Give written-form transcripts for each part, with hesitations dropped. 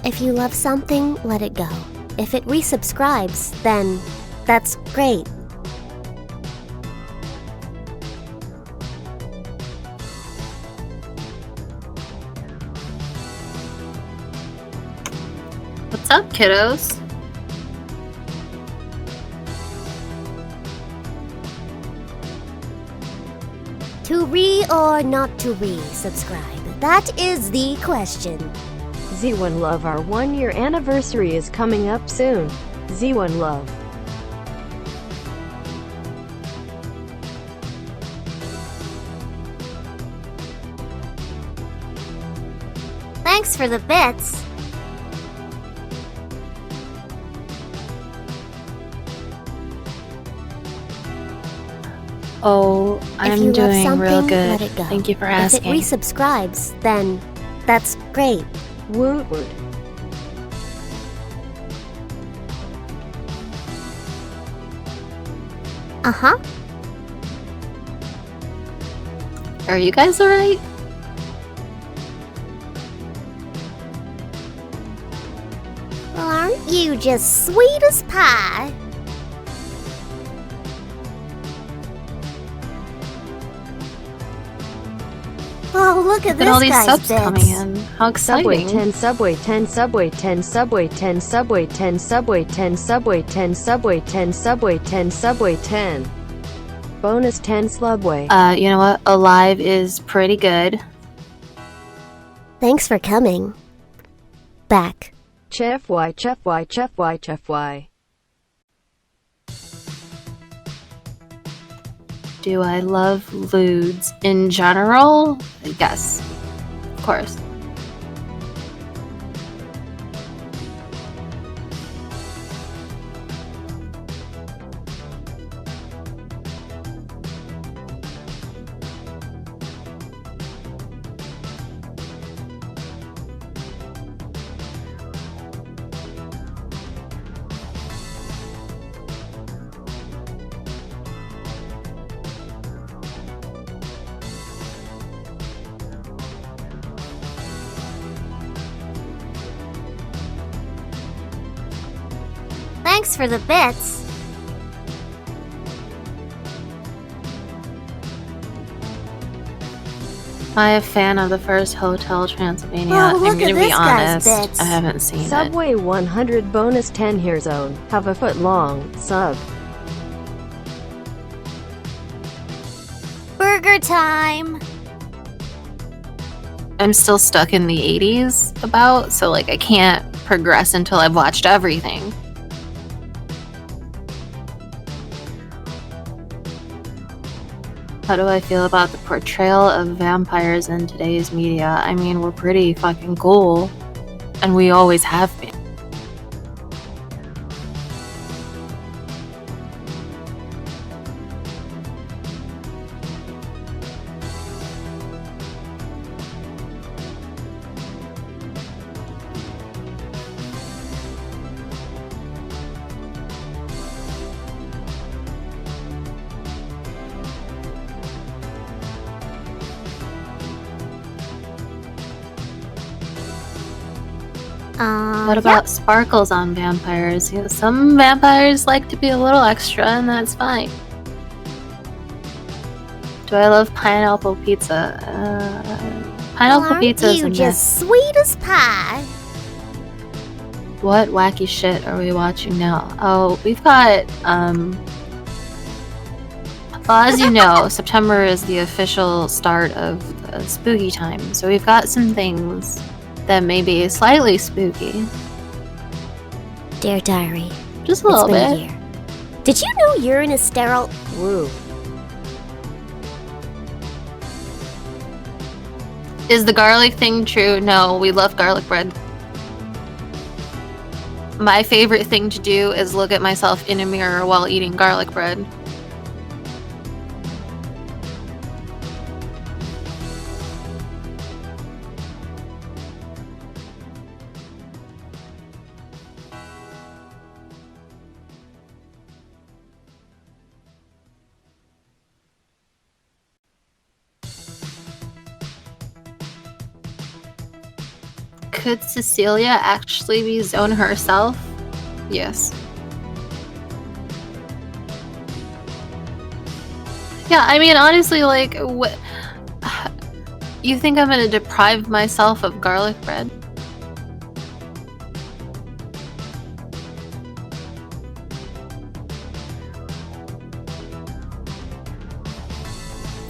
If you love something, let it go. If it resubscribes, then that's great. What's up, kiddos? To or not to subscribe? That is the question. Z1 Love, our 1-year anniversary is coming up soon. Z1 Love. Thanks for the bits. Oh, I'm doing real good. Let it go. Thank you for asking. If it resubscribes, then that's great. Woot woot. Uh-huh. Are you guys alright? Well, aren't you just sweet as pie? Oh, look at this all these guy's subs bits. coming in. How exciting. Subway 10, Subway 10, Subway 10, Subway 10, Subway 10, Subway 10, Subway 10, Subway 10, Subway 10. Bonus 10 Slubway. You know what? Alive is pretty good. Thanks for coming. Back. Chef Y, Chef Y, Chef Y, Chef Y. Do I love lewds in general? Yes. Of course. Thanks for the bits. Am I a fan of the first Hotel Transylvania? Oh, look I'm gonna at be this guy's honest. bits. I haven't seen Subway 100 bonus 10 here zone. Have a foot long sub. Burger time. I'm still stuck in the 80s so like I can't progress until I've watched everything. How do I feel about the portrayal of vampires in today's media? I mean, we're pretty fucking cool, and we always have been. What about sparkles on vampires? You know, some vampires like to be a little extra, and that's fine. Do I love pineapple pizza? Pineapple pizza is a myth. Just sweet as pie. What wacky shit are we watching now? Oh, we've got, well, as you know, September is the official start of the spooky time, so we've got some things that may be slightly spooky. Dear Diary. Just a little it's been bit. A year. Did you know urine is sterile? Woo. Is the garlic thing true? No, we love garlic bread. My favorite thing to do is look at myself in a mirror while eating garlic bread. Could Cecilia actually be Zone herself? Yes. Yeah, I mean, honestly, like, what? You think I'm gonna deprive myself of garlic bread?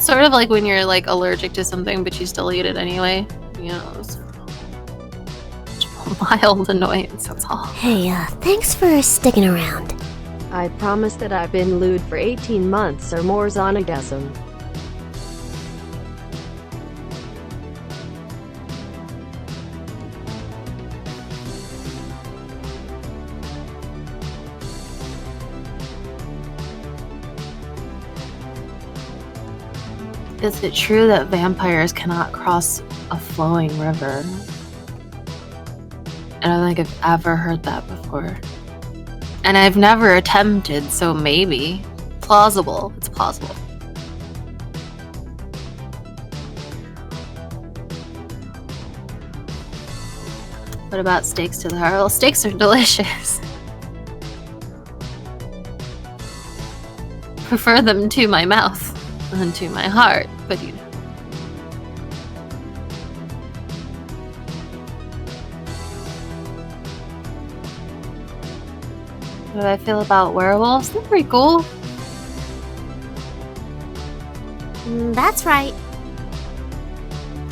Sort of like when you're like allergic to something but you still eat it anyway. You know, it's mild annoyance, that's all. Hey, thanks for sticking around. I promise that I've been lewd for 18 months or more zonogasm. Is it true that vampires cannot cross a flowing river? I don't think I've ever heard that before. And I've never attempted, so maybe. Plausible. It's plausible. What about steaks to the heart? Well, steaks are delicious. Prefer them to my mouth than to my heart, but you know. What do I feel about werewolves? They're pretty cool. That's right.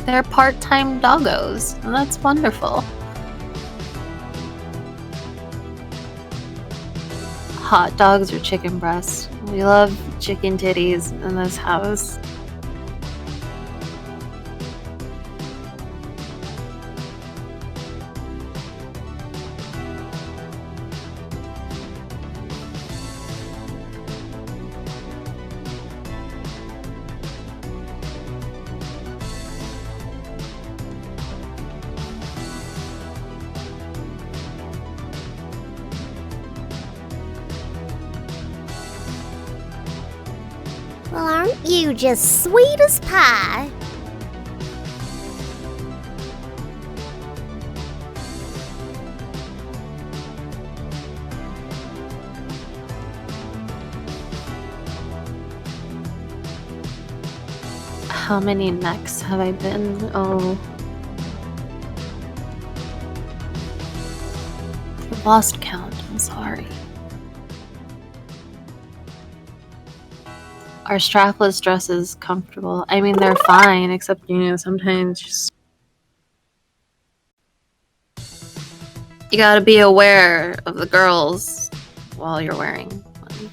They're part-time doggos, and that's wonderful. Hot dogs or chicken breast. We love chicken titties in this house. Well, aren't you just sweet as pie? How many necks have I been? Oh. I've lost count, I'm sorry. Are strapless dresses comfortable? I mean, they're fine, except, you know, sometimes just... You gotta be aware of the girls while you're wearing one.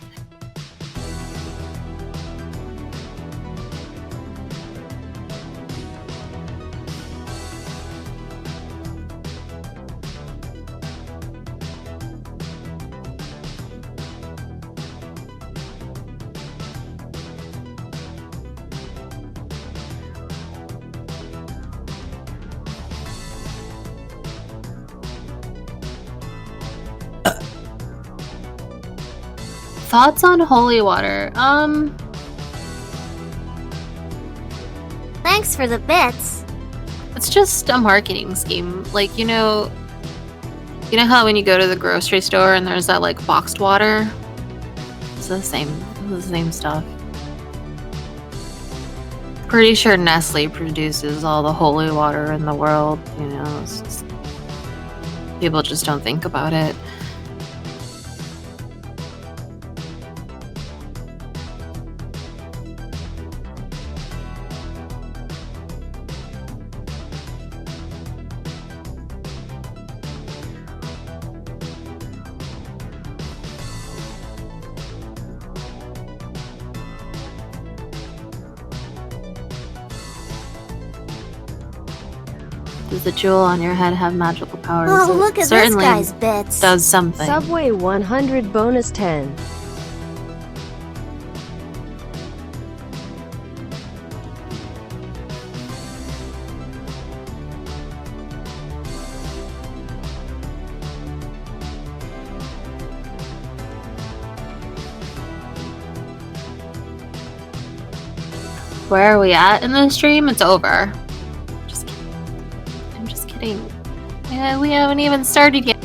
Thoughts on holy water? Thanks for the bits. It's just a marketing scheme. Like, you know how when you go to the grocery store and there's that like boxed water? It's the same stuff. Pretty sure Nestle produces all the holy water in the world, you know, it's just, people just don't think about it. Does the jewel on your head have magical powers? Oh, look at this certainly guy's bits. does something. Subway 100 bonus 10. Where are we at in the stream? It's over. Just kidding. I'm just kidding. Yeah, we haven't even started yet.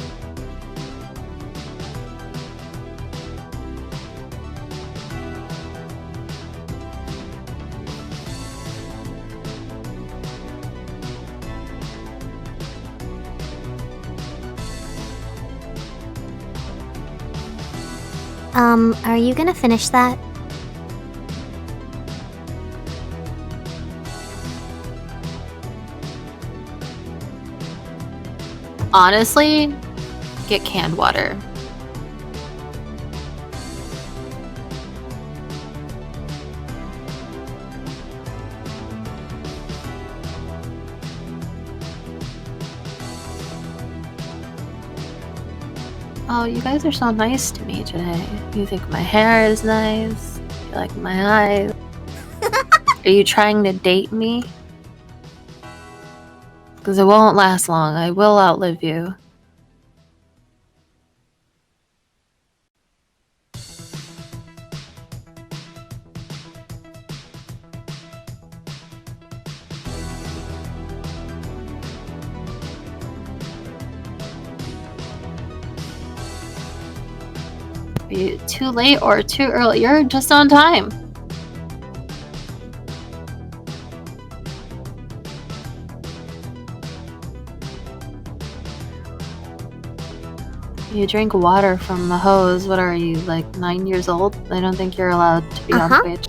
Are you gonna finish that? Honestly, get canned water. Oh, you guys are so nice to me today. You think my hair is nice. You like my eyes. Are you trying to date me? Because it won't last long. I will outlive you. Are you too late or too early? You're just on time. You drink water from the hose. What are you, like 9 years old? I don't think you're allowed to be on Twitch.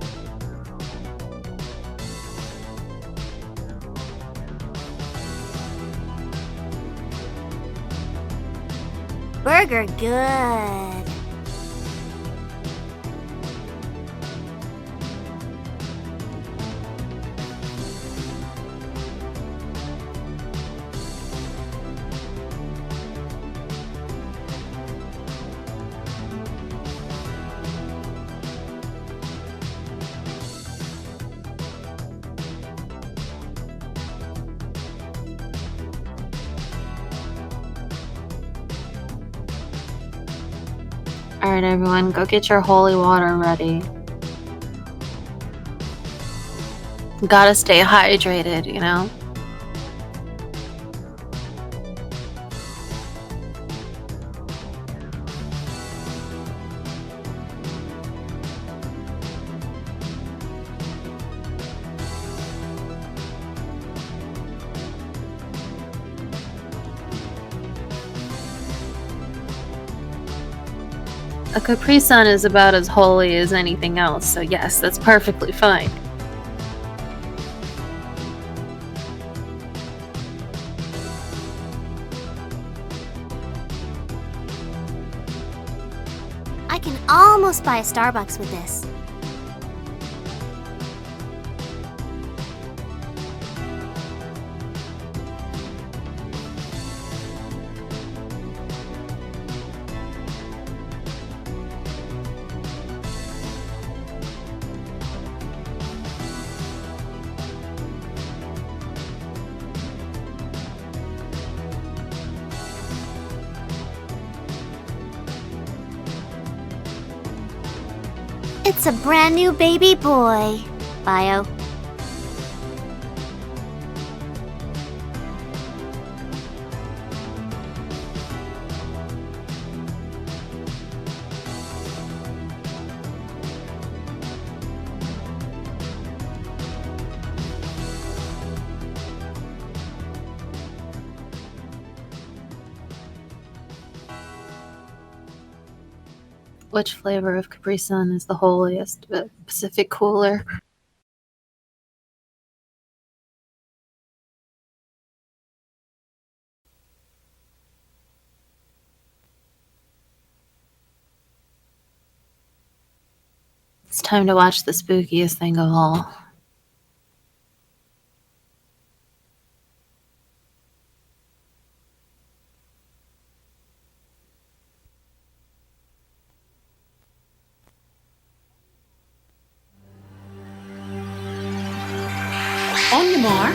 Burger good. Alright, everyone, go get your holy water ready. Gotta stay hydrated, you know? A Capri Sun is about as holy as anything else, so yes, that's perfectly fine. I can almost buy a Starbucks with this. It's a brand new baby boy. Bio. Which flavor of Capri Sun is the holiest? Pacific Cooler. It's time to watch the spookiest thing of all. On your mark,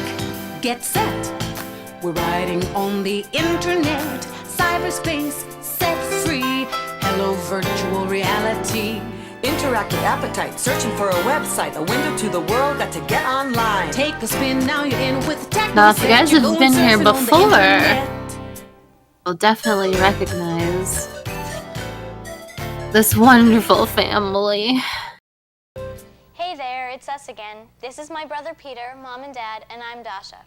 get set. We're riding on the internet, cyberspace, set free. Hello, virtual reality. Interactive appetite, searching for a website, a window to the world, got to get online. Take a spin, now you're in with tech. Now, if you guys have been here before, will definitely recognize this wonderful family. Hey there, it's us again. This is my brother Peter, Mom and Dad, and I'm Dasha.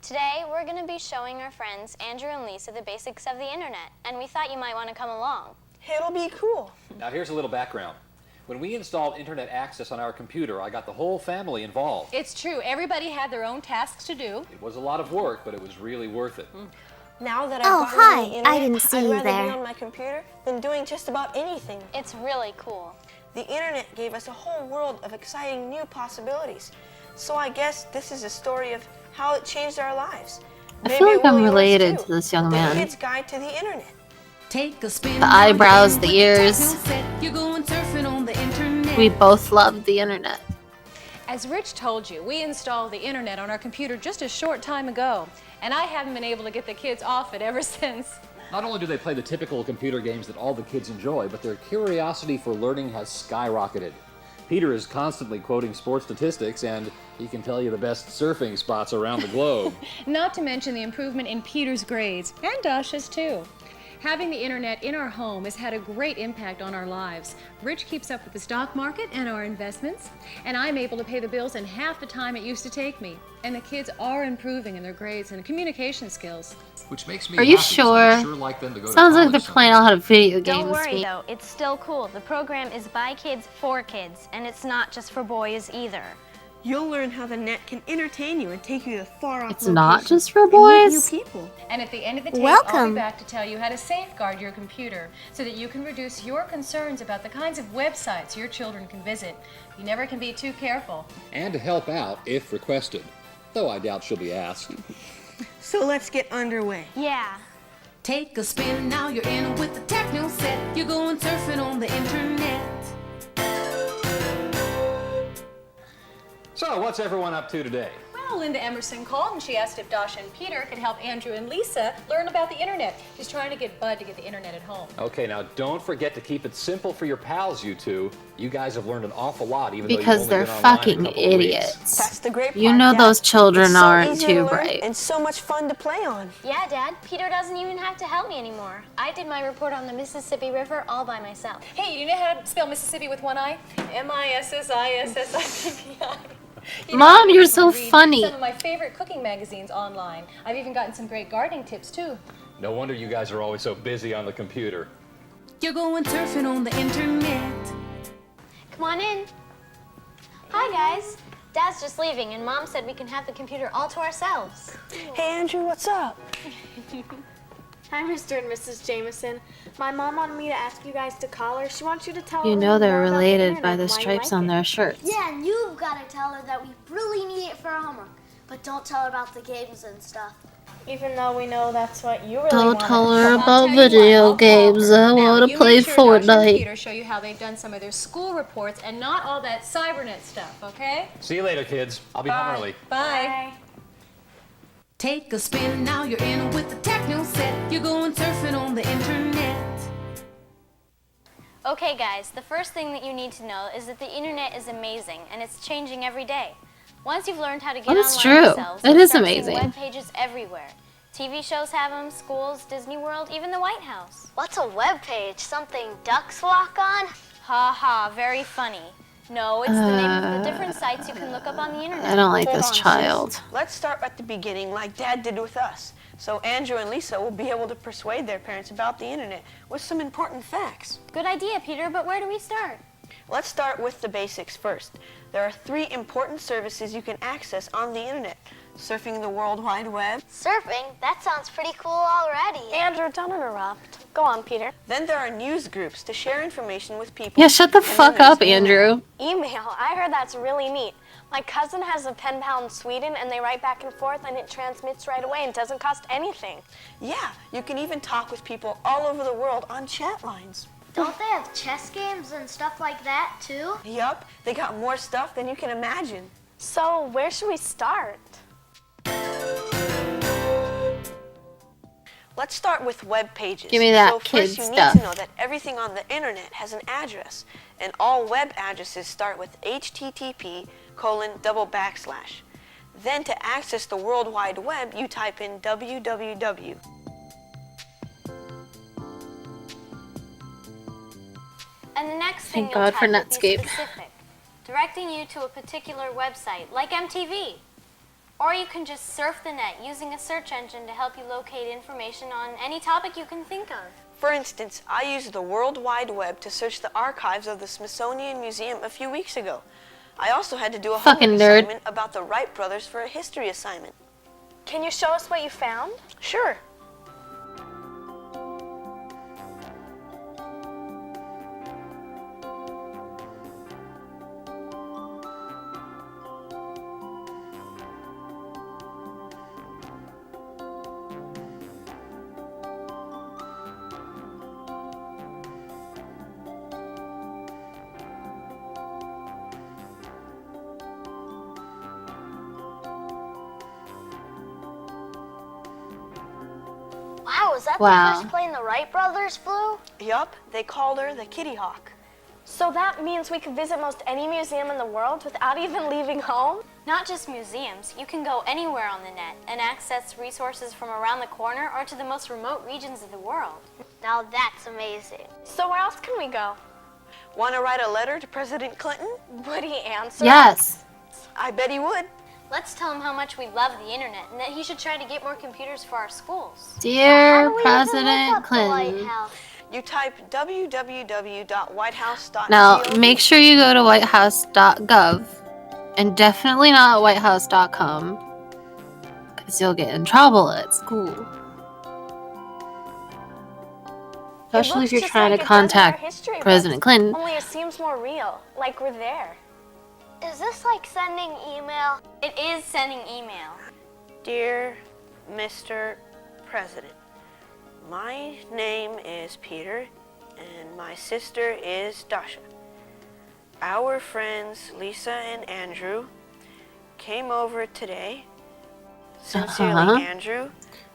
Today, we're going to be showing our friends Andrew and Lisa the basics of the internet, and we thought you might want to come along. It'll be cool. Now here's a little background. When we installed internet access on our computer, I got the whole family involved. It's true. Everybody had their own tasks to do. It was a lot of work, but it was really worth it. Now that Oh, I've gotten hi. on the internet, I didn't see I'd you rather there. be on my computer than doing just about anything. It's really cool. The internet gave us a whole world of exciting new possibilities. So I guess this is a story of how it changed our lives. I feel like I'm related to this young The man. Kid's Guide to the Internet. Take a spin. The eyebrows, the ears. You're going surfing on the internet. We both love the internet. As Rich told you, we installed the internet on our computer just a short time ago, and I haven't been able to get the kids off it ever since. Not only do they play the typical computer games that all the kids enjoy, but their curiosity for learning has skyrocketed. Peter is constantly quoting sports statistics, and he can tell you the best surfing spots around the globe. Not to mention the improvement in Peter's grades, and Dasha's too. Having the internet in our home has had a great impact on our lives. Rich keeps up with the stock market and our investments, and I'm able to pay the bills in half the time it used to take me. And the kids are improving in their grades and communication skills. Which makes me Are you happy, 'cause I'd sure? sure like them to go to Sounds like college they're playing a lot of video games. Don't worry me. though, it's still cool. The program is by kids for kids, and it's not just for boys either. You'll learn how the net can entertain you and take you to far-off It's not locations just for and meet new boys? people. And at the end of the tape, I'll Welcome. be back to tell you how to safeguard your computer so that you can reduce your concerns about the kinds of websites your children can visit. You never can be too careful. And to help out if requested, though I doubt she'll be asked. So let's get underway. Yeah. Take a spin, now you're in with the techno set. You're going surfing on the internet. So, what's everyone up to today? Well, Linda Emerson called and she asked if Dasha and Peter could help Andrew and Lisa learn about the internet. She's trying to get Bud to get the internet at home. Okay, now don't forget to keep it simple for your pals, you two. You guys have learned an awful lot, even Because though they're you've only been online a fucking couple of weeks. idiots. That's the great part, You know Dad. those children It's so aren't easy too to learn bright. and so much fun to play on. Yeah, Dad. Peter doesn't even have to help me anymore. I did my report on the Mississippi River all by myself. Hey, you know how to spell Mississippi with one I? M-I-S-S-I-S-S-I-P-P-I. Mom, you're so read funny. Some of my favorite cooking magazines online. I've even gotten some great gardening tips too. No wonder you guys are always so busy on the computer. You're going surfing on the internet. Come on in. Hi, guys. Dad's just leaving, and Mom said we can have the computer all to ourselves. Hey, Andrew, what's up? Hi, Mr. and Mrs. Jameson. My mom wanted me to ask you guys to call her. She wants you to tell You her know they're more about the related internet by and the why you stripes like on it. their shirts. Yeah, and you've got to tell her that we really need it for our homework. But don't tell her about the games and stuff. Even though we know that's what you really Don't want. tell her I'll about tell you what, video I'll games. call her. I Now, want to you play make sure Dasha and Fortnite. Peter show you how they've done some of their school reports and not all that cybernet stuff, okay? See you later, kids. I'll be home early. Bye. Take a spin, now you're in with the techno set. You're going surfing on the internet. Okay, guys, the first thing that you need to know is that the internet is amazing, and it's changing every day. Once you've learned how to get Oh, that's online true. yourselves, It you'll is start seeing amazing. web pages everywhere. TV shows have them, schools, Disney World, even the White House. What's a web page? Something ducks walk on? Ha ha, very funny. No, it's the name of the different sites you can look up on the internet. I don't like Hold this on, sis. child. Let's start at the beginning like Dad did with us. So Andrew and Lisa will be able to persuade their parents about the internet with some important facts. Good idea, Peter, but where do we start? Let's start with the basics first. There are 3 important services you can access on the internet. Surfing the World Wide Web. Surfing? That sounds pretty cool already. Andrew, don't interrupt. Go on, Peter. Then there are news groups to share information with people. Yeah, shut the And then fuck there's up, email. Andrew. Email. I heard that's really neat. My cousin has a pen pal in Sweden, and they write back and forth, and it transmits right away and doesn't cost anything. Yeah, you can even talk with people all over the world on chat lines. Don't they have chess games and stuff like that too? Yup, they got more stuff than you can imagine. So, where should we start? Let's start with web pages. Give me that so kid first you stuff. need to know that everything on the internet has an address, and all web addresses start with http://. Then to access the World Wide Web, you type in www. And the next thing Thank you'll God for type will be Netscape. specific, directing you to a particular website, like MTV. Or you can just surf the net using a search engine to help you locate information on any topic you can think of. For instance, I used the World Wide Web to search the archives of the Smithsonian Museum a few weeks ago. I also had to do a Fucking homework nerd. assignment about the Wright brothers for a history assignment. Can you show us what you found? Sure. Wow, is that Wow. the first plane the Wright brothers flew? Yup, they called her the Kitty Hawk. So that means we could visit most any museum in the world without even leaving home? Not just museums, you can go anywhere on the net and access resources from around the corner or to the most remote regions of the world. Now that's amazing. So where else can we go? Want to write a letter to President Clinton? Would he answer? Yes. I bet he would. Let's tell him how much we love the internet and that he should try to get more computers for our schools. Dear How do we even look President up the White Clinton. House? You type www.whitehouse.gov. Now, make sure you go to whitehouse.gov and definitely not whitehouse.com because you'll get in trouble at school. Especially if you're trying to contact President Clinton. Only it seems more real, like we're there. Is this like sending email? It is sending email. Dear Mr. President, my name is Peter and my sister is Dasha. Our friends Lisa and Andrew came over today. Sincerely, Andrew,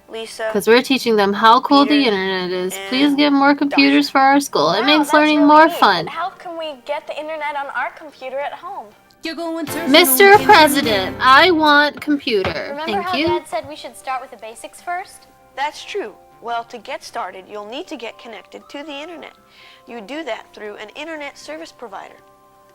Lisa. Because we're teaching them how cool the Peter, internet is. and Please get more computers Dasha. for our school. It Wow, makes that's learning really more neat. fun. But how can we get the internet on our computer at home? You're going surfing on Mr. the internet. President, I want computer. Remember Thank how you. Dad said we should start with the basics first? That's true. Well, to get started, you'll need to get connected to the internet. You do that through an internet service provider.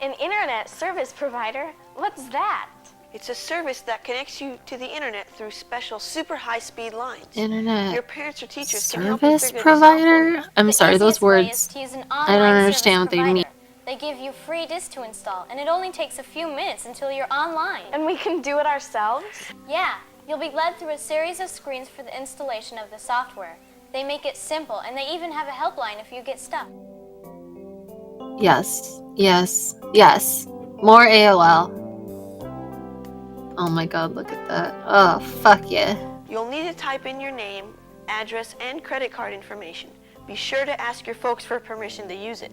An internet service provider? What's that? It's a service that connects you to the internet through special super high-speed lines. Internet Your parents or teachers can help you service figure this out for provider? you. I'm The sorry, those easiest way is words. to use an I online don't service understand what they provider. mean. They give you free disks to install, and it only takes a few minutes until you're online. And we can do it ourselves? Yeah, you'll be led through a series of screens for the installation of the software. They make it simple, and they even have a helpline if you get stuck. Yes, yes, yes. More AOL. Oh my god, look at that. Oh, fuck yeah. You'll need to type in your name, address, and credit card information. Be sure to ask your folks for permission to use it.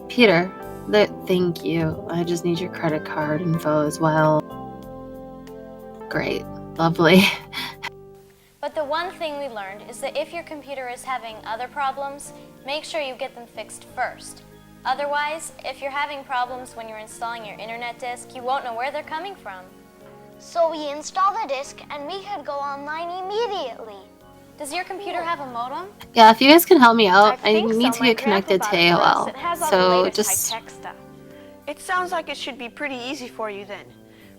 Peter, thank you. I just need your credit card info as well. Great. Lovely. But the one thing we learned is that if your computer is having other problems, make sure you get them fixed first. Otherwise, if you're having problems when you're installing your internet disk, you won't know where they're coming from. So we install the disk and we could go online immediately. Does your computer have a modem? Yeah, if you guys can help me out, I think need so. to My get connected to grandpa bought it for us. AOL. It has all the So latest just high-tech stuff. It sounds like it should be pretty easy for you then.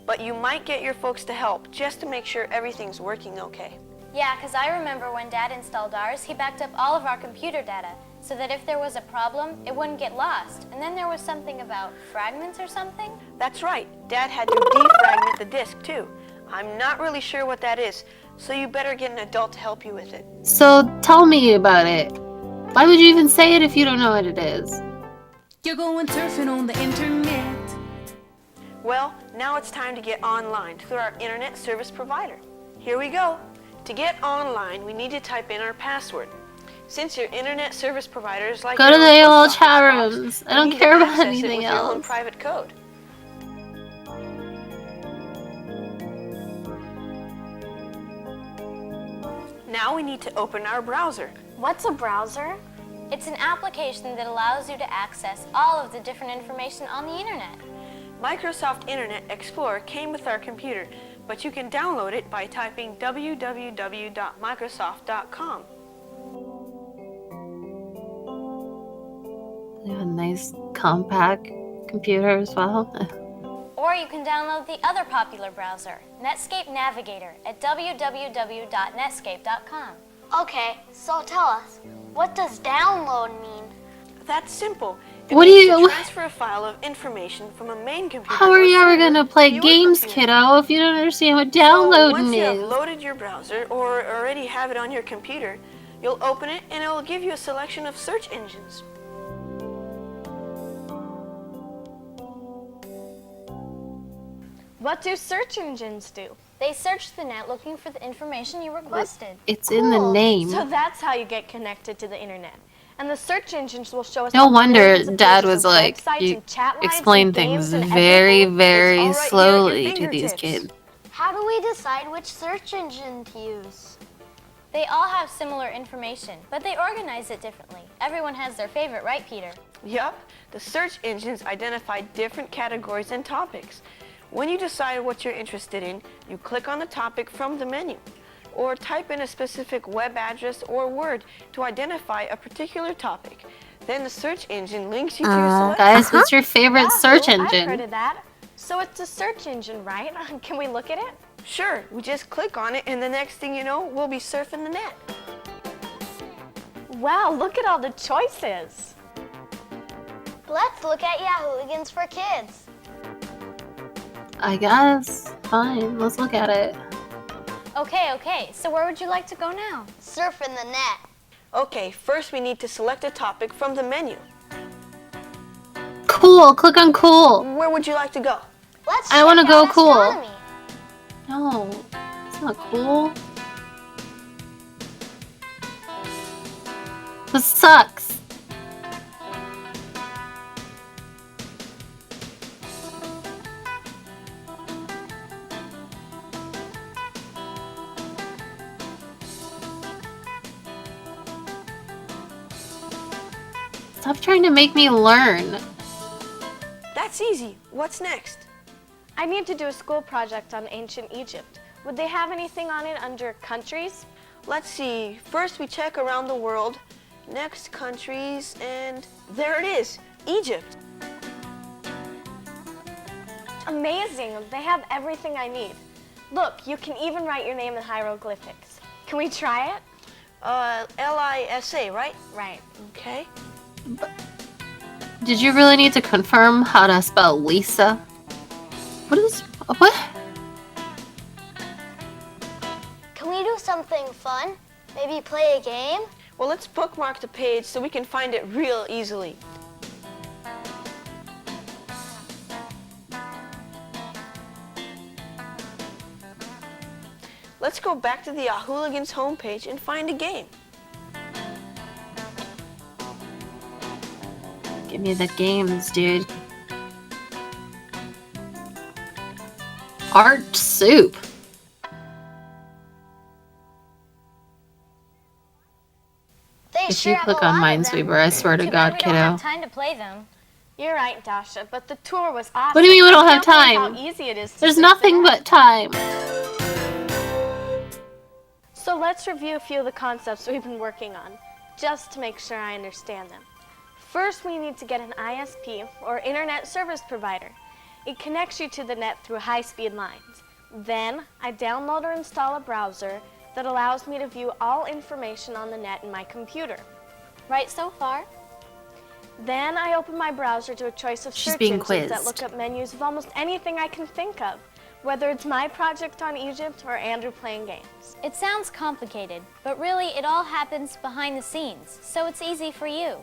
But you might get your folks to help just to make sure everything's working okay. Yeah, because I remember when Dad installed ours, he backed up all of our computer data so that if there was a problem, it wouldn't get lost. And then there was something about fragments or something. That's right. Dad had to defragment the disk too. I'm not really sure what that is, so you better get an adult to help you with it. So tell me about it. Why would you even say it if you don't know what it is? You're going surfing on the internet. Well, now it's time to get online through our internet service provider. Here we go. To get online, we need to type in our password. Since your internet service provider is like Go to your the own AOL post chat office box, rooms. I you don't need to care about access it anything with your own else. private code. Now we need to open our browser. What's a browser? It's an application that allows you to access all of the different information on the internet. Microsoft Internet Explorer came with our computer, but you can download it by typing www.microsoft.com. They have a nice compact computer as well. Or you can download the other popular browser, Netscape Navigator, at www.netscape.com. Okay, so tell us, what does download mean? That's simple. It What do means you- to transfer a file of information from a main computer. How are or you ever server gonna play to your games, computer. kiddo, if you don't understand what So downloading once you have is? loaded your browser or already have it on your computer, you'll open it and it will give you a selection of search engines. What do search engines do? They search the net looking for the information you requested. It's in the name. So that's how you get connected to the internet. And the search engines will show us No all wonder millions of Dad pages was of like, websites you and chat lines explain and things games and very, everything. very It's all right here at your slowly to these fingertips. kids. How do we decide which search engine to use? They all have similar information, but they organize it differently. Everyone has their favorite, right, Peter? Yup, the search engines identify different categories and topics. When you decide what you're interested in, you click on the topic from the menu, or type in a specific web address or word to identify a particular topic. Then the search engine links you to your selection. Guys, what's your favorite search I've heard engine? of that. So it's a search engine, right? Can we look at it? Sure, we just click on it and the next thing you know, we'll be surfing the net. Wow, look at all the choices. Let's look at Yahooligans for Kids. I guess. Fine, let's look at it. Okay, so where would you like to go now? Surfing the net. Okay, first we need to select a topic from the menu. Cool, click on cool. Where would you like to go? Let's I wanna check go out cool. astronomy. No, it's not cool. This sucks. Stop trying to make me learn. That's easy. What's next? I need to do a school project on ancient Egypt. Would they have anything on it under countries? Let's see. First we check around the world. Next, countries, and there it is, Egypt. Amazing. They have everything I need. Look, you can even write your name in hieroglyphics. Can we try it? Lisa, right? Right. Okay. Did you really need to confirm how to spell Lisa? What? Can we do something fun? Maybe play a game? Well, let's bookmark the page so we can find it real easily. Let's go back to the Yahooligans homepage and find a game. Give me the games, dude. Art soup. If you click on Minesweeper, I swear to Too God, bad we don't have kiddo. time to play them. You're right, Dasha, but the tour was awesome. What do you mean we don't I have can't believe time? How easy it is to There's surf the nothing net. but time. So let's review a few of the concepts we've been working on, just to make sure I understand them. First, we need to get an ISP, or Internet Service Provider. It connects you to the net through high-speed lines. Then, I download or install a browser that allows me to view all information on the net in my computer. Right so far? Then I open my browser to a choice of She's search being engines that quizzed. look up menus of almost anything I can think of, whether it's my project on Egypt or Andrew playing games. It sounds complicated, but really it all happens behind the scenes, so it's easy for you.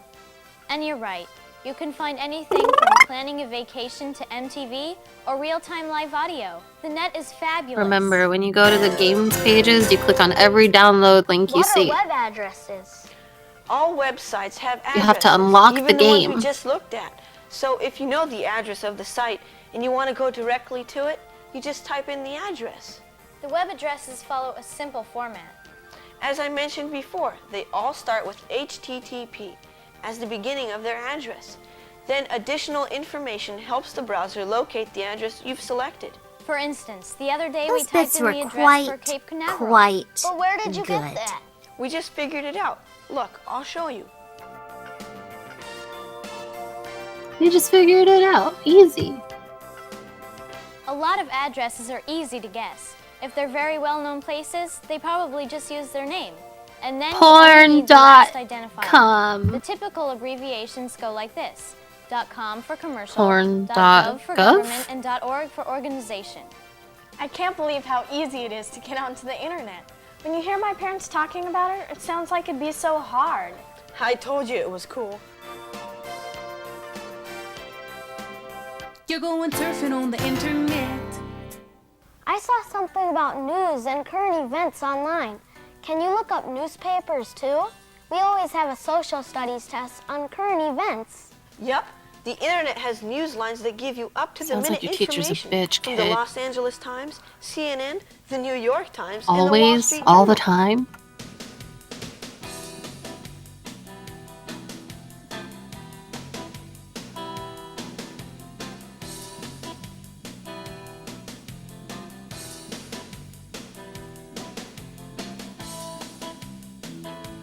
And you're right. You can find anything from planning a vacation to MTV or real-time live audio. The net is fabulous. Remember, when you go to the games pages, you click on every download link you What see. are web addresses? All websites have addresses. You have to unlock even the the ones game. we just looked at. So if you know the address of the site and you want to go directly to it, you just type in the address. The web addresses follow a simple format. As I mentioned before, they all start with HTTP as the beginning of their address. Then additional information helps the browser locate the address you've selected. For instance, the other day we Those typed bits in were the address for quite Cape Canaveral. But where did you good. get that? We just figured it out. Look, I'll show you. They just figured it out. Easy. A lot of addresses are easy to guess. If they're very well-known places, they probably just use their name. And then you only need the last identifier. Porn.com. The typical abbreviations go like this. .com for commercial, Porn.gov for government, and .org for organization. I can't believe how easy it is to get onto the internet. When you hear my parents talking about it, it sounds like it'd be so hard. I told you it was cool. You're going surfing on the internet. I saw something about news and current events online. Can you look up newspapers too? We always have a social studies test on current events. Yup. The internet has news lines that give you up-to-the-minute Sounds like your teacher's a information bitch, from the kid. Los Angeles Times, CNN, the New York Times, and the Wall Always, Street all the Journal. time.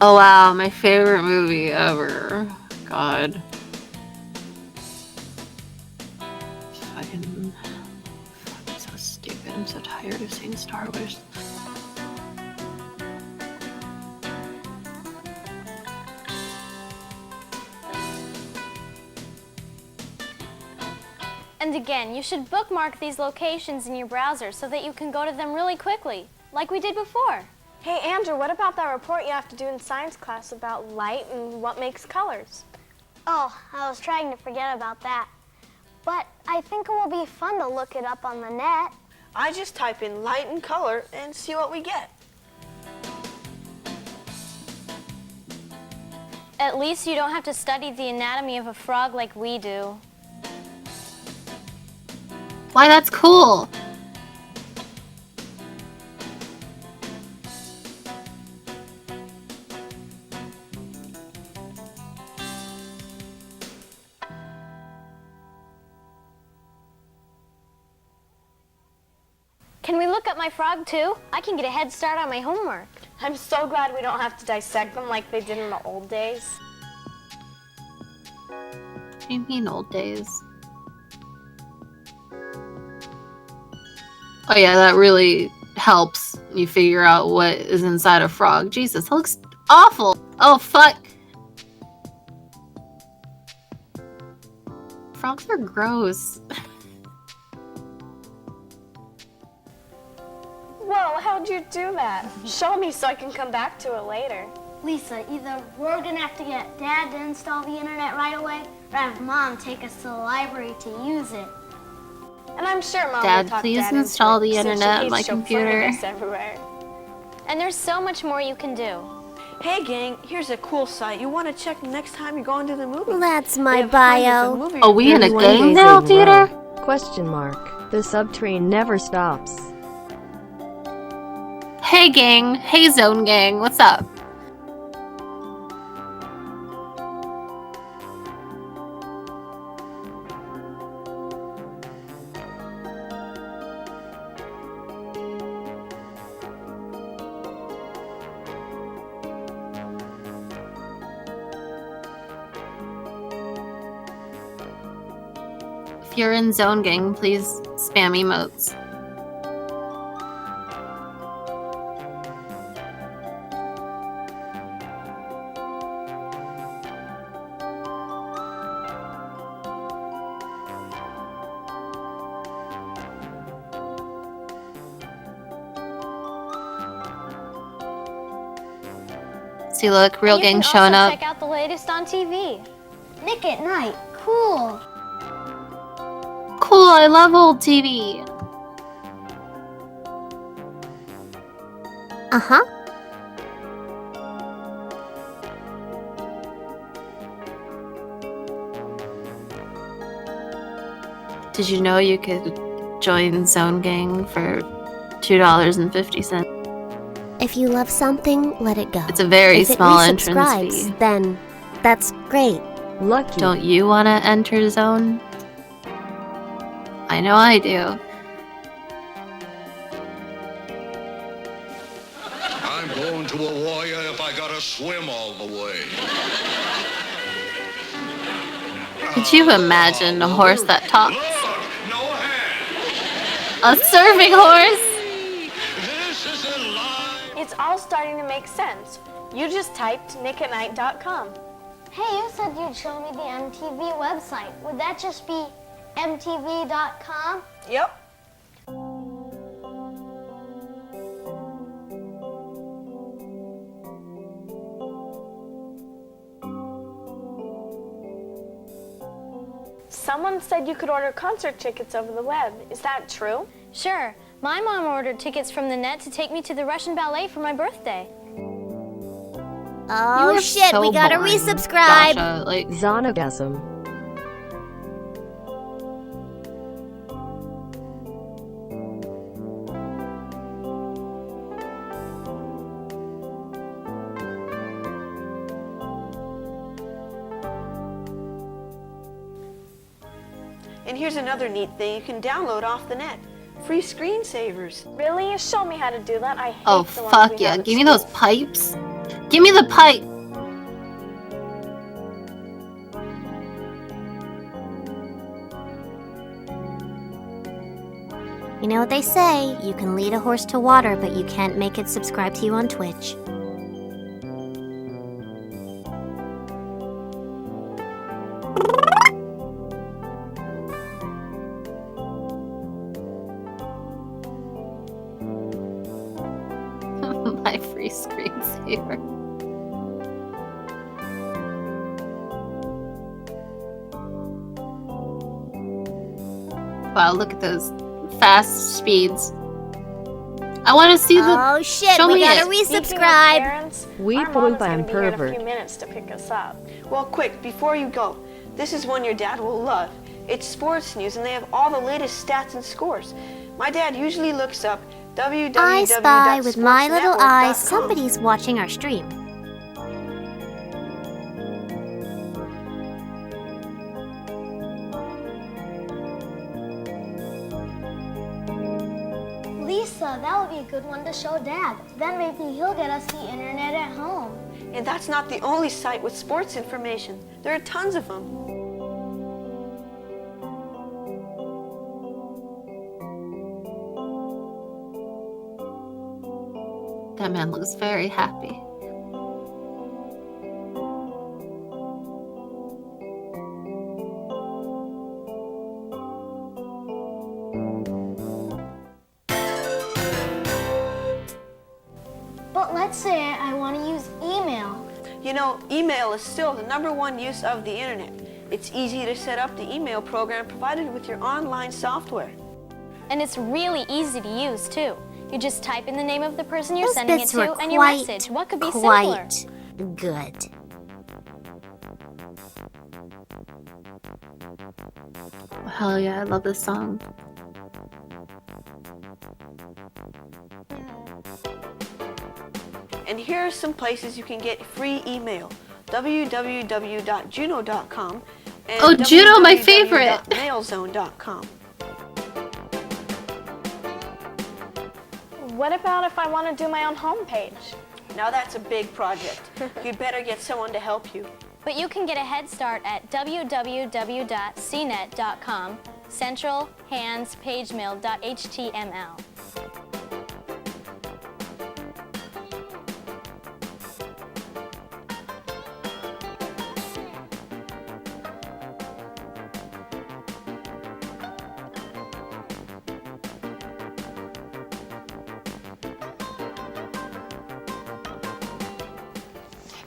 Oh wow, my favorite movie ever. God. Fucking so stupid. I'm so tired of seeing Star Wars. And again, you should bookmark these locations in your browser so that you can go to them really quickly, like we did before. Hey, Andrew, what about that report you have to do in science class about light and what makes colors? Oh, I was trying to forget about that. But I think it will be fun to look it up on the net. I just type in light and color and see what we get. At least you don't have to study the anatomy of a frog like we do. Why, that's cool. Can we look up my frog too? I can get a head start on my homework. I'm so glad we don't have to dissect them like they did in the old days. What do you mean old days? Oh yeah, that really helps you figure out what is inside a frog. Jesus, that looks awful. Oh fuck. Frogs are gross. Whoa, how'd you do that? Show me so I can come back to it later. Lisa, either we're gonna have to get Dad to install the internet right away, or have Mom take us to the library to use it. And I'm sure Mom Dad, will talk please Dad install into the it, since she internet on hates my to show computer. photographs everywhere. And there's so much more you can do. Hey gang, here's a cool site you want to check next time you go into the movie. That's They my have hundreds of bio. movie Are we in a 31 gang days now, in a Peter? row. Question mark. The subtrain never stops. Hey gang, hey Zone Gang, what's up? If you're in Zone Gang, please spam emotes. See, look, real You gang can showing also up. check out the latest on TV. Nick at Night, cool. Cool, I love old TV. Uh-huh. Did you know you could join Zone Gang for $2.50? If you love something, let it go. It's a very if small it entrance resubscribes, fee. then that's great. Lucky. Don't you want to enter Zone? I know I do. I'm going to a warrior if I gotta swim all the way. Could you imagine a horse that talks? Look, no hand. A surfing horse? This is a lie. It's all starting to make sense. You just typed nickatnight.com. Hey, you said you'd show me the MTV website. Would that just be mtv.com? Yep. Someone said you could order concert tickets over the web. Is that true? Sure. My mom ordered tickets from the net to take me to the Russian ballet for my birthday. Oh You are shit, so we gotta boring, resubscribe. Dasha. Like, Zonogasm. And here's another neat thing you can download off the net. Free screensavers. Really? Show me how to do that. I hate oh the ones fuck we yeah! have at Give me school. those pipes. Give me the pipe. You know what they say, you can lead a horse to water, but you can't make it subscribe to you on Twitch. My free screensaver. Wow, look at those fast speeds. I want to see the. Oh shit, show we me gotta it. Speaking of resubscribe. parents, We our boy mom is by gonna be here in a pervert. few minutes to pick us up. Well, quick, before you go, this is one your dad will love. It's sports news, and they have all the latest stats and scores. My dad usually looks up www.sportsnetwork.com. I spy with my little eyes somebody's watching our stream. Lisa, that would be a good one to show Dad. Then maybe he'll get us the internet at home. And that's not the only site with sports information. There are tons of them. That man looks very happy. But let's say I want to use email. You know, email is still the #1 use of the internet. It's easy to set up the email program provided with your online software. And it's really easy to use, too. You just type in the name of the person you're Those sending it bits to were and your message. What could be simpler? quite good. Hell yeah, I love this song. And here are some places you can get free email. www.juno.com and Oh, Juno, my favorite. www.mailzone.com. What about if I want to do my own homepage? Now that's a big project. You'd better get someone to help you. But you can get a head start at www.cnet.com, centralhandspagemail.html.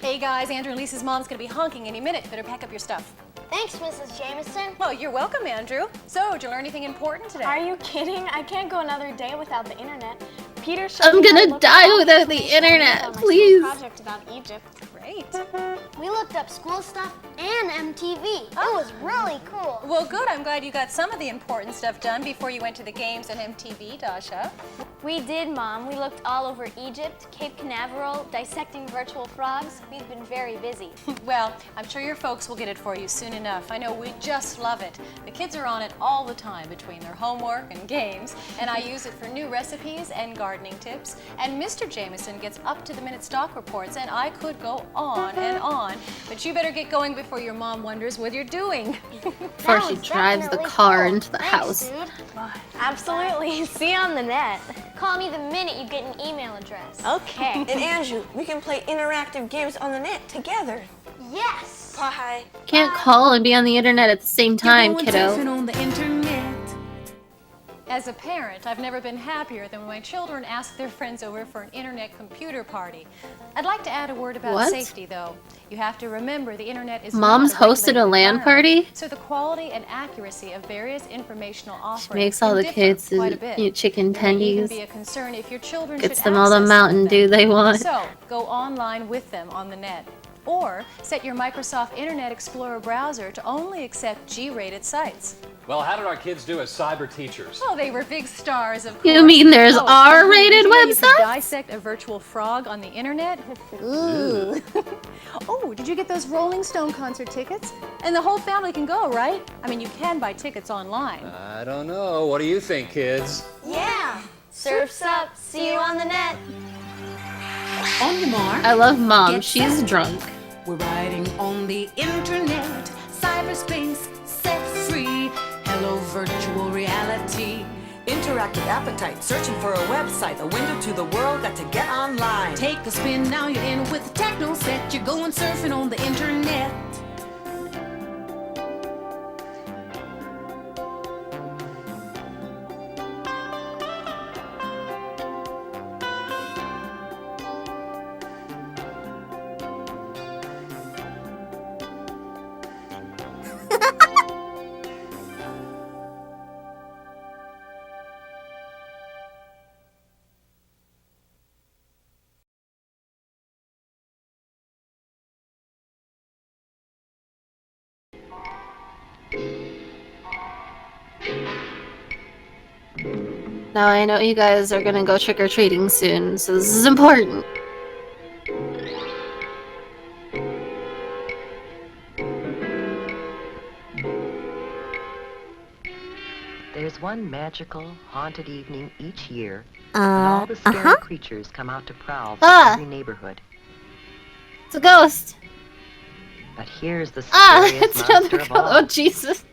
Hey guys, Andrew and Lisa's mom's gonna be honking any minute. Better pack up your stuff. Thanks, Mrs. Jameson. Well, you're welcome, Andrew. So, did you learn anything important today? Are you kidding? I can't go another day without the internet. Peter showed I'm me how to gonna look die up without the information I internet, learned on my please. school project about Egypt. Great. We looked up school stuff and MTV. It was really cool. Well, good. I'm glad you got some of the important stuff done before you went to the games on MTV, Dasha. We did, Mom. We looked all over Egypt, Cape Canaveral, dissecting virtual frogs. We've been very busy. Well, I'm sure your folks will get it for you soon enough. I know we just love it. The kids are on it all the time between their homework and games, and I use it for new recipes and gardening tips. And Mr. Jameson gets up-to-the-minute stock reports, and I could go on and on. But you better get going before your mom wonders what you're doing. Before she drives the car into the house. Absolutely. See you on the net. Call me the minute you get an email address. Okay. And Andrew, we can play interactive games on the net together. Yes! Bye. Can't call and be on the internet at the same time, Going kiddo. surfing on the internet. As a parent, I've never been happier than when my children ask their friends over for an internet computer party. I'd like to add a word about What? safety, though. You have to remember the internet is Mom's not a hosted a regulated LAN environment, party? so the quality and accuracy of various informational offerings Makes all can the differ kids quite a bit. eat chicken There may even tendies. be a concern if your children Gets should them all the access Mountain some of Dew them. they want. So, go online with them on the net. Or set your Microsoft Internet Explorer browser to only accept G-rated sites. Well, how did our kids do as cyber teachers? Oh, they were big stars, of course. You mean there's Oh, R-rated did you know you can websites? dissect a virtual frog on the internet? Ooh. Oh, did you get those Rolling Stone concert tickets? And the whole family can go, right? I mean, you can buy tickets online. I don't know. What do you think, kids? Yeah! Surf's up. See you on the net. On your mark. I love Mom. Get She's set. drunk. We're riding on the internet. Cyberspace set free. Hello, virtual reality. Interactive appetite, searching for a website, a window to the world, got to get online. Take a spin, now you're in with the techno set. You're going surfing on the internet. Now I know you guys are gonna go trick-or-treating soon, so this is important. There's one magical, haunted evening each year when all the scary creatures come out to prowl through every neighborhood. It's a ghost. But here's the Ah, scariest it's monster another of ghost. all. Oh, Jesus.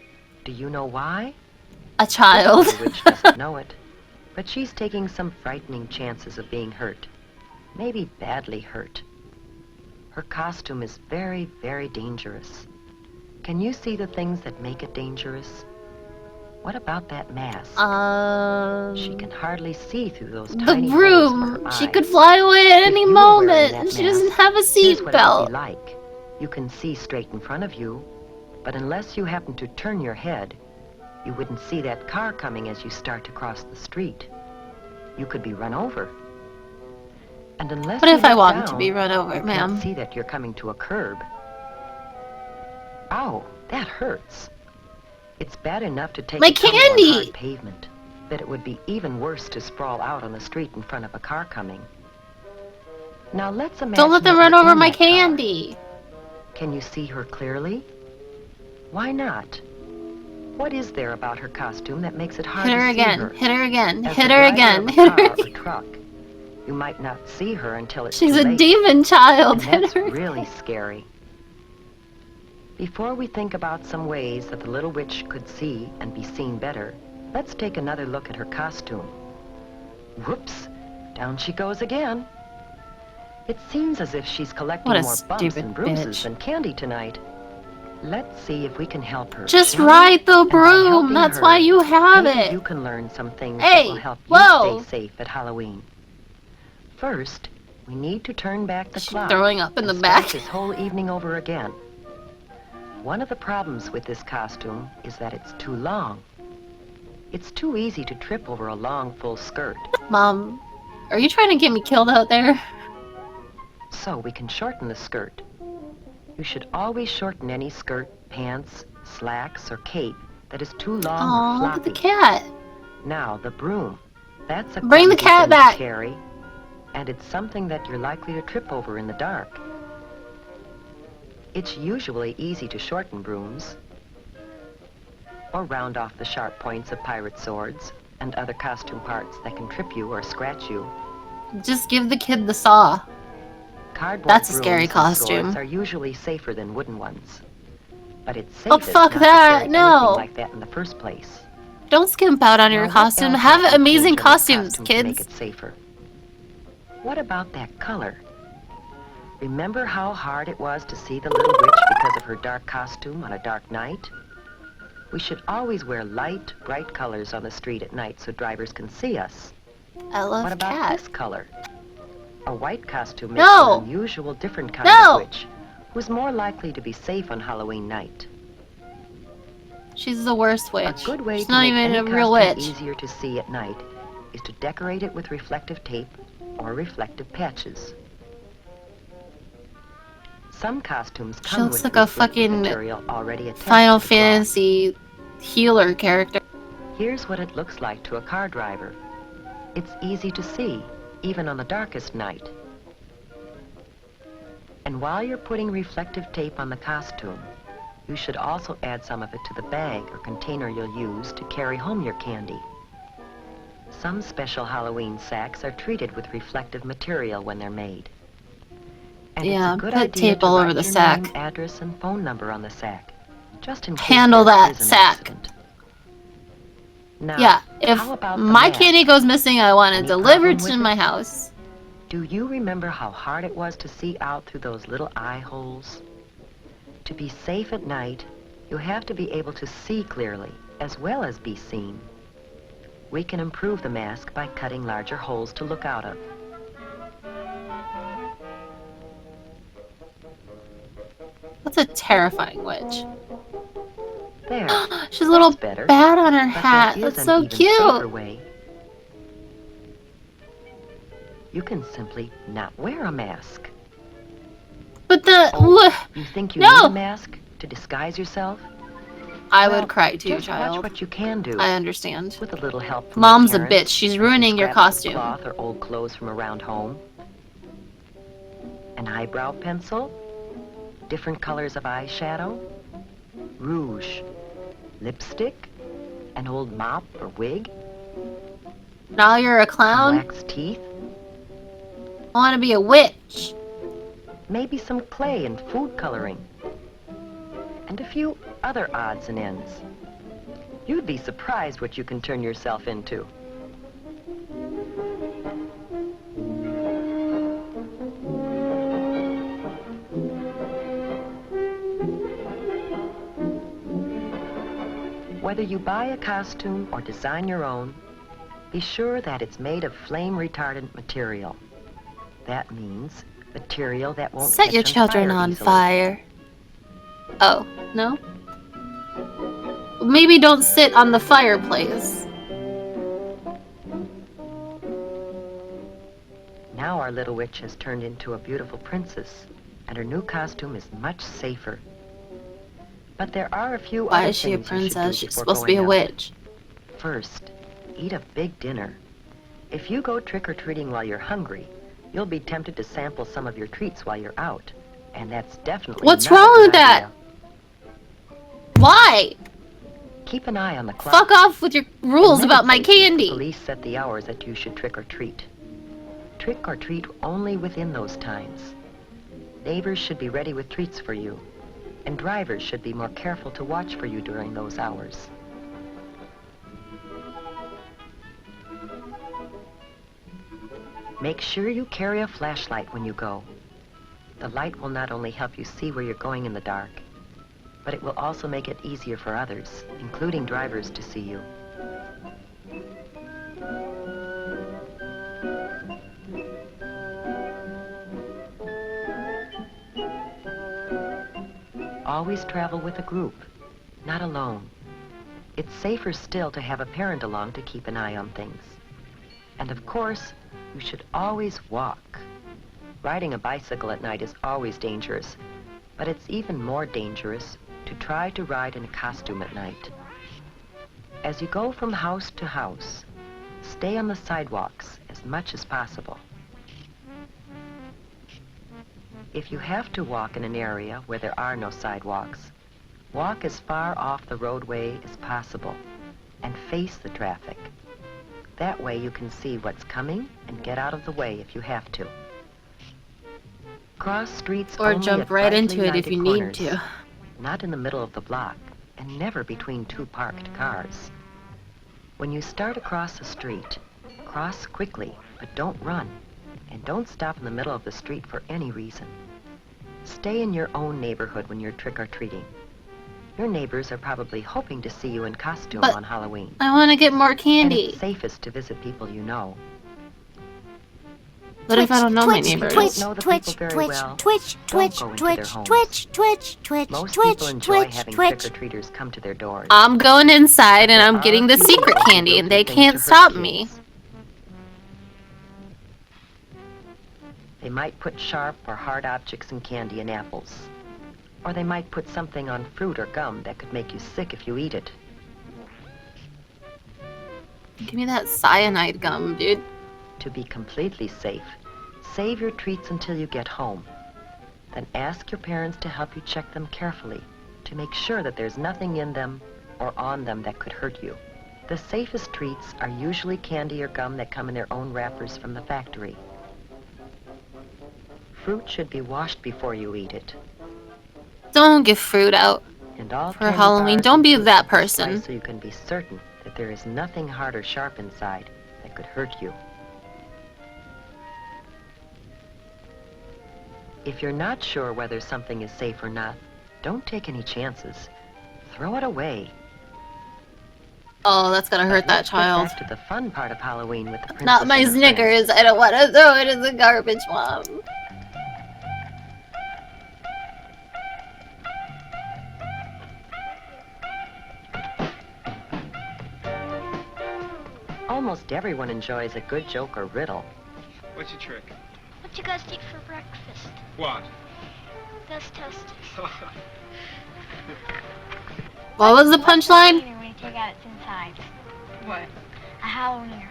Do you know why? A child. The witch doesn't know it, but she's taking some frightening chances of being hurt. Maybe badly hurt. Her costume is very, very dangerous. Can you see the things that make it dangerous? What about that mask? She can hardly see through those The tiny holes broom. for her She eyes. could fly away at any If you were wearing moment. that She doesn't mask, have a here's what it would seatbelt. be like. You can see straight in front of you, but unless you happen to turn your head, you wouldn't see that car coming as you start to cross the street. You could be run over. And unless What you if I look want to down, be run over, you ma'am? can't see that you're coming to a curb. Ow, that hurts. It's bad enough to take My a tumble on candy! hard pavement, but it would be even worse to sprawl out on the street in front of a car coming. Now let's imagine Don't let them that run you're over in my that car. candy. Can you see her clearly? Why not? What is there about her costume that makes it hard Hit her to see again. her? Hit her again. As Hit the her driver again. of a Hit her car or again. truck, you might not see her until it's She's too a late. demon child. And Hit that's her. really scary. Before we think about some ways that the little witch could see and be seen better, let's take another look at her costume. Whoops, down she goes again. It seems as if she's collecting What a more bumps stupid and bruises bitch. than candy tonight. Let's see if we can help her. Just shall we? ride the And by broom. helping That's her, why you have maybe it. you can learn some things Hey, that will help whoa. you stay safe at Halloween. First, we need to turn back the clock. Throwing up in the and start back. this whole evening over again. One of the problems with this costume is that it's too long. It's too easy to trip over a long, full skirt. Mom, are you trying to get me killed out there? So we can shorten the skirt. You should always shorten any skirt, pants, slacks, or cape that is too long Aw, or look floppy. at the cat. Now, the broom. That's a Bring the clumsy cat thing back. to carry, and it's something that you're likely to trip over in the dark. It's usually easy to shorten brooms or round off the sharp points of pirate swords and other costume parts that can trip you or scratch you. Just give the kid the saw. Cardboard That's a scary brooms and costume. swords are usually safer than wooden ones. But it's Oh, safest fuck not that, to carry no. anything like that in the first place. Don't skimp out on your Now, what costume. else Have might we amazing change on this costumes, costume to make kids. it safer? What about that color? Remember how hard it was to see the little witch because of her dark costume on a dark night? We should always wear light, bright colors on the street at night so drivers can see us. I love What about cat. this color? A white costume makes No. an unusual, different kind No. of witch who's more likely to be safe on Halloween night. She's the worst witch. A good way She's to not make even any a real costume witch. easier to see at night is to decorate it with reflective tape or reflective patches. Some costumes She come looks with like a reflective fucking material already attached Final to the cloth. Fantasy healer character. Here's what it looks like to a car driver. It's easy to see, even on the darkest night. And while you're putting reflective tape on the costume, you should also add some of it to the bag or container you'll use to carry home your candy. Some special Halloween sacks are treated with reflective material when they're made. And Yeah, it's a good put idea tape to all over write the your sack. name, address, and phone number on the sack, just in case Handle there that is an sack. accident. Now, Yeah, if how about the my mask? candy goes missing, I want it Any delivered problem to with my it? house. Do you remember how hard it was to see out through those little eye holes? To be safe at night, you have to be able to see clearly, as well as be seen. We can improve the mask by cutting larger holes to look out of. That's a terrifying witch. There. She's a little That's better. bat on her But hat. there is That's an so even safer cute. way. You can simply not wear a mask. But the Oh, you think you no. need a mask to disguise yourself? I Well, would cry too, just child. watch what you can do. I understand. With a little help from Mom's a your parents, bitch. She's and ruining some your scraps of costume. Cloth or old clothes from around home. An eyebrow pencil, different colors of eyeshadow, rouge, lipstick, an old mop or wig, Now you're a clown? wax teeth, I want to be a witch. maybe some clay and food coloring, and a few other odds and ends. You'd be surprised what you can turn yourself into. Whether you buy a costume or design your own, be sure that it's made of flame-retardant material. That means material that won't Set catch your children fire on easily. fire. Oh, no? Maybe don't sit on the fireplace. Now our little witch has turned into a beautiful princess, and her new costume is much safer. But there are a few Why other is she a things you should do princess? She's before supposed to be a going out. witch. First, eat a big dinner. If you go trick-or-treating while you're hungry, you'll be tempted to sample some of your treats while you're out. And that's definitely What's not a wrong good with that? idea. Why? Keep an eye on the clock. Fuck off with your rules In many about my places, candy. Police set the hours that you should trick-or-treat. Trick-or-treat only within those times. Neighbors should be ready with treats for you, and drivers should be more careful to watch for you during those hours. Make sure you carry a flashlight when you go. The light will not only help you see where you're going in the dark, but it will also make it easier for others, including drivers, to see you. Always travel with a group, not alone. It's safer still to have a parent along to keep an eye on things. And of course, you should always walk. Riding a bicycle at night is always dangerous, but it's even more dangerous to try to ride in a costume at night. As you go from house to house, stay on the sidewalks as much as possible. If you have to walk in an area where there are no sidewalks, walk as far off the roadway as possible and face the traffic. That way you can see what's coming and get out of the way if you have to. Cross streets Or only jump at right brightly into it if lighted you corners, need to. not in the middle of the block, and never between two parked cars. When you start across a street, cross quickly, but don't run, and don't stop in the middle of the street for any reason. Stay in your own neighborhood when you're trick-or-treating. Your neighbors are probably hoping to see you in costume But on Halloween. I want to get more And candy. it's safest to visit people you know. What if I don't know my Twitch, neighbors? Twitch, know the Twitch, people very Twitch, well, Twitch, don't Twitch, go into Twitch, their homes. Twitch, Twitch, Twitch, Most Twitch, people enjoy Twitch, having Twitch. trick-or-treaters come to their doors. I'm going inside and I'm There getting are the people secret who candy will and do they things can't to hurt stop kids. me. They might put sharp or hard objects in candy and apples. Or they might put something on fruit or gum that could make you sick if you eat it. Give me that cyanide gum, dude. To be completely safe, save your treats until you get home. Then ask your parents to help you check them carefully to make sure that there's nothing in them or on them that could hurt you. The safest treats are usually candy or gum that come in their own wrappers from the factory. Fruit should be washed before you eat it. Don't give fruit out And all for candy Halloween. bars Don't and be fruit that should be sliced person. so you can be certain that there is nothing hard or sharp inside that could hurt you. If you're not sure whether something is safe or not, don't take any chances. Throw it away. Oh, that's gonna hurt that Let's get child. back to the fun part of Halloween with the princess Not my and her Snickers. friends. I don't want to throw it in the garbage, Mom. Almost everyone enjoys a good joke or riddle. What's your trick? What you guys eat for breakfast? What? That's toasted. What was the punchline? When you take out its inside. What? A Halloweener.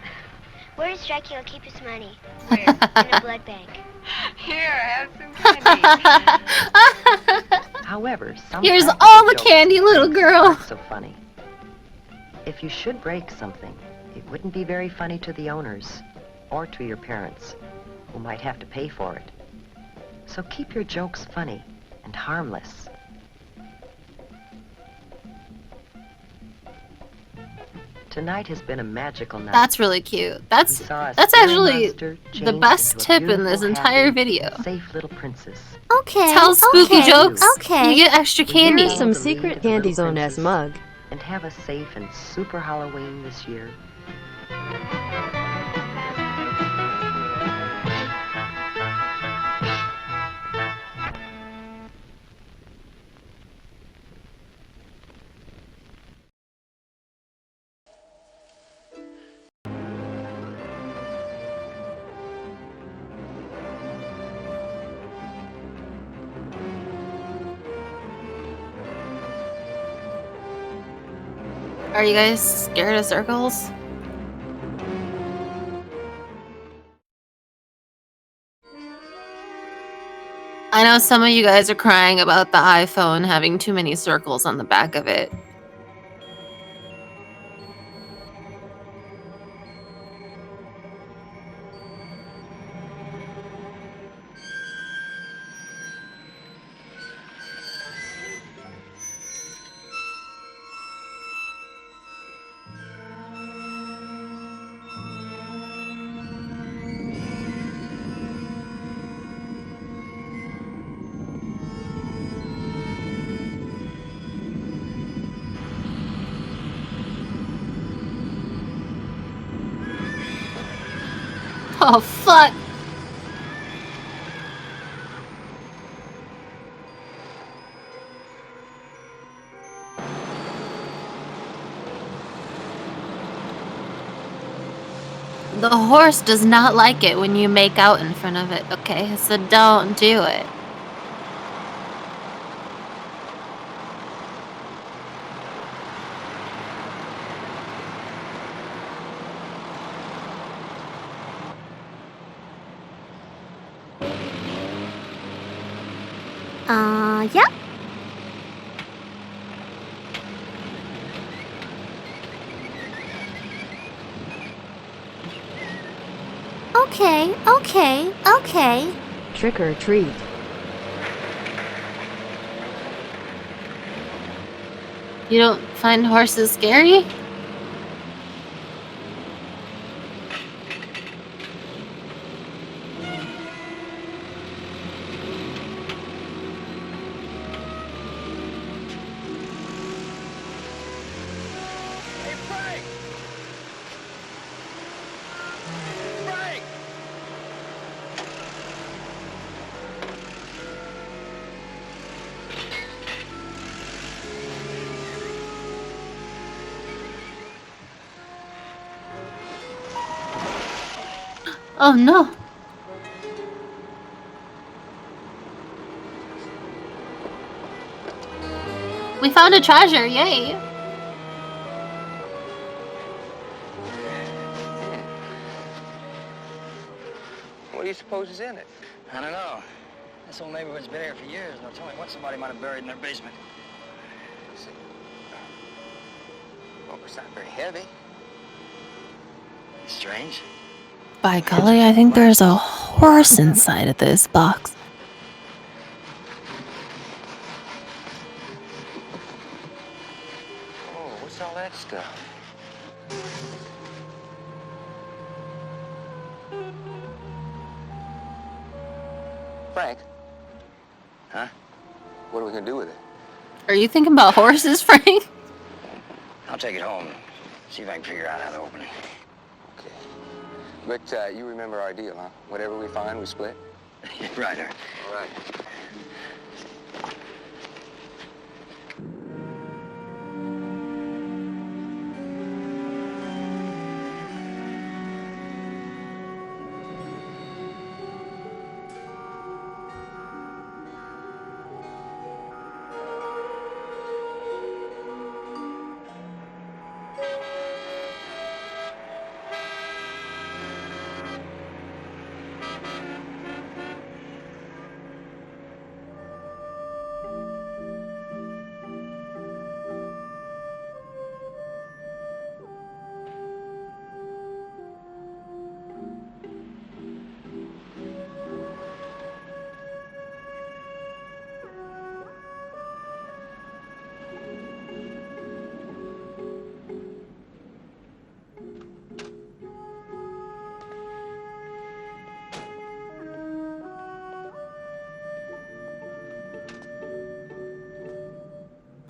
Where does Dracula keep his money? Where? In a blood bank. Here, have some candy. However, Here's sometimes all the jokes candy, little aren't girl. so funny. If you should break something, it wouldn't be very funny to the owners or to your parents, who might have to pay for it. So keep your jokes funny and harmless. Tonight has been a magical night. That's really cute. That's We saw a that's scary actually monster the changed best into a tip in this beautiful, entire happy, video. safe little princess. Okay. Tell spooky okay, jokes. Okay. You get extra candy. Here's some The lead secret of the Little candy zone as Princess. mug. And have a safe and super Halloween this year. Are you guys scared of circles? I know some of you guys are crying about the iPhone having too many circles on the back of it. Oh, fuck. The horse does not like it when you make out in front of it, okay? So don't do it. Yeah. Okay. Trick or treat. You don't find horses scary? Oh no. We found a treasure, yay! What do you suppose is in it? I don't know. This whole neighborhood's been here for years. Now tell me what somebody might have buried in their basement. Well, it's not very heavy. Strange. By golly, I think there's a horse inside of this box. Oh, what's all that stuff? Frank? Huh? What are we gonna do with it? Are you thinking about horses, Frank? I'll take it home and see if I can figure out how to open it. Okay. But you remember our deal, huh? Whatever we find, we split? Right, sir. All right.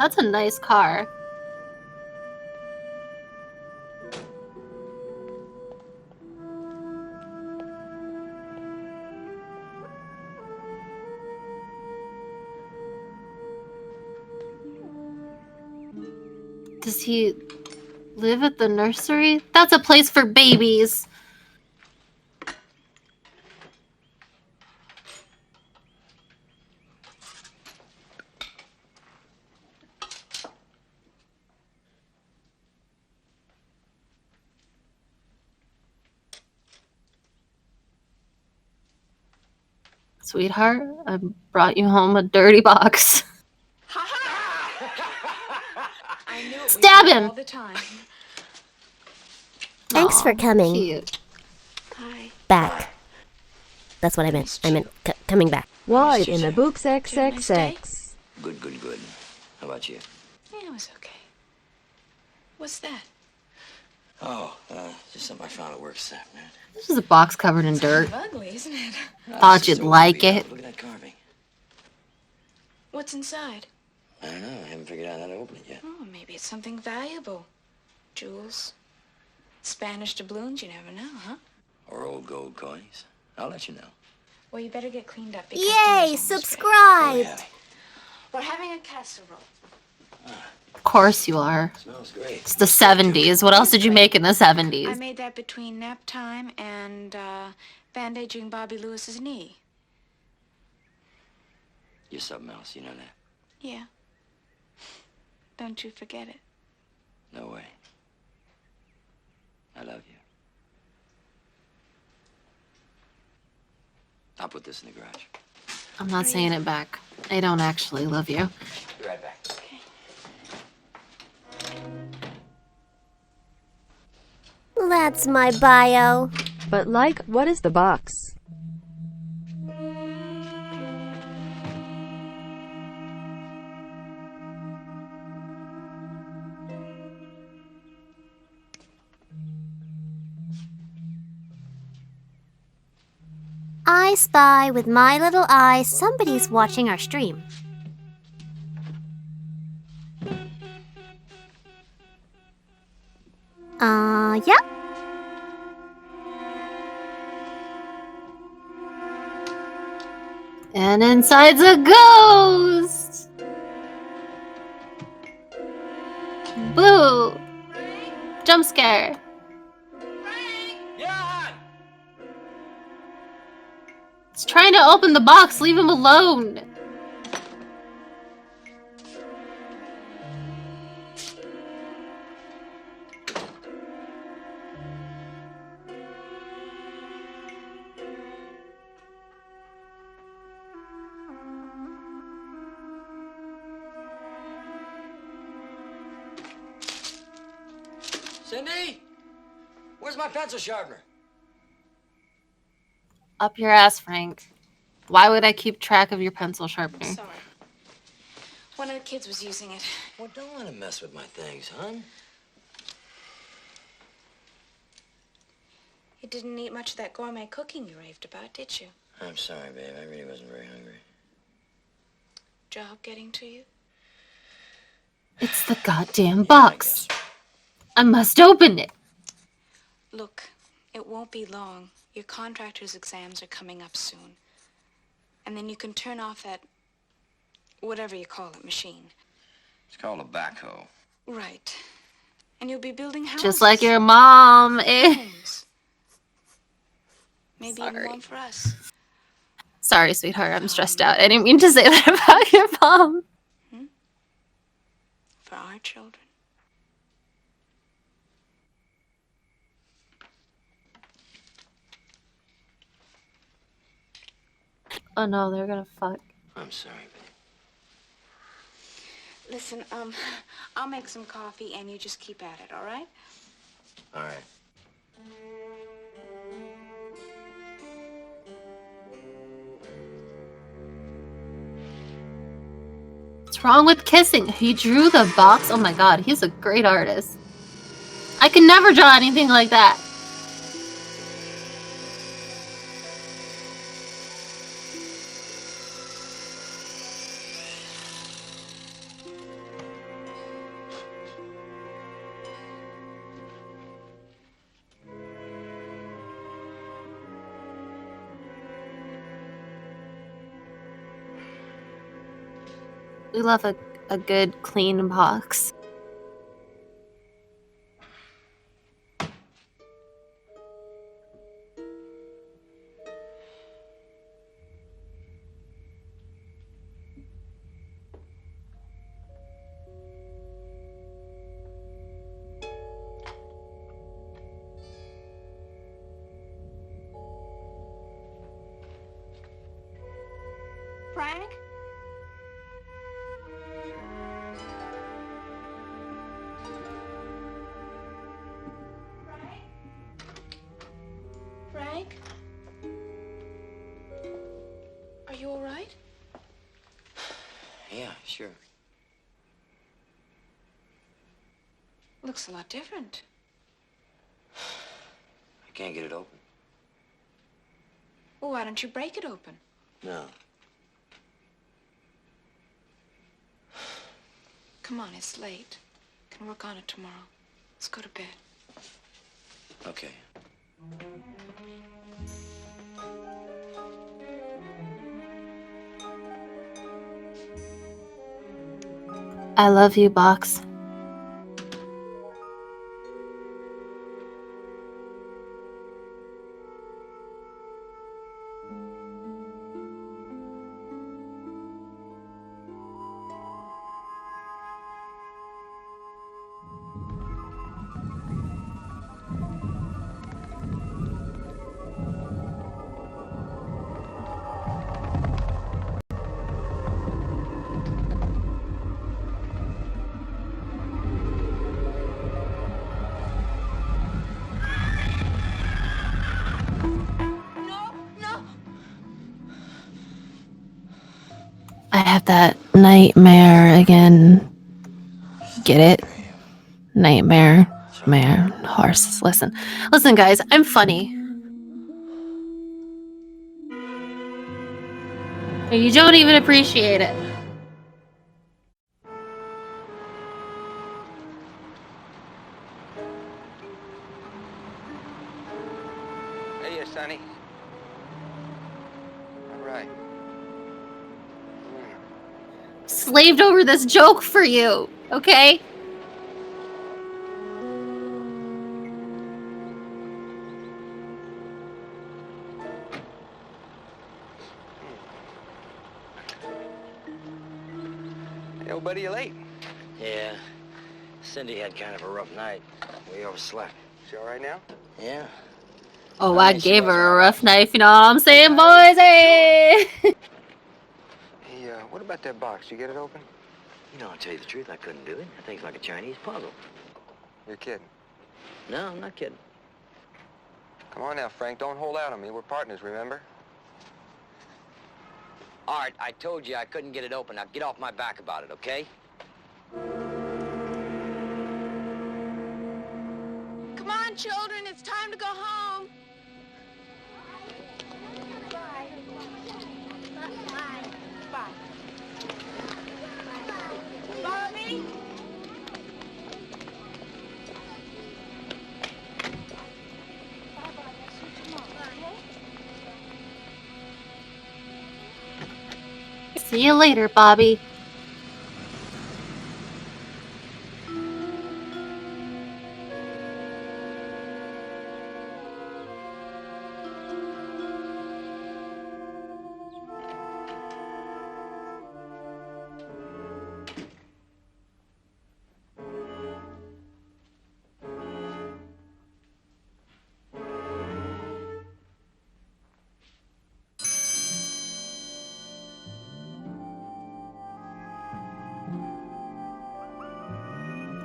That's a nice car. Does he live at the nursery? That's a place for babies. Sweetheart, I brought you home a dirty box. I knew it Stab was him! all the time. Thanks for coming Cute. Hi. back. That's what I meant. I meant coming back. Wide in the books XXX. Good, good, good. How about you? Yeah, it was okay. What's that? Oh, just something I found at work this afternoon. This is a box covered in dirt. Kind of ugly, isn't it? Thought you'd like it. Look at that carving. What's inside? I don't know. I haven't figured out how to open it yet. Oh, maybe it's something valuable. Jewels, Spanish doubloons, you never know, huh? Or old gold coins. I'll let you know. Well, you better get cleaned up because Yay! dinner's almost Subscribe! ready. We're having a casserole. Of course you are. Smells great. It's the 70s. What else did you make in the I 70s? made that between nap time and bandaging Bobby Lewis's knee. You're something else, you know that? Yeah. Don't you forget it. No way. I love you. I'll put this in the garage. I'm not saying it back. I don't actually love you. Be right back. That's my bio. But like, what is the box? I spy with my little eye somebody's watching our stream. Yeah. And inside's a ghost! Boo! Jump scare. He's trying to open the box. Leave him alone. Cindy? Where's my pencil sharpener? Up your ass, Frank. Why would I keep track of your pencil sharpener? Sorry. One of the kids was using it. Well, don't let him mess with my things, hon. You didn't eat much of that gourmet cooking you raved about, did you? I'm sorry, babe. I really wasn't very hungry. Job getting to you? It's the goddamn box. I must open it. Look, it won't be long. Your contractor's exams are coming up soon. And then you can turn off that, whatever you call it, machine. It's called a backhoe. Right. And you'll be building houses. Just like your mom. Homes. Maybe even one for us. Sorry, sweetheart. I'm stressed out. I didn't mean to say that about your mom. For our children. Oh no, they're gonna fuck. I'm sorry, babe. Listen, I'll make some coffee and you just keep at it, all right? All right. What's wrong with kissing? He drew the box? Oh my god, he's a great artist. I can never draw anything like that. We love a good, clean box. Frank? Frank? Are you all right? Yeah, sure. Looks a lot different. I can't get it open. Well, why don't you break it open? No. Come on, it's late. Can work on it tomorrow. Let's go to bed. Okay. I love you, box. I have that nightmare again. Get it? Nightmare. Mare. Horse. Listen, guys, I'm funny. And you don't even appreciate it. Hey, Sonny. All right. Slaved over this joke for you, okay? Hey, old buddy, you late? Yeah. Cindy had kind of a rough night. We overslept. She all right now? Yeah. Oh, I gave her a rough knife, you know what I'm saying, boys? Hey! Hey, what about that box? You get it open? You know, I'll tell you the truth, I couldn't do it. That thing's like a Chinese puzzle. You're kidding. No, I'm not kidding. Come on now, Frank. Don't hold out on me. We're partners, remember? Art, I told you I couldn't get it open. Now get off my back about it, okay? Come on, children, it's time to go home. Bye. Follow me? See you later, Bobby.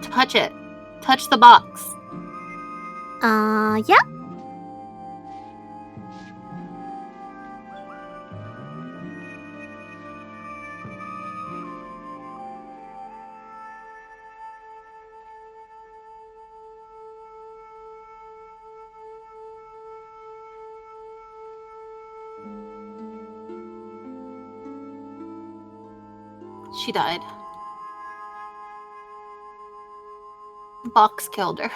Touch it. Touch the box. Yeah. She died. The box killed her.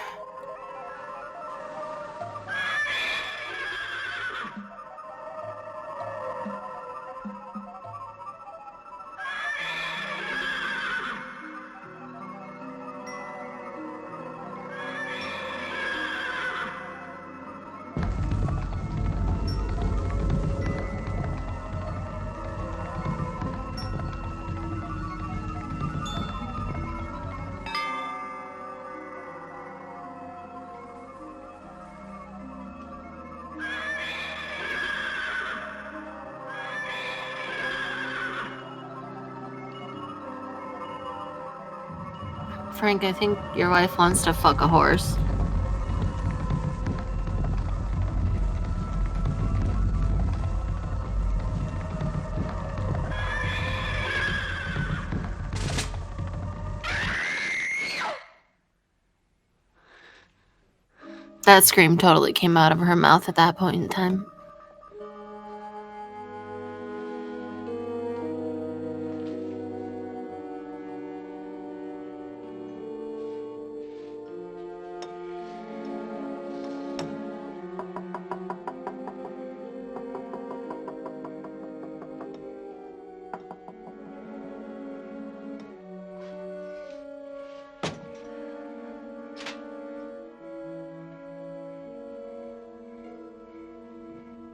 Frank, I think your wife wants to fuck a horse. That scream totally came out of her mouth at that point in time.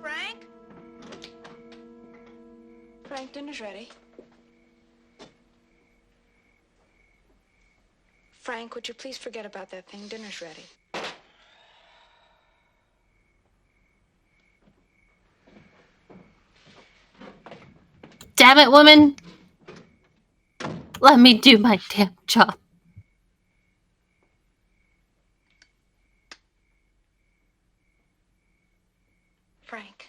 Frank? Frank, dinner's ready. Frank, would you please forget about that thing? Dinner's ready. Damn it, woman! Let me do my damn job. Frank.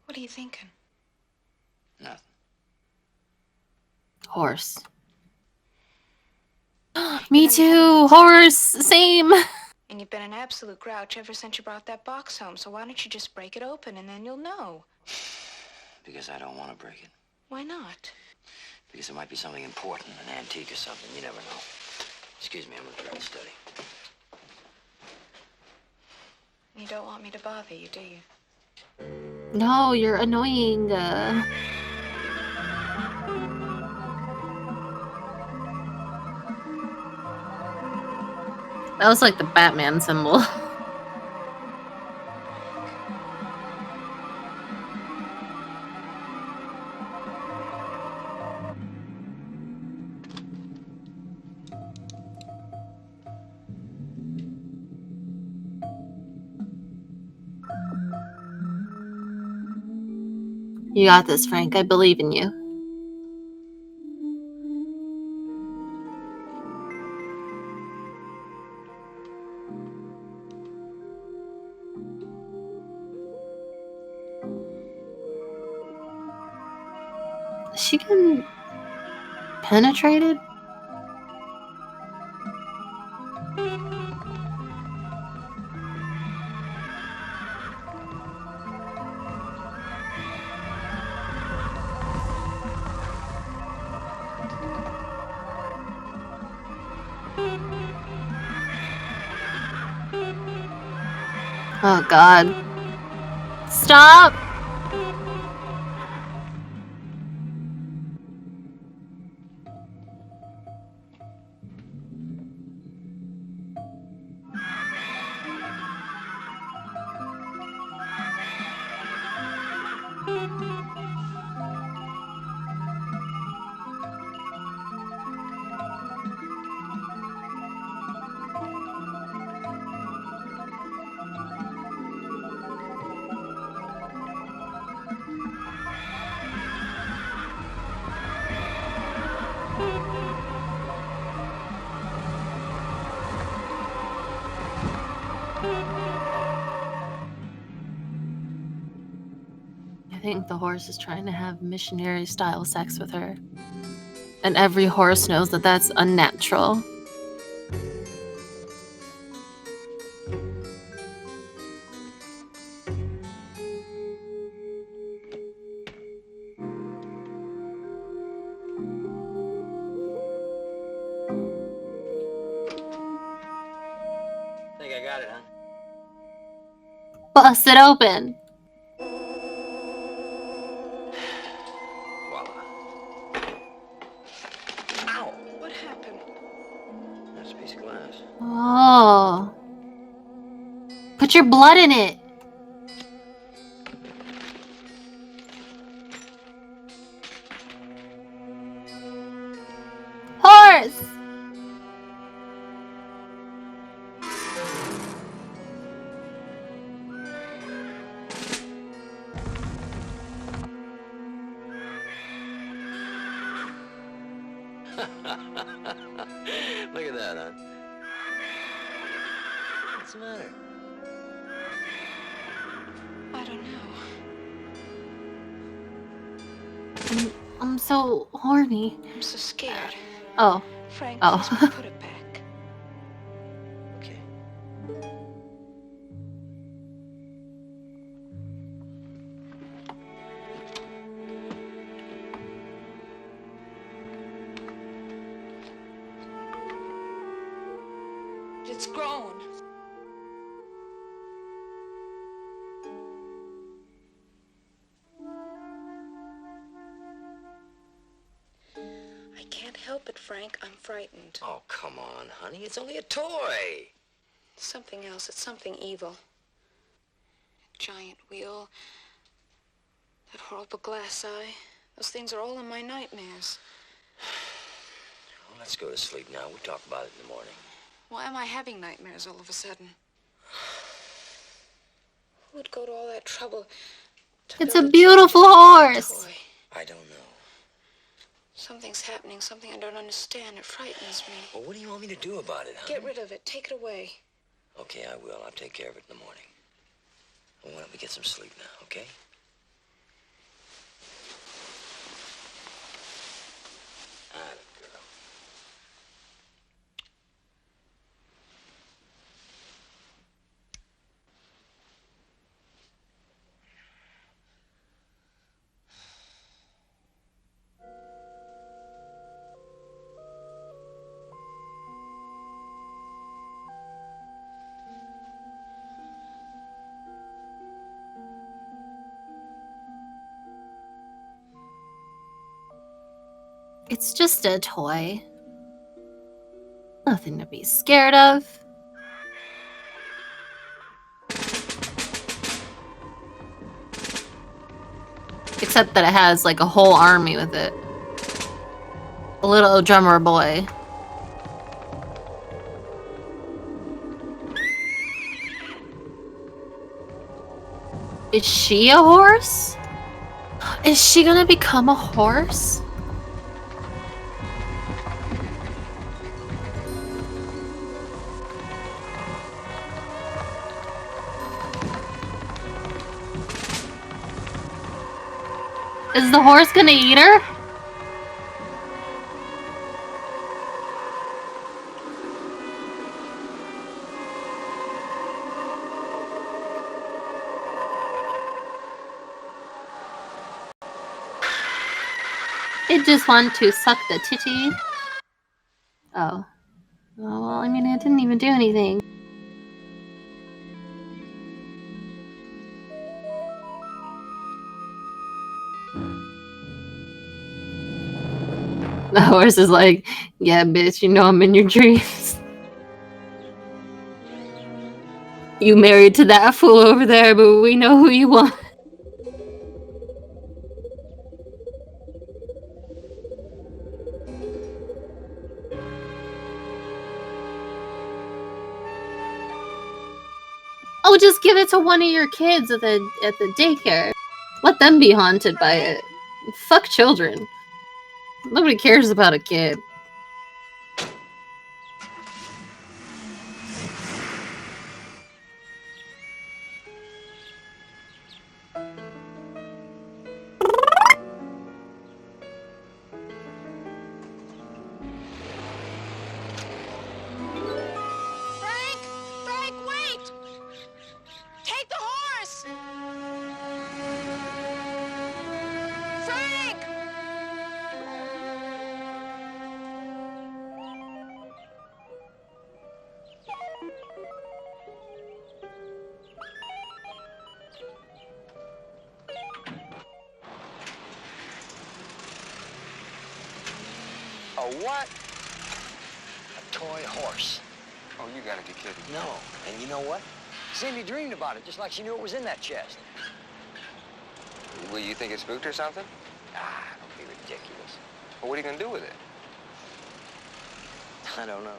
What are you thinking? Nothing. Horse. Me too! Horse! Same! And you've been an absolute grouch ever since you brought that box home, so why don't you just break it open and then you'll know? Because I don't want to break it. Why not? Because it might be something important, an antique or something. You never know. Excuse me, I'm gonna try to study. You don't want me to bother you, do you? No, you're annoying. That was like the Batman symbol. You got this, Frank. I believe in you. Is she getting penetrated? Oh, God. Stop! I think the horse is trying to have missionary-style sex with her. And every horse knows that that's unnatural. Think I got it, huh? Bust it open! Voila. Ow! What happened? That's a piece of glass. Oh. Put your blood in it! Horse! Look at that, huh? What's the matter? I don't know. I'm so horny. I'm so scared. Oh. Frank, Oh. please put it back. Okay. It's grown. I can't help it, Frank. I'm frightened. Oh, come on, honey. It's only a toy. Something else. It's something evil. A giant wheel. That horrible glass eye. Those things are all in my nightmares. Well, let's go to sleep now. We'll talk about it in the morning. Why am I having nightmares all of a sudden? Who would go to all that trouble to It's a build beautiful giant horse! toy? I don't know. Something's happening, something I don't understand. It frightens me. Well, what do you want me to do about it, honey? Get rid of it. Take it away. Okay, I will. I'll take care of it in the morning. Well, why don't we get some sleep now, okay? Atta girl. It's just a toy. Nothing to be scared of. Except that it has like a whole army with it. A little drummer boy. Is she a horse? Is she gonna become a horse? Is the horse gonna eat her? It just want to suck the titty. Oh. Well, I mean, it didn't even do anything. The horse is like, yeah, bitch, you know I'm in your dreams. You married to that fool over there, but we know who you want. Oh, just give it to one of your kids at the daycare. Let them be haunted by it. Fuck children. Nobody cares about a kid. Frank, wait! Take the horse! Frank! A what? A toy horse. Oh, you gotta be kidding. No, and you know what? Cindy dreamed about it, just like she knew it was in that chest. Well, you think it spooked or something? Ah, don't be ridiculous. Well, what are you gonna do with it? I don't know.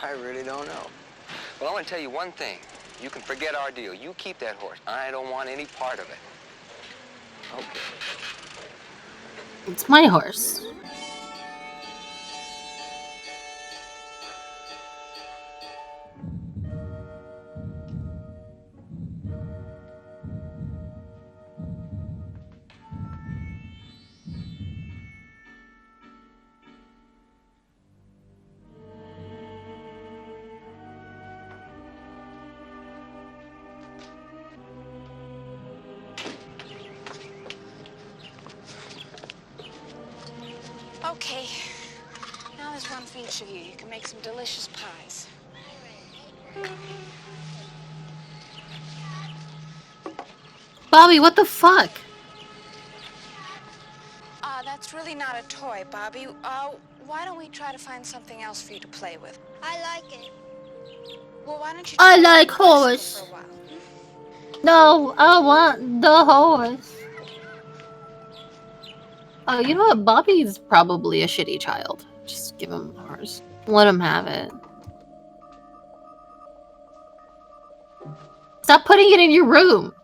I really don't know. Well, I'm gonna tell you one thing. You can forget our deal. You keep that horse. I don't want any part of it. Okay. It's my horse. Okay. Now there's one for each of you. You can make some delicious pies. Bobby, what the fuck? That's really not a toy, Bobby. Why don't we try to find something else for you to play with? I like it. Well, why don't you I try like to bicycle horse. for a while? No, I want the horse. Oh, you know what? Bobby's probably a shitty child. Just give him a horse. Let him have it. Stop putting it in your room.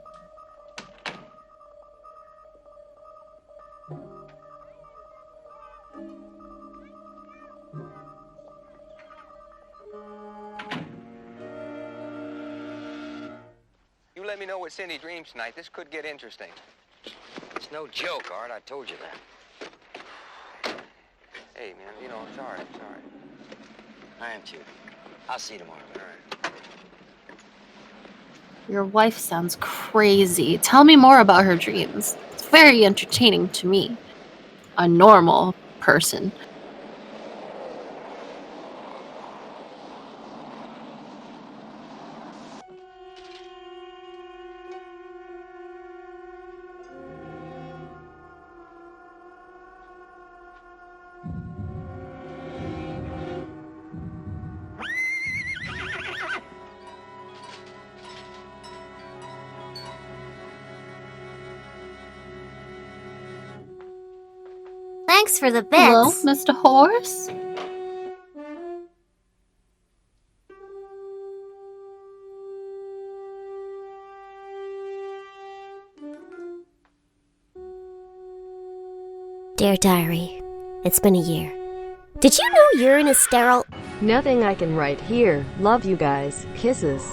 You let me know what Cindy dreams tonight. This could get interesting. It's no joke, Art. I told you that. Hey, man, you know, it's all right. It's all right. I am too. I'll see you tomorrow. All right. Your wife sounds crazy. Tell me more about her dreams. It's very entertaining to me. A normal person. Thanks for the bits. Hello, Mr. Horse? Dear Diary, it's been a year. Did you know urine is sterile? Nothing I can write here. Love you guys. Kisses.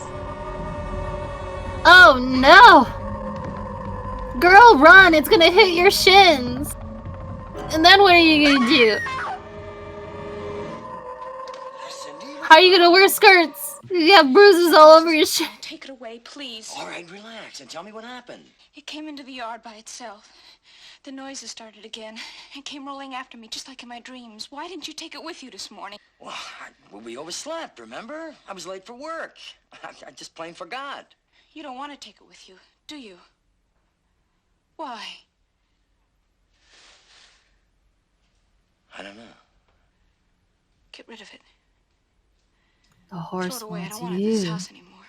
Oh no! Girl, run! It's gonna hit your shins! And then what are you gonna do? How are you gonna wear skirts? You have bruises all over your shins. Take it away, please. All right, relax and tell me what happened. It came into the yard by itself. The noises started again and came rolling after me just like in my dreams. Why didn't you take it with you this morning? Well, we overslept, remember? I was late for work. I just plain forgot. You don't want to take it with you, do you? Why? I don't know. Get rid of it. The horse Throw it away. I wants don't want it in this you. house anymore.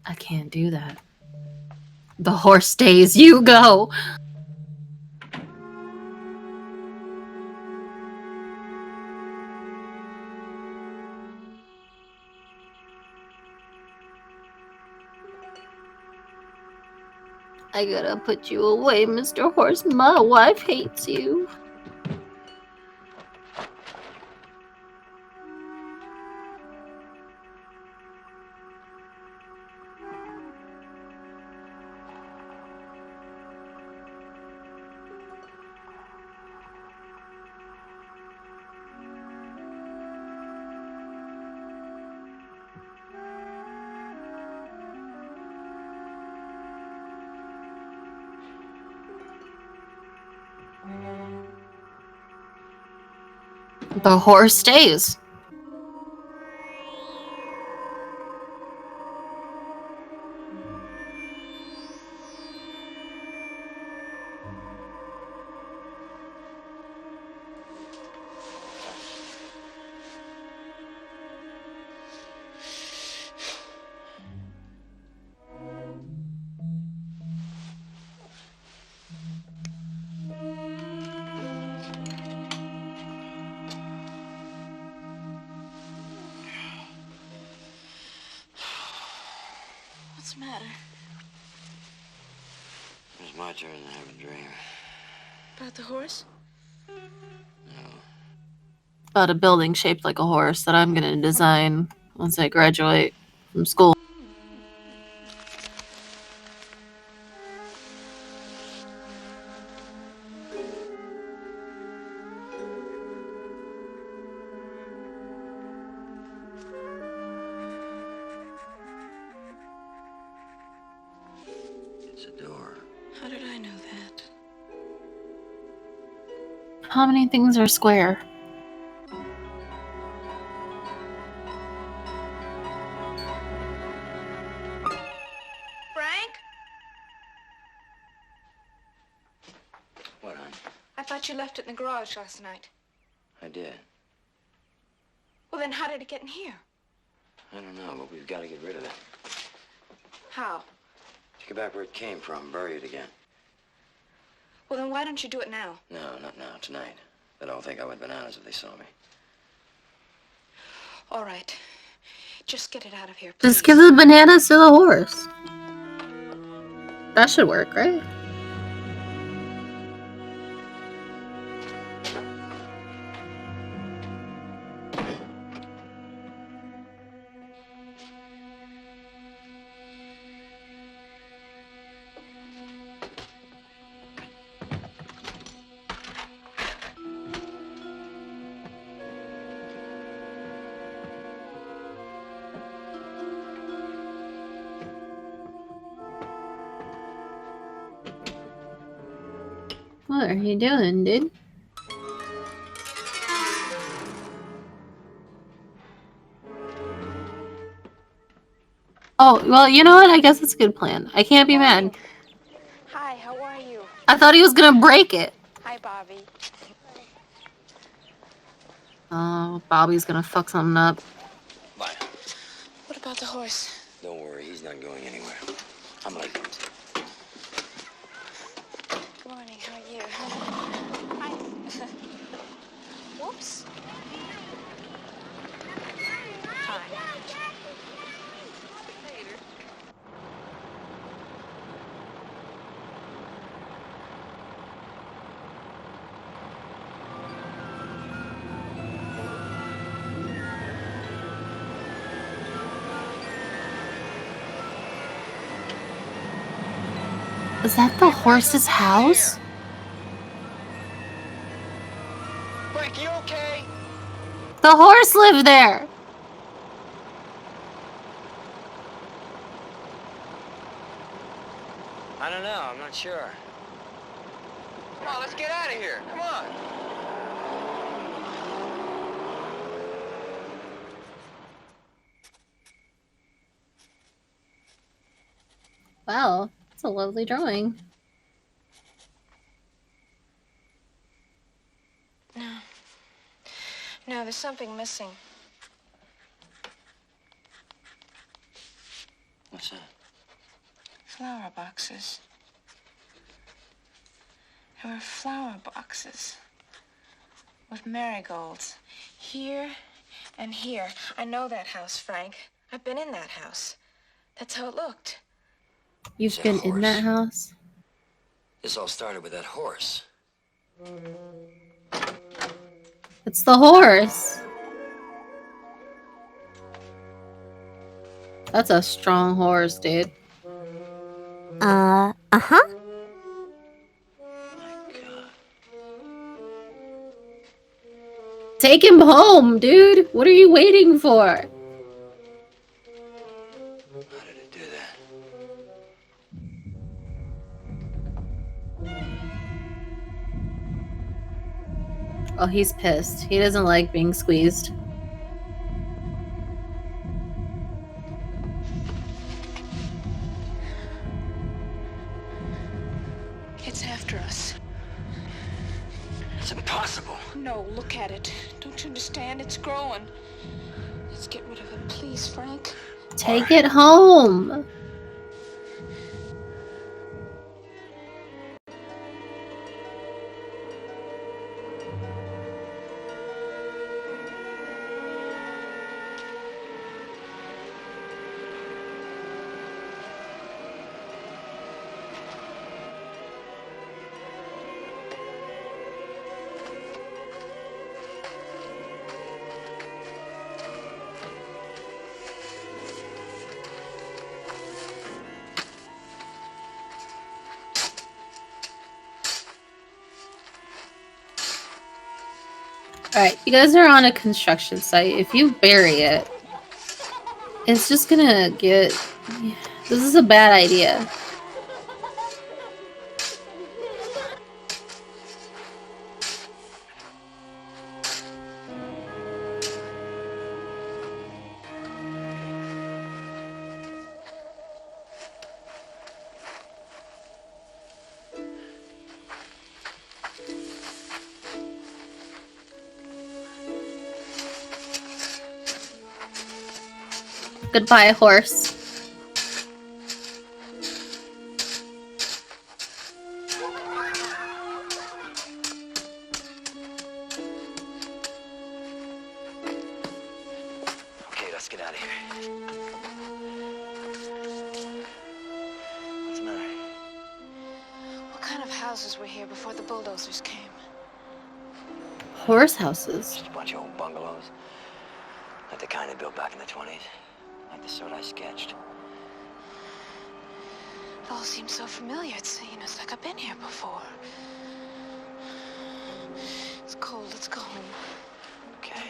I can't do that. The horse stays, you go! I gotta put you away, Mr. Horse. My wife hates you. The horse stays. What's the matter? It's my turn to have a dream. About the horse? About a building shaped like a horse that I'm gonna design once I graduate from school. It's a door. How did I know that? How many things are square? Frank? What, hon? I thought you left it in the garage last night. I did. Well, then how did it get in here? I don't know, but we've got to get rid of it. How? Take it back where it came from, bury it again. Well, then why don't you do it now? No, not now, tonight. They don't think I went bananas if they saw me. All right. Just get it out of here, please. Just give the bananas to the horse. That should work, right? What are you doing, dude? Oh, well, you know what? I guess it's a good plan. I can't be mad. Hi, how are you? I thought he was gonna break it. Hi, Bobby. Oh, Bobby's gonna fuck something up. Bye. What about the horse? Don't worry, he's not going anywhere. I'm late. Good morning, how are you? Is that the horse's house? Frank, you okay? The horse lived there! I don't know. I'm not sure. Come on, let's get out of here. Come on. Wow, that's a lovely drawing. No. No, there's something missing. What's that? Flower boxes. There were flower boxes with marigolds here and here. I know that house, Frank. I've been in that house. That's how it looked. You've been in that house? This all started with that horse. It's the horse. That's a strong horse, dude. Uh-huh. Take him home, dude. What are you waiting for? How did it do that? Oh, he's pissed. He doesn't like being squeezed. It's after us. It's impossible. No, look at it. Don't you understand? It's growing. Let's get rid of it, please, Frank. Take it home. Alright, you guys are on a construction site. If you bury it, it's just gonna get... This is a bad idea. Goodbye, horse. Okay, let's get out of here. What's the matter? What kind of houses were here before the bulldozers came? Horse houses. Just a bunch of old bungalows. Like the kind they built back in the 20s. Like the sort I sketched. It all seems so familiar. It's like I've been here before. It's cold. Let's go home. Okay.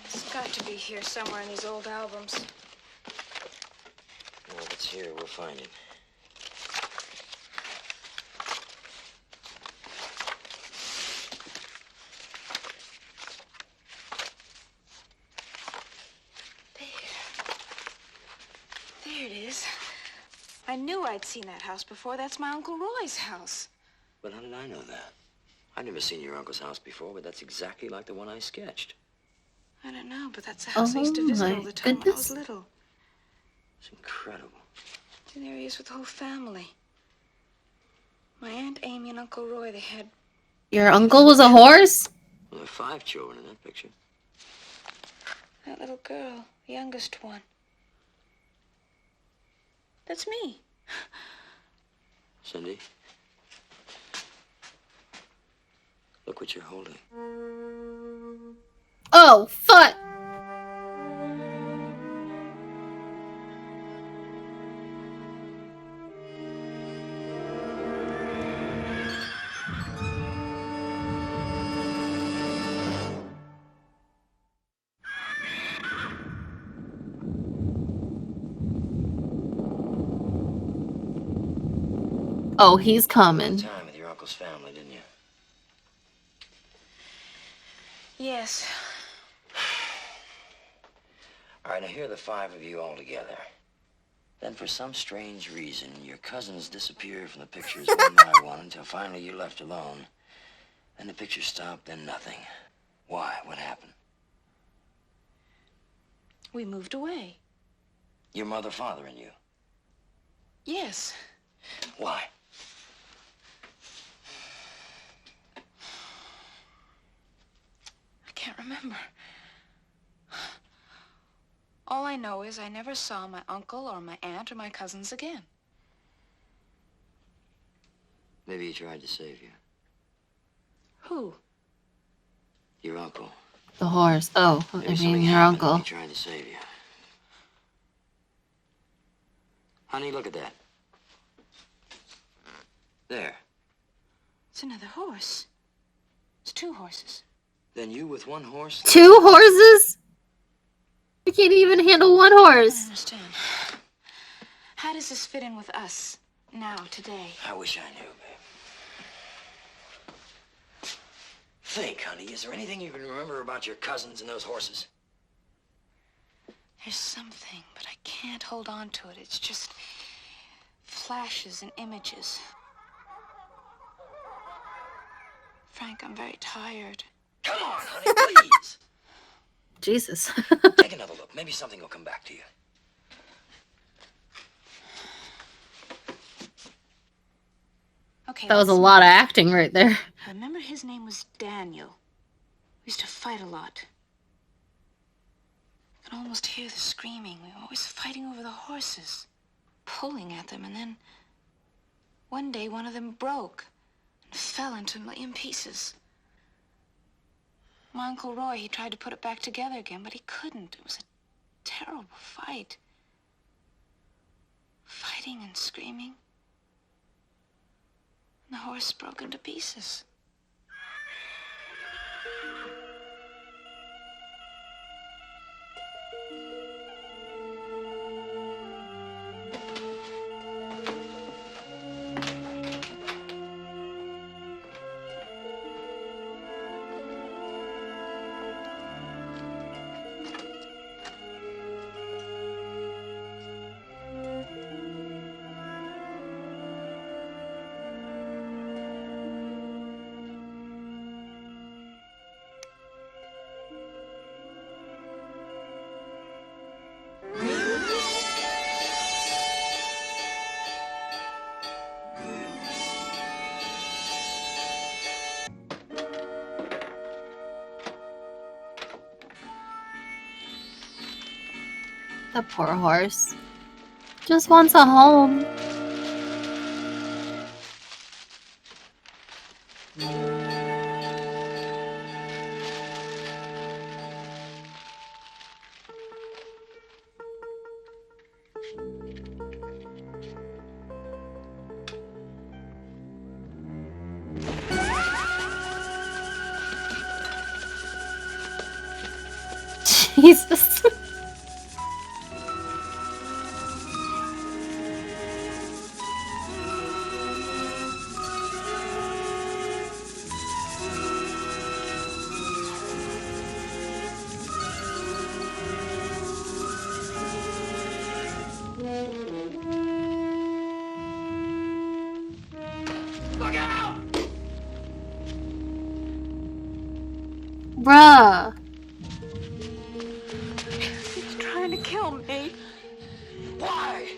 It's got to be here somewhere in these old albums. Well, if it's here, we'll find it. There it is. I knew I'd seen that house before. That's my Uncle Roy's house. But how did I know that? I've never seen your uncle's house before, but that's exactly like the one I sketched. I don't know, but that's the house I used to visit all the time when I was little. It's incredible. And there he is with the whole family. My Aunt Amy and Uncle Roy, they had... Your uncle was a horse? Well, there are 5 children in that picture. That little girl, the youngest one. That's me. Cindy, look what you're holding. Oh, fuck! Oh, he's coming. Time with your uncle's family, didn't you? Yes. All right, now here are the 5 of you all together. Then for some strange reason, your cousins disappeared from the pictures one by one until finally you're left alone. Then the pictures stopped, then nothing. Why? What happened? We moved away. Your mother, father, and you. Yes. Why? I can't remember. All I know is I never saw my uncle or my aunt or my cousins again. Maybe he tried to save you. Who? Your uncle. The horse. Oh, I Maybe mean your uncle. He tried to save you. Honey, look at that. There. It's another horse. It's 2 horses. Then you with 1 horse? 2 horses? I can't even handle 1 horse. I understand. How does this fit in with us now, today? I wish I knew, babe. Think, honey, is there anything you can remember about your cousins and those horses? There's something, but I can't hold on to it. It's just flashes and images. Frank, I'm very tired. Come on, honey, please. Jesus. Take another look. Maybe something will come back to you. Okay, That was a lot of acting right there. I remember his name was Daniel. We used to fight a lot. I could almost hear the screaming. We were always fighting over the horses, pulling at them, and then one day one of them broke and fell into a million pieces. My Uncle Roy, he tried to put it back together again, but he couldn't. It was a terrible fight. Fighting and screaming. And the horse broke into pieces. The poor horse. Just wants a home. Jesus. Look out! Bruh. He's trying to kill me. Why?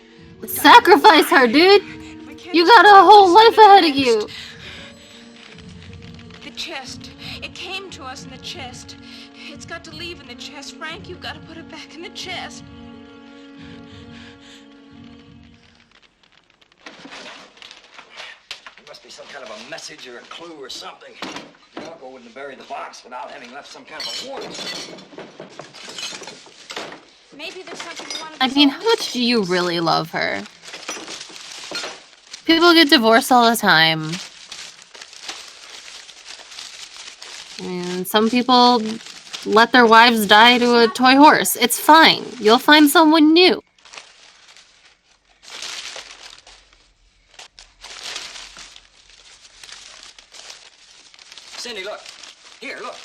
Sacrifice her, dude! You got a whole life ahead of you! The chest. It came to us in the chest. It's got to leave in the chest. Frank, you've got to put it back in the chest. There must be some kind of a message or a clue or something. Your uncle wouldn't have buried the box without having left some kind of a warning. Maybe there's something you want to I mean, how much do you really love her? People get divorced all the time. And some people let their wives die to a toy horse. It's fine. You'll find someone new. Cindy, look. Here, look.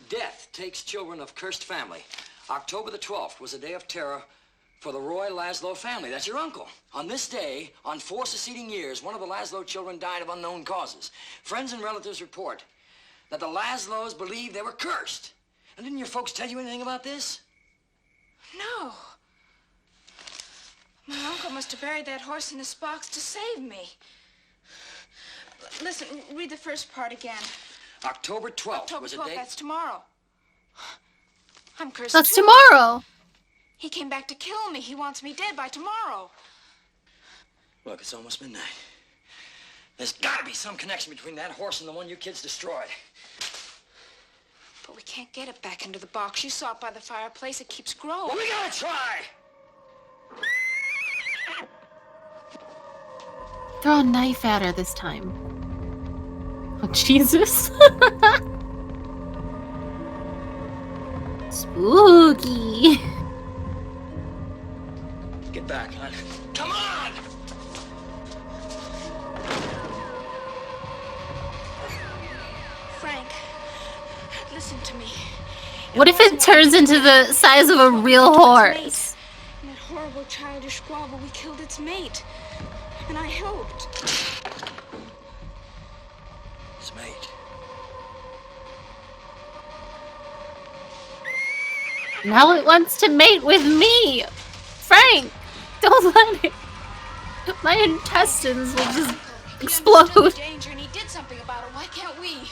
Death takes children of cursed family. October the 12th was a day of terror for the Roy Laszlo family. That's your uncle. On this day, on 4 succeeding years, one of the Laszlo children died of unknown causes. Friends and relatives report that the Laszlos believed they were cursed. And didn't your folks tell you anything about this? No. My uncle must have buried that horse in this box to save me. Listen, read the first part again. October 12th October was a 12th, day... that's tomorrow. I'm cursed That's too. tomorrow! He came back to kill me. He wants me dead by tomorrow. Look, it's almost midnight. There's got to be some connection between that horse and the one you kids destroyed. But we can't get it back into the box. You saw it by the fireplace. It keeps growing. Well, we gotta try! Throw a knife at her this time. Oh, Jesus. Spooky. Get back, hon. Come on! Frank, listen to me. What if it turns into the size of a real horse? In that horrible childish squabble, we killed its mate. And I helped. His mate. Now it wants to mate with me! Frank! Don't let it! My intestines will just explode. He understood the danger and he did something about it. Why can't we?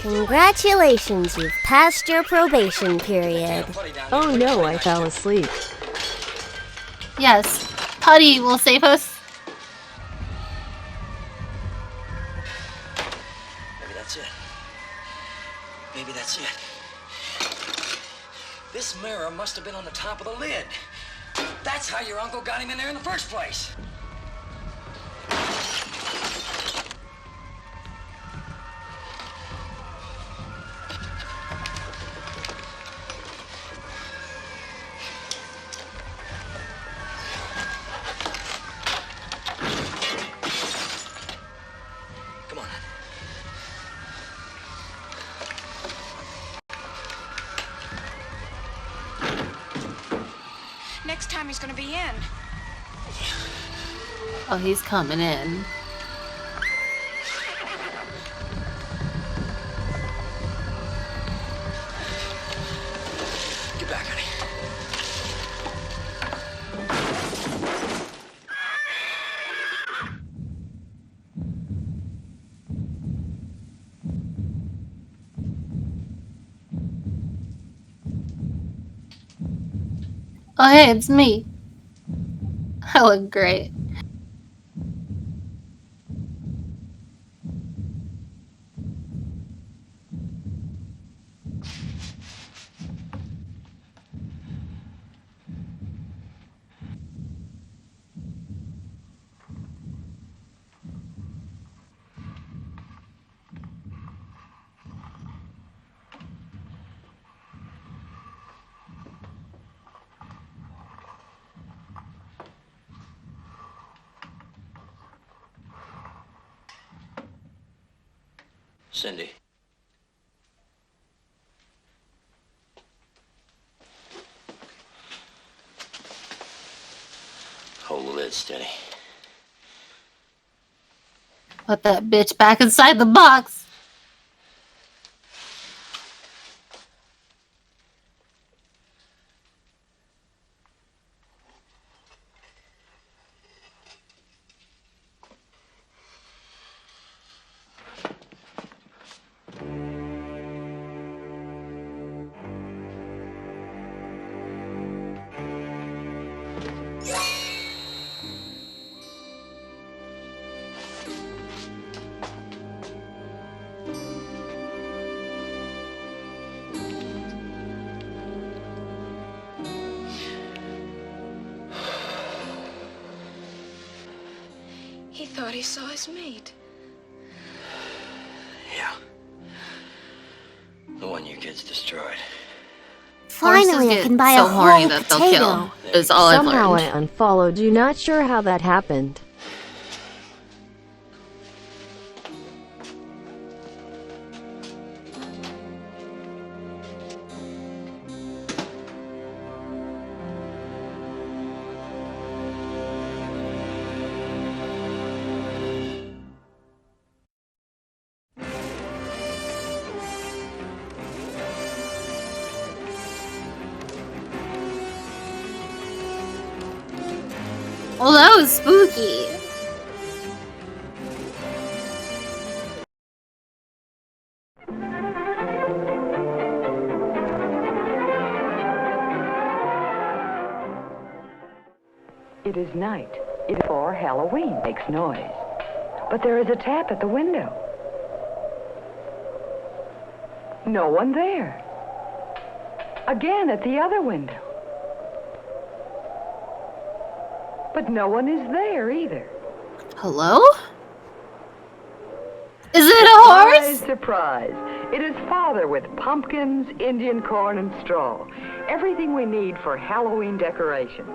Congratulations, you've passed your probation period. Oh no, I fell asleep. Yes. Putty will save us. Maybe that's it. Maybe that's it. This mirror must have been on the top of the lid. That's how your uncle got him in there in the first place. Come on. Next time he's gonna be in. Oh, he's coming in. Get back, honey. Oh, hey, it's me. I look great. Cindy. Sit steady. Put that bitch back inside the box. He thought he saw his mate. Yeah. The one your kids destroyed. Finally, I can buy a whole potato. Is all I've Somehow learned. I unfollowed you, not sure how that happened. Well, that was spooky. It is night. It is for Halloween. Makes noise. But there is a tap at the window. No one there. Again at the other window. But no one is there either. Hello? Is it a horse? Surprise. It is Father with pumpkins, Indian corn, and straw. Everything we need for Halloween decoration.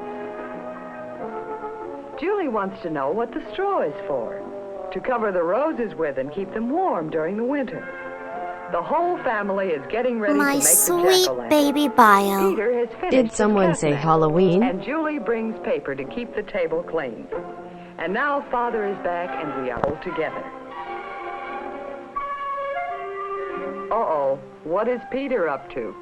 Julie wants to know what the straw is for. To cover the roses with and keep them warm during the winter. The whole family is getting ready to My make the sweet jack-o'-lantern. baby bio. Peter has finished Did his someone say catnap, Halloween? And Julie brings paper to keep the table clean. And now Father is back and we are all together. Uh-oh, what is Peter up to?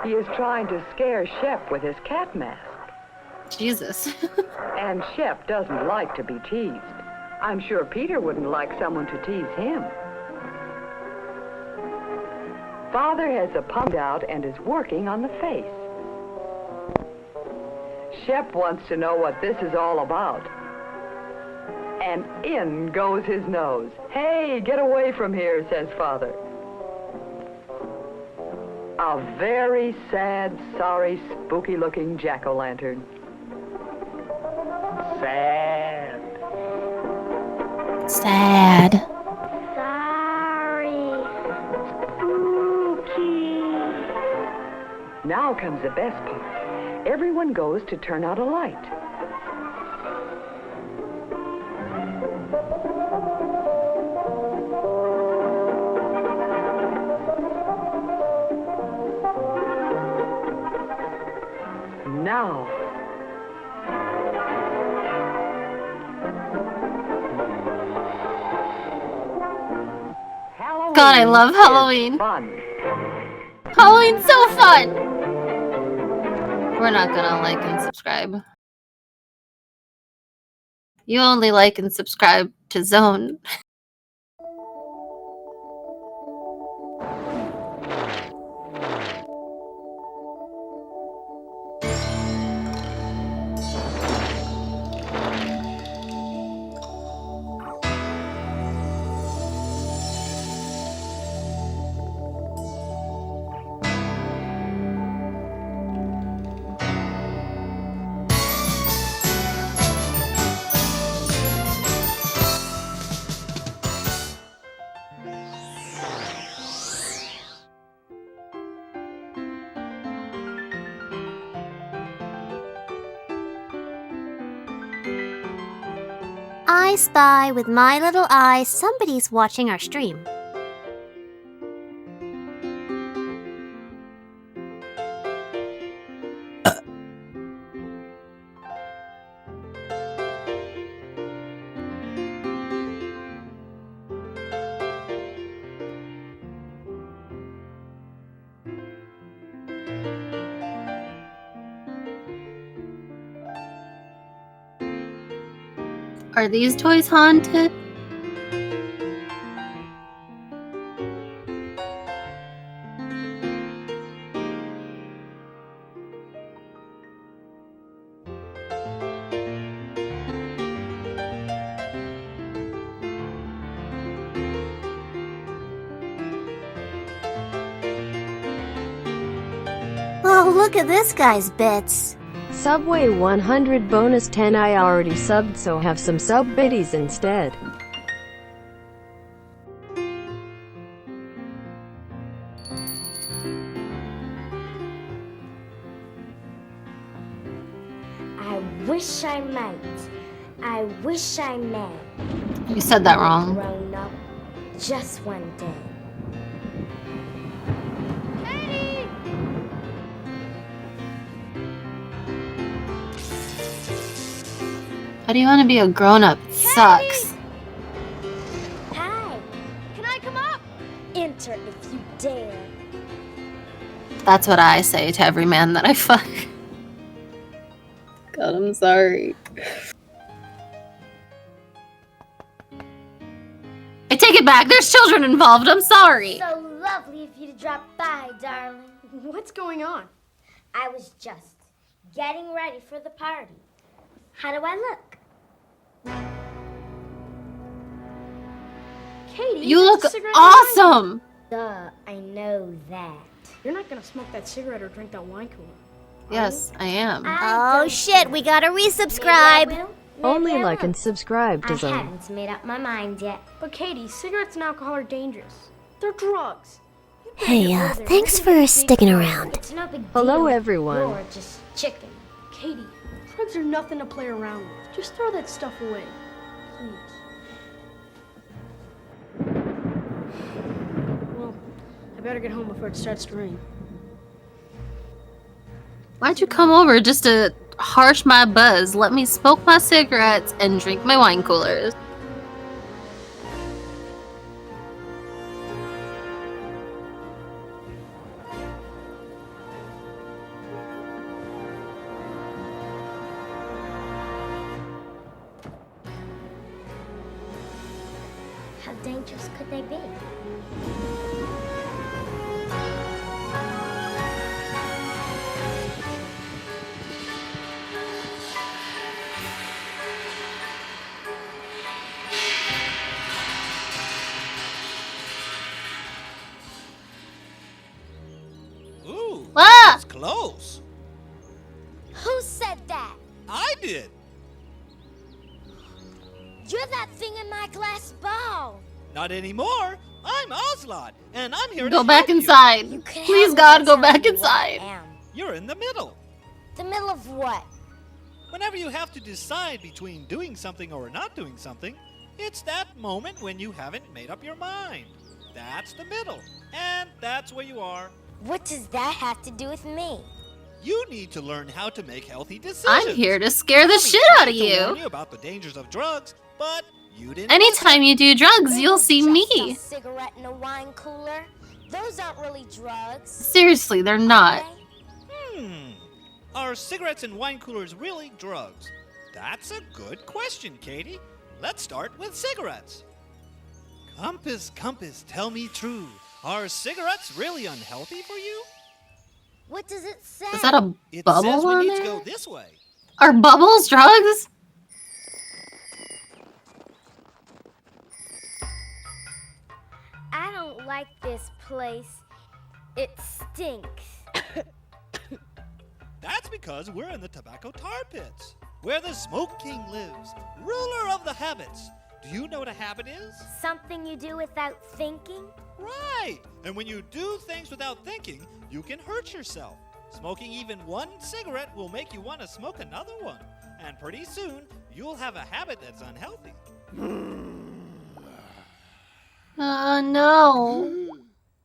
He is trying to scare Shep with his cat mask. Jesus. And Shep doesn't like to be teased. I'm sure Peter wouldn't like someone to tease him. Father has the pump out and is working on the face. Shep wants to know what this is all about. And in goes his nose. Hey, get away from here, says Father. A very sad, sorry, spooky-looking jack-o'-lantern. Sad. Sad. Sorry. Spooky. Now comes the best part. Everyone goes to turn out a light. Now. God, I love Halloween. Fun. Halloween's so fun. We're not gonna like and subscribe. You only like and subscribe to Zone. I spy with my little eye somebody's watching our stream. Are these toys haunted? Oh, look at this guy's bits. Subway 100 bonus 10. I already subbed, so have some sub biddies instead. I wish I might. I wish I may. You said that wrong. Grown up just one day. How do you want to be a grown-up? It sucks. Hi. Can I come up? Enter if you dare. That's what I say to every man that I fuck. God, I'm sorry. I take it back. There's children involved. I'm sorry. So lovely of you to drop by, darling. What's going on? I was just getting ready for the party. How do I look? Katie, You look that's a cigarette awesome. Duh, I know that. You're not gonna smoke that cigarette or drink that wine cooler. Yes, I am. Oh shit, we gotta resubscribe. Only like and subscribe to I them. haven't made up my mind yet. But Katie, cigarettes and alcohol are dangerous. They're drugs. Hey, thanks for sticking around. It's no big deal. Hello, everyone. You're just chicken. Katie, drugs are nothing to play around with. Just throw that stuff away, please. Well, I better get home before it starts to rain. Why'd you come over just to harsh my buzz? Let me smoke my cigarettes and drink my wine coolers. How dangerous could they be? Ooh, Ah! that's close. Who said that? I did. You're that thing in my glass ball. Not anymore. I'm Oslot, and I'm here to Go back help you. inside. Please, God, go back inside. You're in the middle. The middle of what? Whenever you have to decide between doing something or not doing something, it's that moment when you haven't made up your mind. That's the middle, and that's where you are. What does that have to do with me? You need to learn how to make healthy decisions. I'm here to scare the shit out of I warn you. you about the dangers of drugs, but you didn't. Anytime you do drugs, you'll see me. A cigarette in a wine cooler? Those aren't really drugs. Seriously, they're not. Are cigarettes and wine coolers really drugs? That's a good question, Katie. Let's start with cigarettes. Compass, compass, tell me true. Are cigarettes really unhealthy for you? What does it say? Is that a It bubble says we on need to there? go this way. Are bubbles drugs? I don't like this place. It stinks. That's because we're in the tobacco tar pits, where the Smoke King lives, ruler of the habits. Do you know what a habit is? Something you do without thinking? Right! And when you do things without thinking, you can hurt yourself. Smoking even one cigarette will make you want to smoke another one. And pretty soon, you'll have a habit that's unhealthy. Oh, no.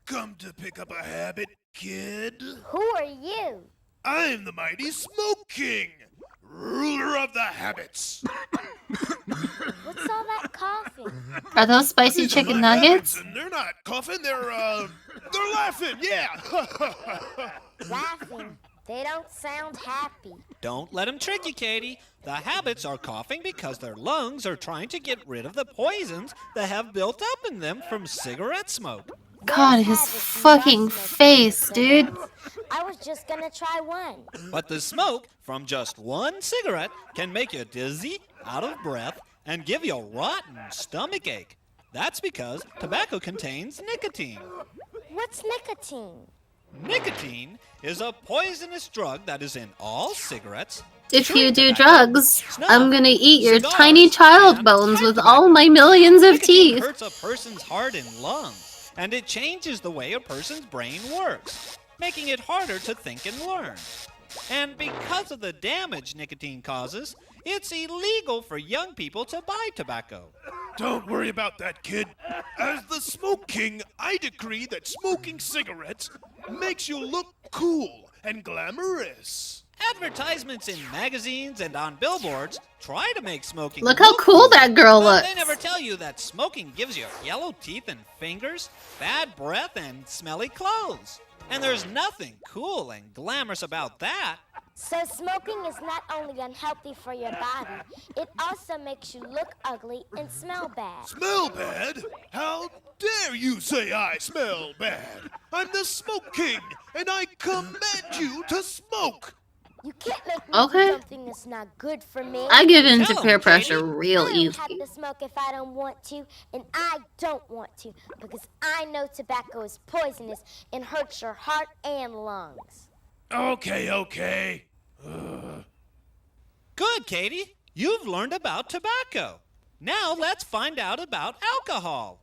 Come to pick up a habit, kid. Who are you? I'm the mighty Smoke King, ruler of the habits. What's all that coughing? Are those spicy These are chicken my nuggets? habits, and they're not coughing, they're laughing, yeah. Laughing? They don't sound happy. Don't let them trick you, Katie. The habits are coughing because their lungs are trying to get rid of the poisons that have built up in them from cigarette smoke. God, his fucking face, dude. I was just gonna try one. But the smoke from just one cigarette can make you dizzy, out of breath, and give you a rotten stomach ache. That's because tobacco contains nicotine. What's nicotine? Nicotine is a poisonous drug that is in all cigarettes. If you do tobacco, drugs, snuff, I'm gonna eat your cigars, tiny child bones with all my millions of Nicotine teeth. hurts a person's heart and lungs, and it changes the way a person's brain works, making it harder to think and learn. And because of the damage nicotine causes, it's illegal for young people to buy tobacco. Don't worry about that, kid. As the Smoke King, I decree that smoking cigarettes makes you look cool and glamorous. Advertisements in magazines and on billboards try to make smoking Look how cool that girl but looks. they never tell you that smoking gives you yellow teeth and fingers, bad breath, and smelly clothes. And there's nothing cool and glamorous about that. So smoking is not only unhealthy for your body, it also makes you look ugly and smell bad. Smell bad? How dare you say I smell bad? I'm the Smoke King, and I command you to smoke. You can't make me Okay. do something that's not good for me. I give in to peer pressure real I easy. don't have to smoke if I don't want to, and I don't want to because I know tobacco is poisonous and hurts your heart and lungs. Okay. Good, Katie. You've learned about tobacco. Now let's find out about alcohol.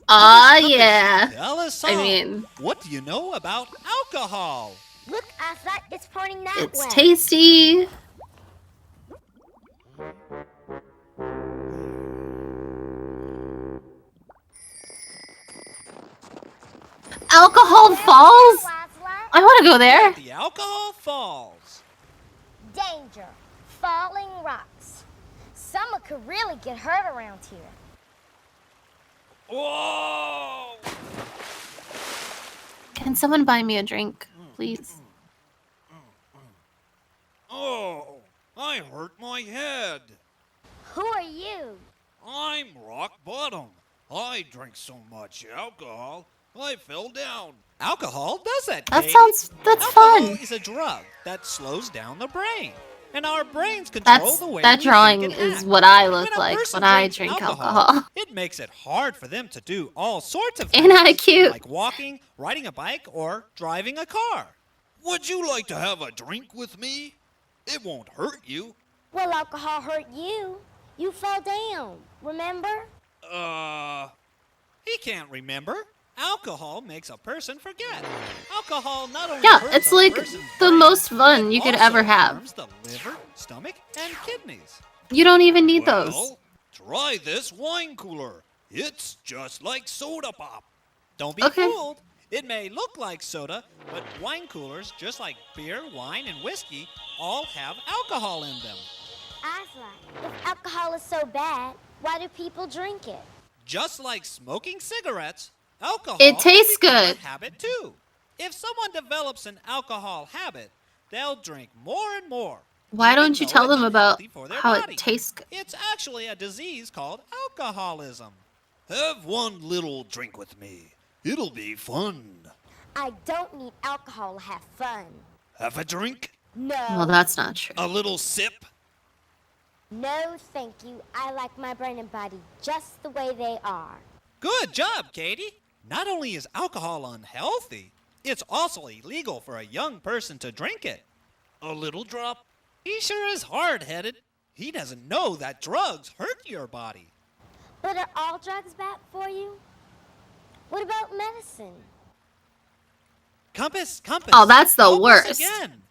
Aw, yeah. Tell us I all. mean, What do you know about alcohol? Look, Asa, it's pointing that it's way. tasty. Alcohol Falls? I want to go there. The alcohol falls. Danger. Falling rocks. Someone could really get hurt around here. Whoa! Can someone buy me a drink, please? Oh, I hurt my head. Who are you? I'm rock bottom. I drink so much alcohol, I fell down. Alcohol does that, That Katie. that's Alcohol fun. is a drug that slows down the brain. And our brains control the way That we drawing think and is act. what I look When a like person when I drinks drink alcohol. It makes it hard for them to do all sorts of Ain't I things, cute? like walking, riding a bike, or driving a car. Would you like to have a drink with me? It won't hurt you. Well, alcohol hurt you. You fell down, remember? He can't remember. Alcohol makes a person forget. Alcohol not only Yeah, hurts it's a like person's the brain, most fun you could also ever have. harms the liver, stomach, and kidneys. You don't even need Well, those. try this wine cooler. It's just like soda pop. Don't be Okay. fooled. It may look like soda, but wine coolers, just like beer, wine, and whiskey, all have alcohol in them. Asla, if alcohol is so bad, why do people drink it? Just like smoking cigarettes, alcohol It tastes can become good. a habit too. If someone develops an alcohol habit, they'll drink more and more. Why even don't you though tell it's them about unhealthy for their how body. it tastes good? It's actually a disease called alcoholism. Have one little drink with me. It'll be fun. I don't need alcohol to have fun. Have a drink? No. Well, that's not true. A little sip? No, thank you. I like my brain and body just the way they are. Good job, Katie. Not only is alcohol unhealthy, it's also illegal for a young person to drink it. A little drop? He sure is hard-headed. He doesn't know that drugs hurt your body. But are all drugs bad for you? What about medicine? Compass. Oh, that's the help us worst. Again.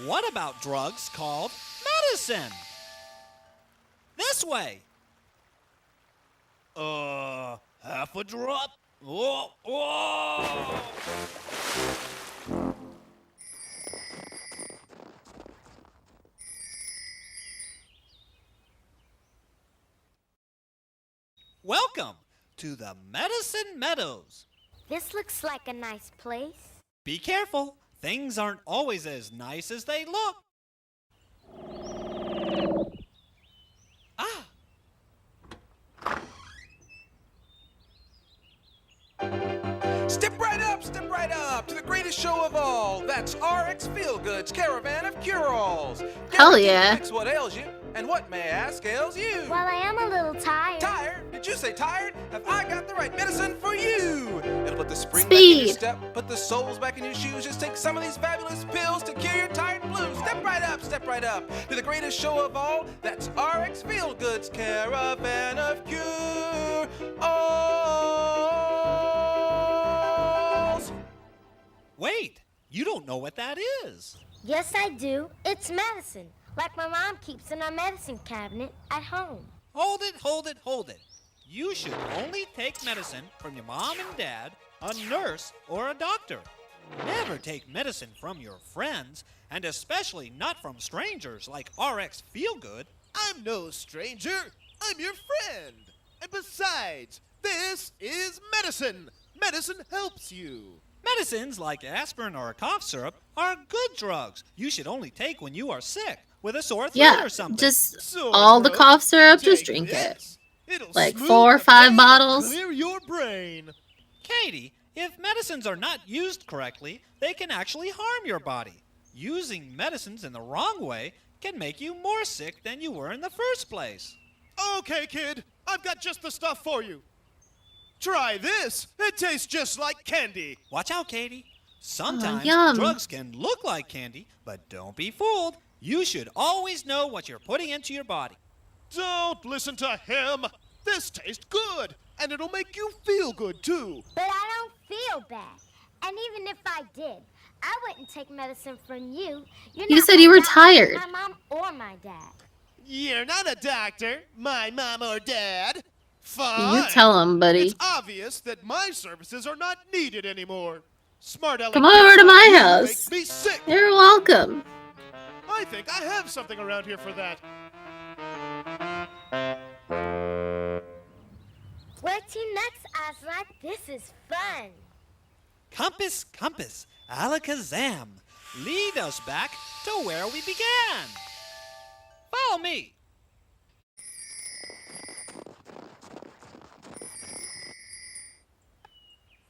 What about drugs called medicine? This way. Half a drop? Whoa, whoa! Welcome to the Medicine Meadows. This looks like a nice place. Be careful. things aren't always as nice as they look. Ah! Step right up to the greatest show of all. That's RX Feelgood's Caravan of Cure-Alls. Hell yeah. Fix what ails you, and what, may I ask, ails you? Well, I am a little tired. Tired? Did you say tired? Have I got the right medicine for you? It'll put the spring back in Speed. your step, put the soles back in your shoes. Just take some of these fabulous pills to cure your tired blues. Step right up to the greatest show of all. That's RX Feelgood's Caravan of Cure-Alls. Wait, you don't know what that is. Yes, I do. It's medicine, like my mom keeps in our medicine cabinet at home. Hold it. You should only take medicine from your mom and dad, a nurse, or a doctor. Never take medicine from your friends, and especially not from strangers like RX Feelgood. I'm no stranger. I'm your friend. And besides, this is medicine. Medicine helps you. Medicines like aspirin or cough syrup are good drugs you should only take when you are sick, with a sore throat Yeah, or something. just all the cough syrup, just drink it. Like 4 or 5 bottles. Clear your brain. Katie, if medicines are not used correctly, they can actually harm your body. Using medicines in the wrong way can make you more sick than you were in the first place. Okay, kid, I've got just the stuff for you. Try this. It tastes just like candy. Watch out, Katie. Sometimes yum. drugs can look like candy, but don't be fooled. You should always know what you're putting into your body. Don't listen to him. This tastes good, and it'll make you feel good, too. But I don't feel bad. And even if I did, I wouldn't take medicine from you. You're You not said my you were doctor, tired. My mom or my dad. You're not a doctor, my mom or dad. Fine. You tell him, buddy. It's obvious that my services are not needed anymore. Smart aleck Come over to kids my like you house. Make me sick. You're welcome. I think I have something around here for that. Where to next, Ocelot? This is fun. Compass, alakazam. Lead us back to where we began. Follow me.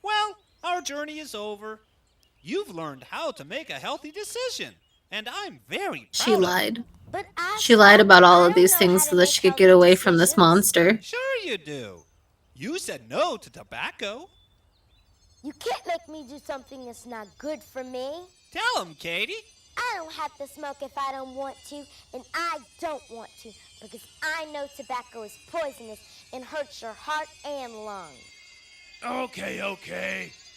Well, our journey is over. You've learned how to make a healthy decision, and I'm very proud She of you. lied. But She lied about all of these things so that she could get away from this monster. Sure you do. You said no to tobacco. You can't make me do something that's not good for me. Tell him, Katie. I don't have to smoke if I don't want to, and I don't want to, because I know tobacco is poisonous and hurts your heart and lungs. Okay.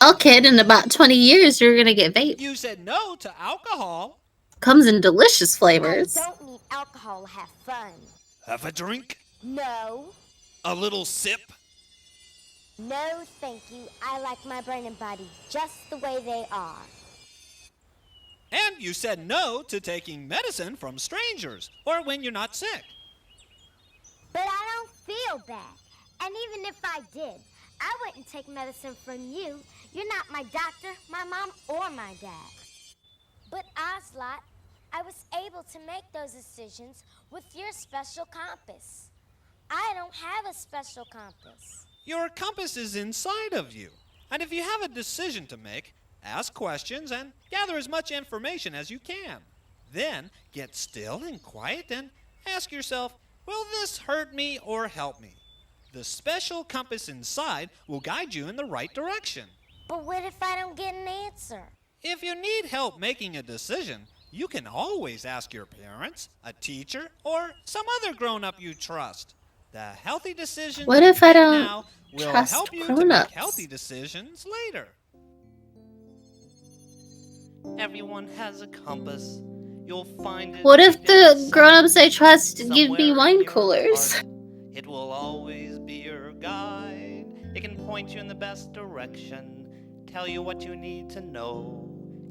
Oh, kid, in about 20 years, you're gonna get vape. You said no to alcohol. Comes in delicious flavors. I don't need alcohol to have fun. Have a drink? No. A little sip? No, thank you. I like my brain and body just the way they are. And you said no to taking medicine from strangers or when you're not sick. But I don't feel bad. And even if I did, I wouldn't take medicine from you. You're not my doctor, my mom, or my dad. But Ocelot, I was able to make those decisions with your special compass. I don't have a special compass. Your compass is inside of you. And if you have a decision to make, ask questions and gather as much information as you can. Then get still and quiet and ask yourself, will this hurt me or help me? The special compass inside will guide you in the right direction. But what if I don't get an answer? If you need help making a decision, you can always ask your parents, a teacher, or some other grown-up you trust. The healthy decisions What you if I make don't now will trust help you to make grown-ups? healthy decisions later. Everyone has a compass. You'll find it. What if the hidden grown-ups I trust give me somewhere wine in your coolers? heart. It will always be your guide. It can point you in the best direction, tell you what you need to know.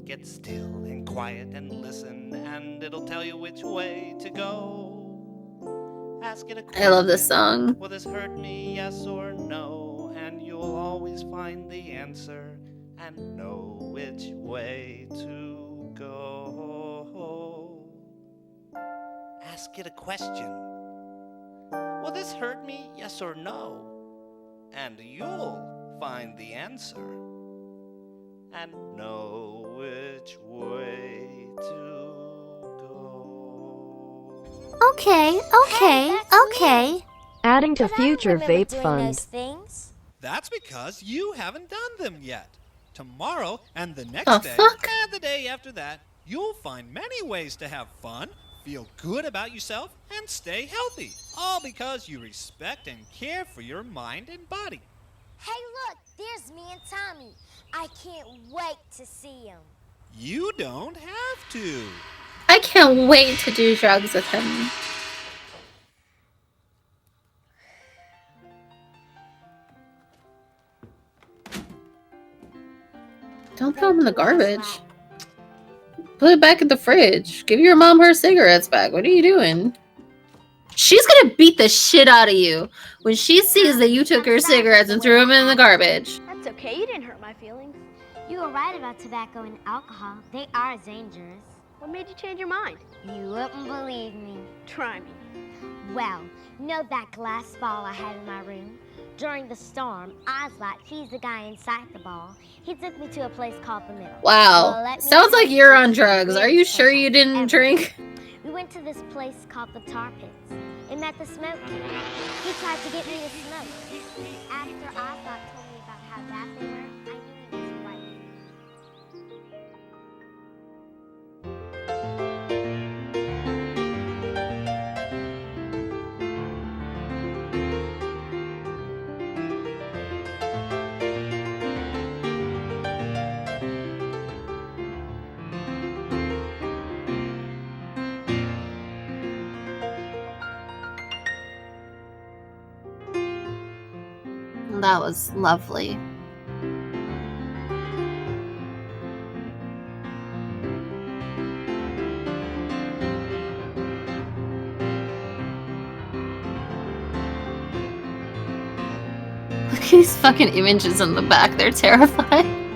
Get still and quiet and listen, and it'll tell you which way to go. Ask it a question. I love this song. Will this hurt me, yes or no? And you'll always find the answer and know which way to go. Ask it a question. Will this hurt me, yes or no? And you'll find the answer and know which way to go. Okay, okay. Adding to future remember vape doing fund. those things. That's because you haven't done them yet. Tomorrow and the next The day fuck? and the day after that, you'll find many ways to have fun, feel good about yourself, and stay healthy. All because you respect and care for your mind and body. Hey, look, there's me and Tommy. I can't wait to see him. You don't have to. I can't wait to do drugs with him. Don't throw them in the garbage. Put it back in the fridge. Give your mom her cigarettes back. What are you doing? She's gonna beat the shit out of you when she sees that you took her cigarettes and threw them in the garbage. That's okay, you didn't hurt my feelings. You were right about tobacco and alcohol. They are dangerous. What made you change your mind? You wouldn't believe me. Try me. Well, you know that glass ball I had in my room? During the storm, Oslot, he's the guy inside the ball. He took me to a place called the Middle. Wow. Well, let me Sounds tell like you, you're it's on the drugs. Are best you sure place you didn't ever. drink? We went to this place called the Tar Pits. It met the Smoke King. He tried to get me to smoke. After Oslot told me about how bad they were, I knew he was right. That was lovely. Look at these fucking images in the back. They're terrifying.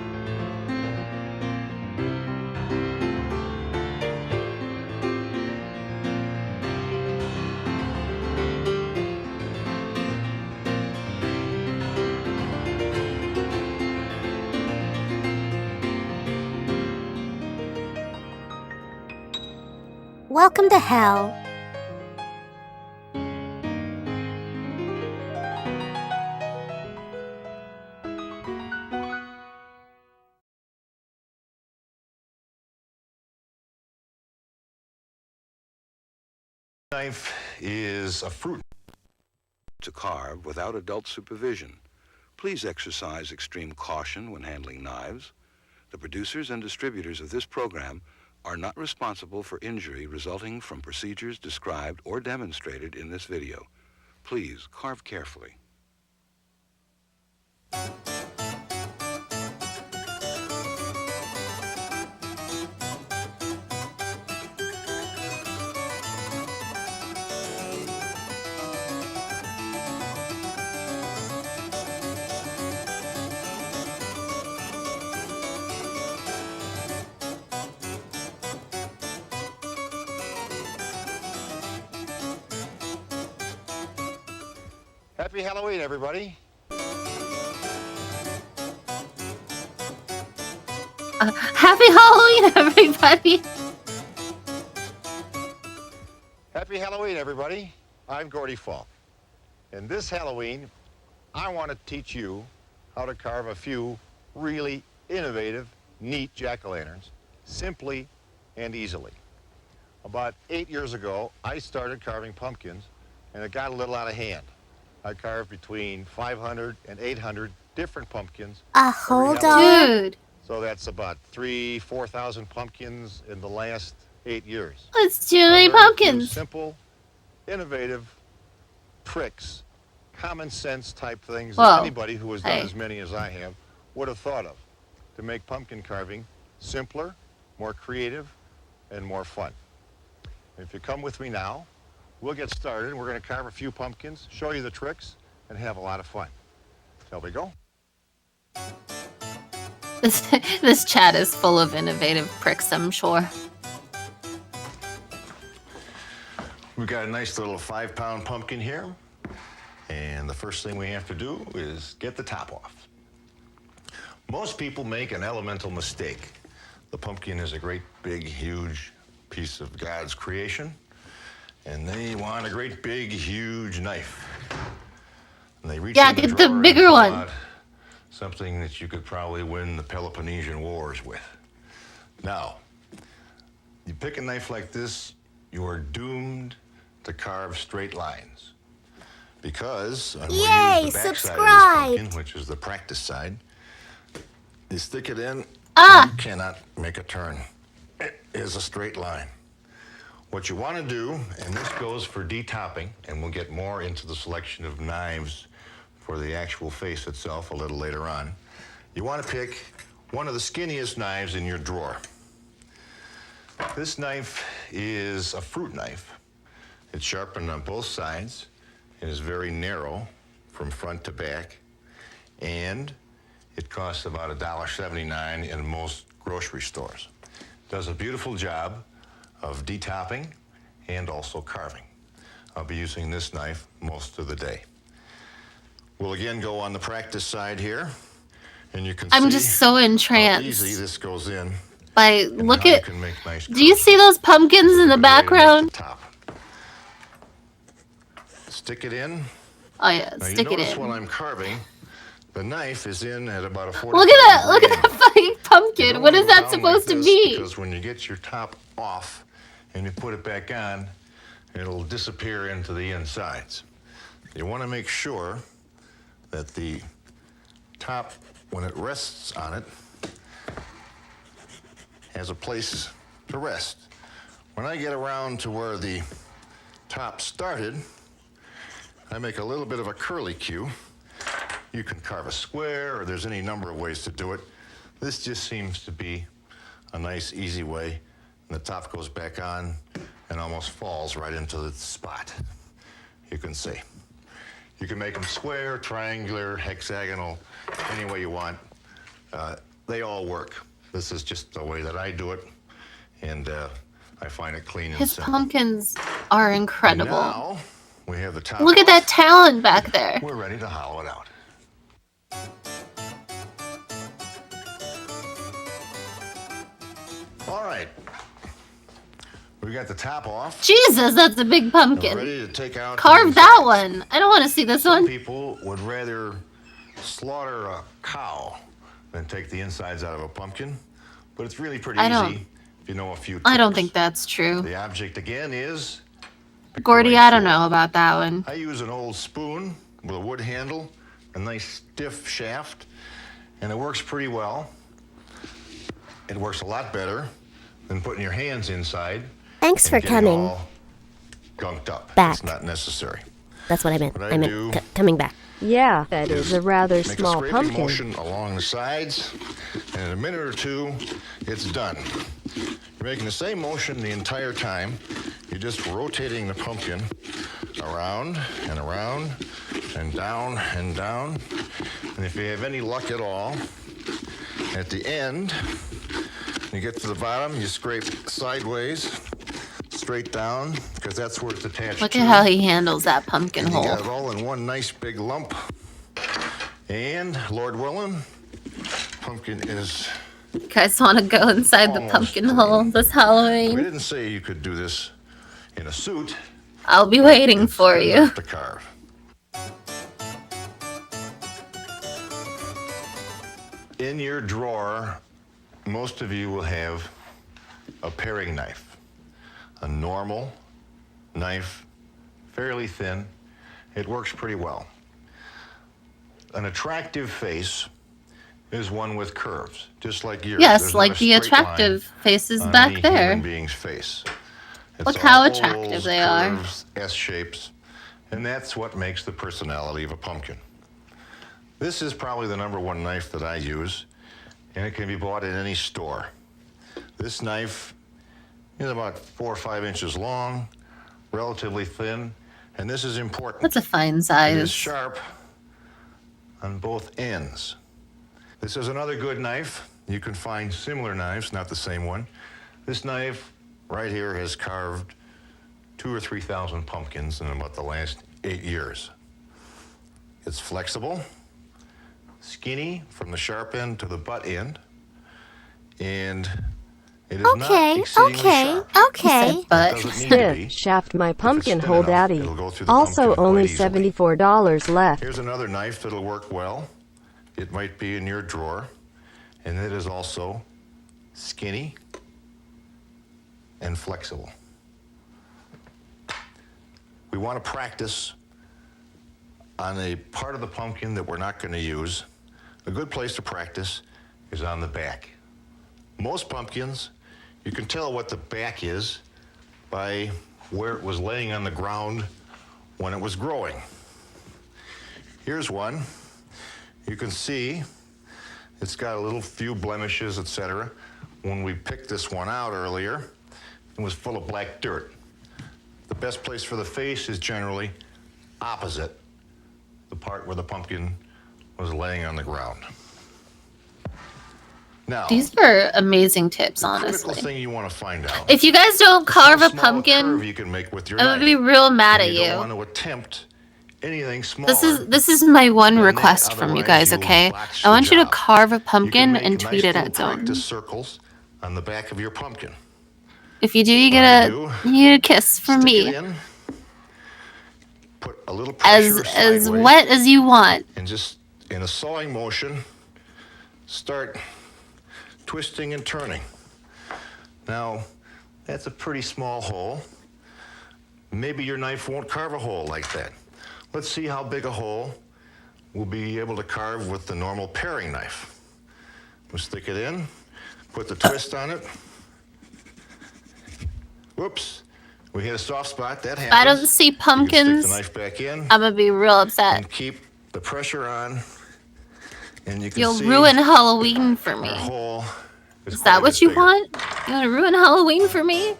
Welcome to hell. Knife is a fruit to carve without adult supervision. Please exercise extreme caution when handling knives. The producers and distributors of this program are not responsible for injury resulting from procedures described or demonstrated in this video. Please carve carefully. Happy Halloween, everybody. Happy Halloween, everybody. Happy Halloween, everybody. I'm Gordy Falk. And this Halloween, I want to teach you how to carve a few really innovative, neat jack-o'-lanterns, simply and easily. About 8 years ago, I started carving pumpkins, and it got a little out of hand. I carved between 500 and 800 different pumpkins. Hold on. Dude. So that's about 4,000 pumpkins in the last 8 years. It's too many pumpkins. Simple, innovative tricks, common sense type things Well, that anybody who has done hey. as many as I have would have thought of to make pumpkin carving simpler, more creative, and more fun. And if you come with me now, we'll get started. We're going to carve a few pumpkins, show you the tricks, and have a lot of fun. Shall we go? This chat is full of innovative pricks, I'm sure. We've got a nice little 5-pound pumpkin here. And the first thing we have to do is get the top off. Most people make an elemental mistake. The pumpkin is a great, big, huge piece of God's creation. And they want a great, big, huge knife. And they reach in get the drawer bigger and pull one. out something that you could probably win the Peloponnesian Wars with. Now, you pick a knife like this, you are doomed to carve straight lines. Because when we use the back side of this pumpkin, which is the practice side, you stick it in, and you cannot make a turn. It is a straight line. What you want to do, and this goes for detopping, and we'll get more into the selection of knives for the actual face itself a little later on. You want to pick one of the skinniest knives in your drawer. This knife is a fruit knife. It's sharpened on both sides. It is very narrow from front to back, and it costs about $1.79 in most grocery stores. Does a beautiful job of detopping and also carving. I'll be using this knife most of the day. We'll again go on the practice side here, and you can see I'm just so how entranced. easy this goes in. Look at. Nice Do you see those pumpkins in the background? Stick it in. Oh yeah, Now, stick you it notice in. when I'm carving, the knife is in at about a 45 Look at that! Look degree at that fucking pumpkin. What is that supposed to be? Because when you get your top off and you put it back on, it'll disappear into the insides. You want to make sure that the top, when it rests on it, has a place to rest. When I get around to where the top started, I make a little bit of a curly cue. You can carve a square, or there's any number of ways to do it. This just seems to be a nice, easy way. And the top goes back on and almost falls right into the spot. You can see. You can make them square, triangular, hexagonal, any way you want. They all work. This is just the way that I do it, and I find it clean and His simple. pumpkins are incredible. Now, we have the top Look at off. that talent back there. We're ready to hollow it out. All right. We got the top off. Jesus, that's a big We're pumpkin. ready to take out Carve that one. I don't want to see this Some one. people would rather slaughter a cow than take the insides out of a pumpkin, but it's really pretty easy if you know a few tips. I don't think that's true. The object again is Gordy, I don't know about that one. I use an old spoon with a wood handle, a nice stiff shaft, and it works pretty well. It works a lot better than putting your hands inside. Thanks for and getting coming all gunked up. back. It's not necessary. That's what I meant. What I I meant do coming back. Yeah, that is a rather Make small a scraping pumpkin. motion along the sides, and in a minute or two, it's done. You're making the same motion the entire time. You're just rotating the pumpkin around and around and down and down. And if you have any luck at all, at the end, you get to the bottom, you scrape sideways, straight down, because that's where it's attached Look to. at how he handles that pumpkin And you hole. got it all in one nice big lump. And, Lord willing, pumpkin is... You guys want to go inside the pumpkin hole this We Halloween? didn't say you could do this in a suit. I'll be waiting for Good you. enough to carve. In your drawer, most of you will have a paring knife. A normal knife, fairly thin. It works pretty well. An attractive face is one with curves, just like yours. Yes, There's like not a the straight line attractive faces on back any there. human being's face. It's Look all how attractive ovals, they are. curves, S-shapes, and that's what makes the personality of a pumpkin. This is probably the #1 knife that I use, and it can be bought in any store. This knife is about 4 or 5 inches long, relatively thin, and this is important. That's a fine It is size. sharp on both ends. This is another good knife. you can find similar knives, not the same one. This knife right here has carved 2,000 or 3,000 pumpkins in about the last 8 years. It's flexible, skinny from the sharp end to the butt end, and it is not exceedingly sharp. Okay. Doesn't need to be. Shaft my If it's pumpkin thin hole enough, daddy. it'll go through the Also pumpkin only quite easily. $74 left. Here's another knife that'll work well. It might be in your drawer, and it is also skinny and flexible. We want to practice on a part of the pumpkin that we're not going to use. A good place to practice is on the back. Most pumpkins, you can tell what the back is by where it was laying on the ground when it was growing. Here's one. You can see it's got a little few blemishes, etc. When we picked this one out earlier, it was full of black dirt. The best place for the face is generally opposite the part where the pumpkin was laying on the ground. Now, These are amazing tips, the honestly. critical thing you want to find out. If you guys don't carve a small pumpkin, curve you can make with your I would knife. be real mad at And you don't you. want to attempt anything smaller. This is my one than that, request from you otherwise guys, you'll okay? botch I want the you to job. carve a You can pumpkin make and nice tweet it little at Zone. practice circles on the back of your pumpkin. If you do, you get a kiss from Stick me. it in, put a little As pressure sideways, wet as you want. and just in a sawing motion, start twisting and turning. Now, that's a pretty small hole. Maybe your knife won't carve a hole like that. Let's see how big a hole we'll be able to carve with the normal paring knife. We'll stick it in, put the twist on it. Whoops, we hit a soft spot. That happens. If I don't see You can pumpkins, stick the knife back in I'm gonna be real upset. and keep the pressure on. And you can You'll see ruin Halloween for me. our hole Is quite that a what bit you bigger. want? You want to ruin Halloween for me?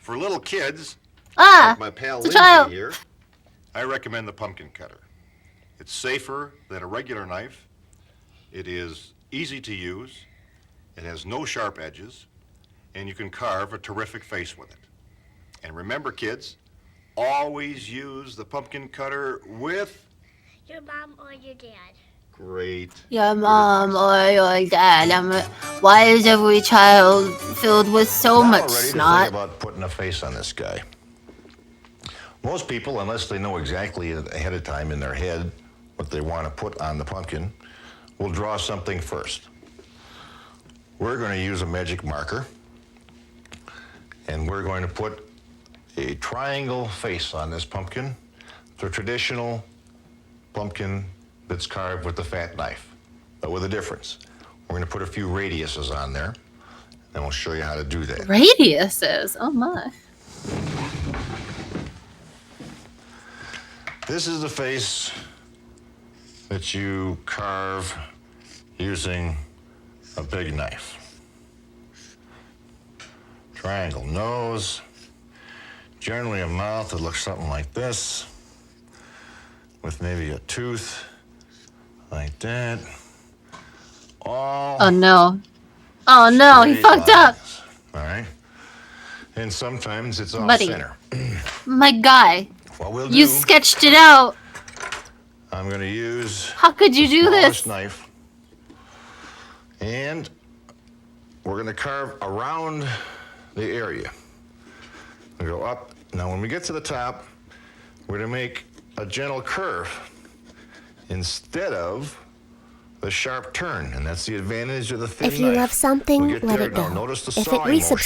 For little kids, Ah, like my pal it's a Lindsay child. here, I recommend the pumpkin cutter. It's safer than a regular knife. It is easy to use. It has no sharp edges, and you can carve a terrific face with it. And remember, kids, always use the pumpkin cutter with Your mom or your dad. great. Your mom or your dad. Why is every child filled with so Now much we're ready to snot? think about putting a face on this guy. Most people, unless they know exactly ahead of time in their head what they want to put on the pumpkin, will draw something first. We're going to use a magic marker, and we're going to put a triangle face on this pumpkin, the traditional pumpkin that's carved with the fat knife, but with a difference. We're going to put a few radiuses on there, and we'll show you how to do that. Radiuses. Oh my. This is the face that you carve using a big knife. Triangle nose, generally a mouth that looks something like this, with maybe a tooth like that. All Oh no. Oh no, he straight fucked up. lines, all right? And sometimes it's off Buddy. center. My guy. What we'll You do, sketched it out. I'm going to use How could you do smallest this? knife, and we're going to carve around the area. We go up. Now, when we get to the top, we're going to make a gentle curve instead of the sharp turn, and that's the advantage of the thin If you knife. love something, We get let there. it go. Now, notice the If it sawing motion. I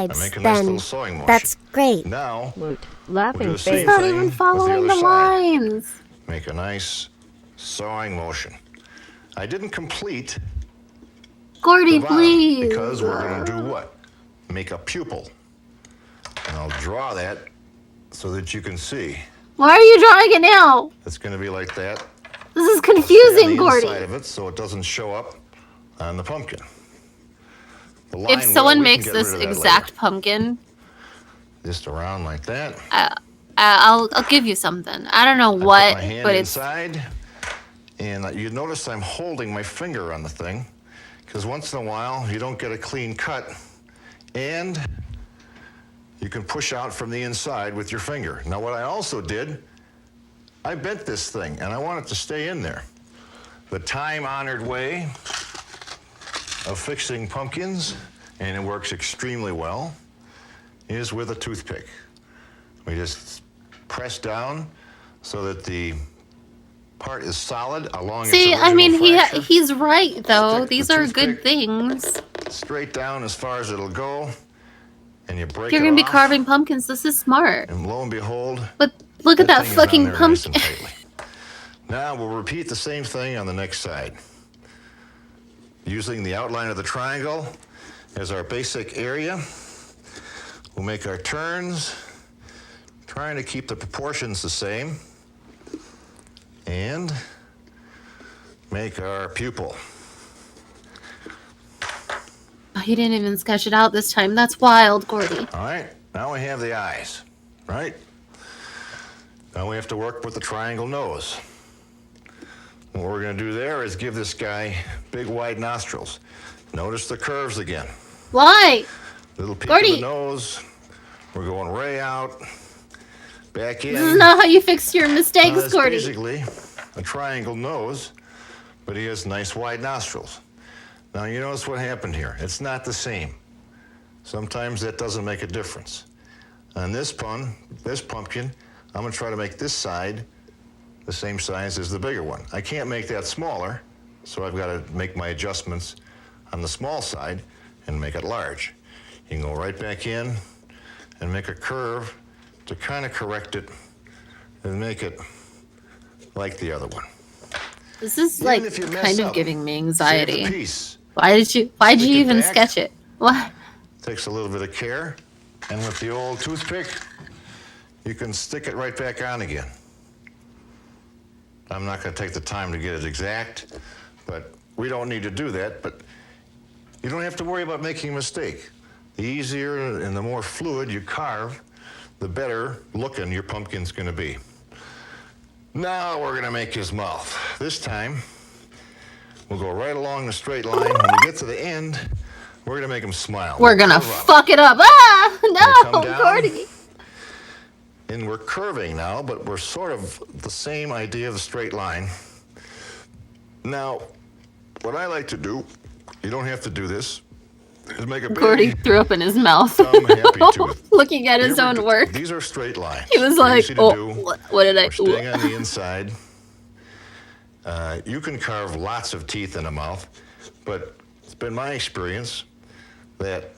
resubscribes, make a nice then little sawing motion. that's great. Now, Laughing we'll do the face. same He's not thing even with the following other the side. lines. Make a nice sawing motion. I didn't complete Gordy, the bottom please. because we're going to do what? Make a pupil. And I'll draw that so that you can see. Why are you drawing it now? It's going to be like that. This is Stay on confusing, the Gordy. inside of it so it doesn't show up on the pumpkin. The line If someone we can makes get this rid of that exact pumpkin, later. Just around like that. I'll give you something. I don't know I put what, my hand but it's inside, And you notice I'm holding my finger on the thing, because once in a while you don't get a clean cut, and you can push out from the inside with your finger. Now what I also did, I bent this thing, and I want it to stay in there. The time-honored way of fixing pumpkins, and it works extremely well, is with a toothpick. We just press down so that the part is solid along its original fracture. He's right though. These are good things. Straight down as far as it'll go, and you break You're it gonna be off, carving pumpkins. This is smart. and lo and behold, But look at that thing is on fucking there nice pumpkin. and tightly. Now we'll repeat the same thing on the next side. Using the outline of the triangle as our basic area, we'll make our turns, trying to keep the proportions the same, and make our pupil. Oh, he didn't even sketch it out this time. That's wild, Gordy. All right, now we have the eyes, right? Now we have to work with the triangle nose. What we're going to do there is give this guy big, wide nostrils. Notice the curves again. Why? Little peak Gordy. of the nose. We're going way out, back in. This is not how you fix your mistakes, It's Gordy. basically a triangle nose, but he has nice, wide nostrils. Now, you notice what happened here. It's not the same. Sometimes that doesn't make a difference. On this pumpkin, I'm going to try to make this side the same size as the bigger one. I can't make that smaller, so I've got to make my adjustments on the small side and make it large. You can go right back in and make a curve to kind of correct it and make it like the other one. This is Even like if you mess kind of up, giving me save the anxiety. piece. Why'd you Stick it even back. sketch it? What? Takes a little bit of care, and with the old toothpick, you can stick it right back on again. I'm not going to take the time to get it exact, but we don't need to do that. But you don't have to worry about making a mistake. The easier and the more fluid you carve, the better looking your pumpkin's going to be. Now we're going to make his mouth. This time, we'll go right along the straight line. When we get to the end, we're going to make him smile. We're gonna Curve up. fuck it up. Ah! come No, down. Gordy. And we're curving now, but we're sort of the same idea of the straight line. Now, what I like to do, you don't have to do this, is make a big Gordy threw up in his mouth. thumb happy tooth. Looking at his Here we own go. work. These are straight lines. He was They're like, easy to oh, do. what did I We're staying do? on the inside. You can carve lots of teeth in a mouth, but it's been my experience that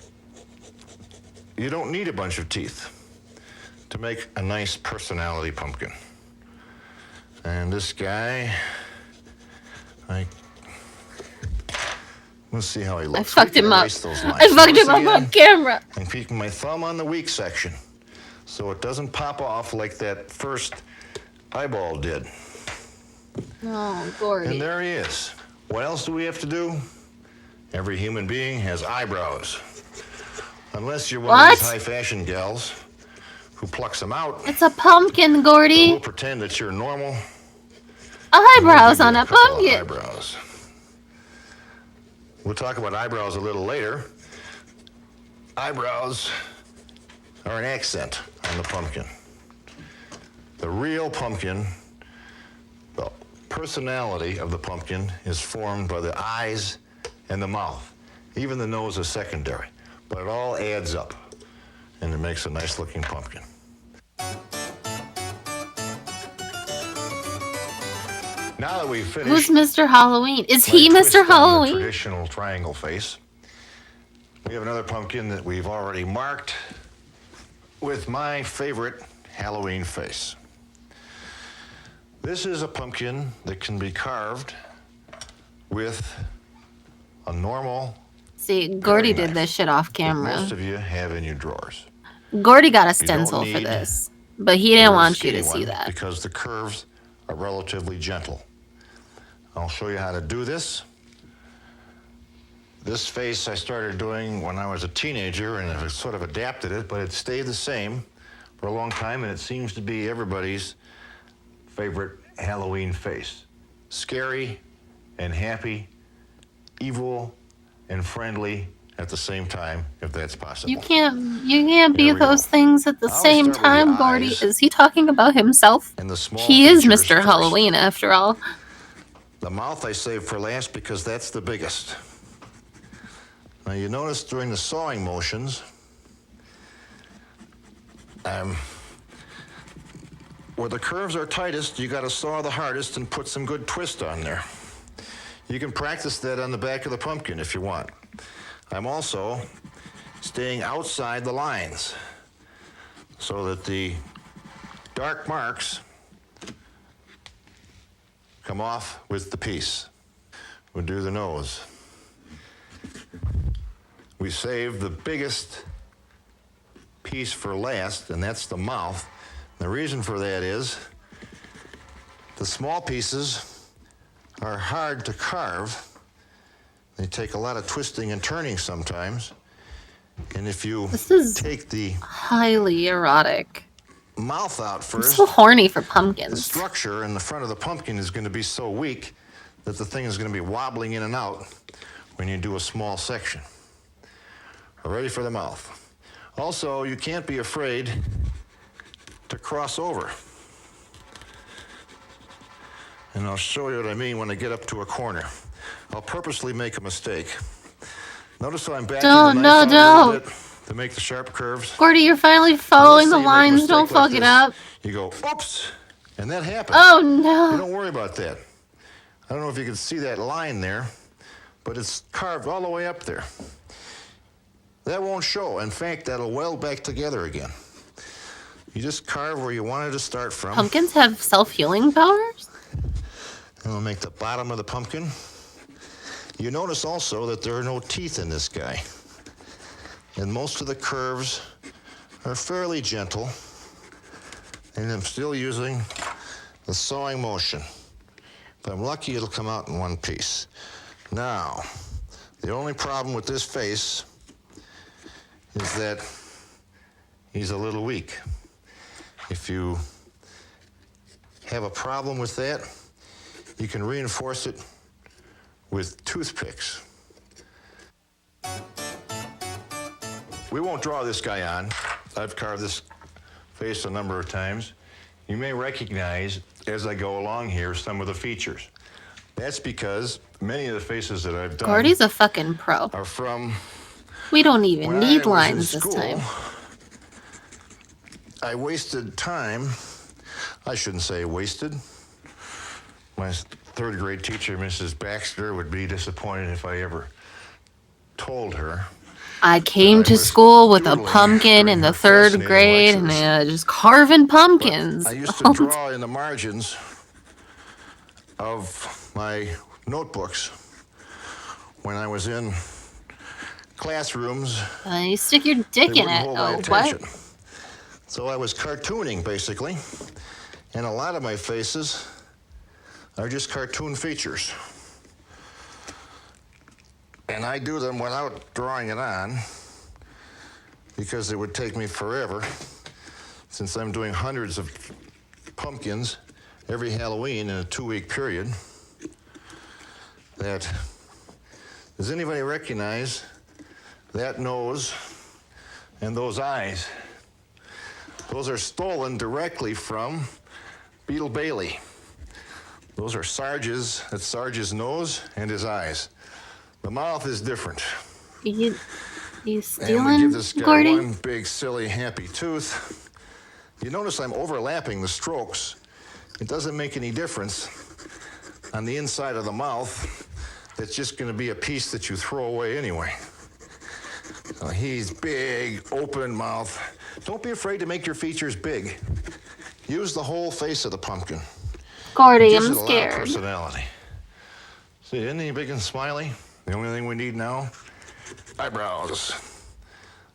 you don't need a bunch of teeth to make a nice personality pumpkin. And this guy, let's see how he looks. I fucked We can him up. erase those lines. I fucked him Notice up again, on camera. I'm keeping my thumb on the weak section so it doesn't pop off like that first eyeball did. Oh, Gordy. And there he is. What else do we have to do? Every human being has eyebrows. Unless you're one of What? these high fashion gals who plucks them out. It's a pumpkin, Gordy. We'll pretend that you're normal. Eyebrows on a Couple of pumpkin. eyebrows. We'll talk about eyebrows a little later. Eyebrows are an accent on the pumpkin. The real pumpkin, the personality of the pumpkin is formed by the eyes and the mouth. Even the nose is secondary, but it all adds up, and it makes a nice looking pumpkin. Now that we've finished, Who's Mr. Halloween? Is my he twist Mr. on the Halloween? traditional triangle face, we have another pumpkin that we've already marked with my favorite Halloween face. This is a pumpkin that can be carved with a normal See, Gordy paring did knife this shit off that camera. most of you have in your drawers. Gordy got a You don't stencil for need this, but he a didn't real want you to skinny see one that. because the curves are relatively gentle. I'll show you how to do this. This face I started doing when I was a teenager, and I've sort of adapted it, but it stayed the same for a long time, and it seems to be everybody's favorite Halloween face. scary and happy, evil and friendly at the same time, if that's possible. You can't be There we go. those things at the I always same start with the time, Gordy. eyes Is he talking about himself? and the small He is features Mr. first. Halloween, after all. The mouth I save for last because that's the biggest. Now you notice during the sawing motions, where the curves are tightest, you got to saw the hardest and put some good twist on there. You can practice that on the back of the pumpkin if you want. I'm also staying outside the lines so that the dark marks come off with the piece. We'll do the nose. We save the biggest piece for last, and that's the mouth. The reason for that is the small pieces are hard to carve. They take a lot of twisting and turning sometimes. And if you take the highly erotic mouth out I'm first, so horny for the pumpkins. structure in the front of the pumpkin is going to be so weak that the thing is going to be wobbling in and out when you do a small section. Ready for the mouth. Also, you can't be afraid to cross over. And I'll show you what I mean when I get up to a corner. I'll purposely make a mistake. Notice how I'm backing the knife out a little bit to make the sharp curves. Gordy, you're finally following the lines. Don't fuck it up. You go, oops, and that happens. Oh, no. You don't worry about that. I don't know if you can see that line there, but it's carved all the way up there. That won't show. In fact, that'll weld back together again. You just carve where you wanted to start from. Pumpkins have self-healing powers? And we'll make the bottom of the pumpkin. You notice also that there are no teeth in this guy. And most of the curves are fairly gentle. And I'm still using the sawing motion. If I'm lucky, it'll come out in one piece. Now, the only problem with this face is that he's a little weak. If you have a problem with that, you can reinforce it with toothpicks. We won't draw this guy on. I've carved this face a number of times. You may recognize, as I go along here, some of the features. That's because many of the faces that I've done Gordy's a fucking pro. are from We don't even when need I was lines in this school. time. I wasted time. I shouldn't say wasted. My third grade teacher, Mrs. Baxter, would be disappointed if I ever told her. I came to school with a pumpkin in the third grade and just carving pumpkins. I used to draw in the margins of my notebooks when I was in classrooms. You stick your dick in it. Oh, what? So I was cartooning, basically. And a lot of my faces are just cartoon features. And I do them without drawing it on because it would take me forever, since I'm doing hundreds of pumpkins every Halloween in a 2-week period. Does anybody recognize that nose and those eyes? Those are stolen directly from Beetle Bailey. Those are Sarge's, that's Sarge's nose and his eyes. The mouth is different. You And we stealing, give this guy Gordy? one big, silly, happy tooth. You notice I'm overlapping the strokes. It doesn't make any difference on the inside of the mouth. It's just going to be a piece that you throw away anyway. He's big, open mouth. Don't be afraid to make your features big. Use the whole face of the pumpkin. Gordy, Gives I'm it a lot of scared. personality. See, isn't he big and smiley? The only thing we need now, eyebrows.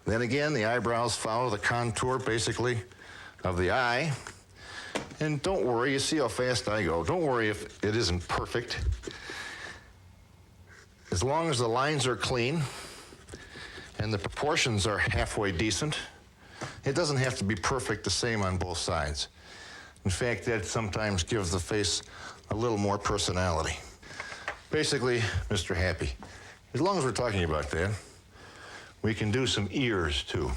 Then again, the eyebrows follow the contour, basically, of the eye. And don't worry, you see how fast I go. Don't worry if it isn't perfect. As long as the lines are clean and the proportions are halfway decent, it doesn't have to be perfect the same on both sides. In fact, that sometimes gives the face a little more personality. Basically, Mr. Happy. As long as we're talking about that, we can do some ears too.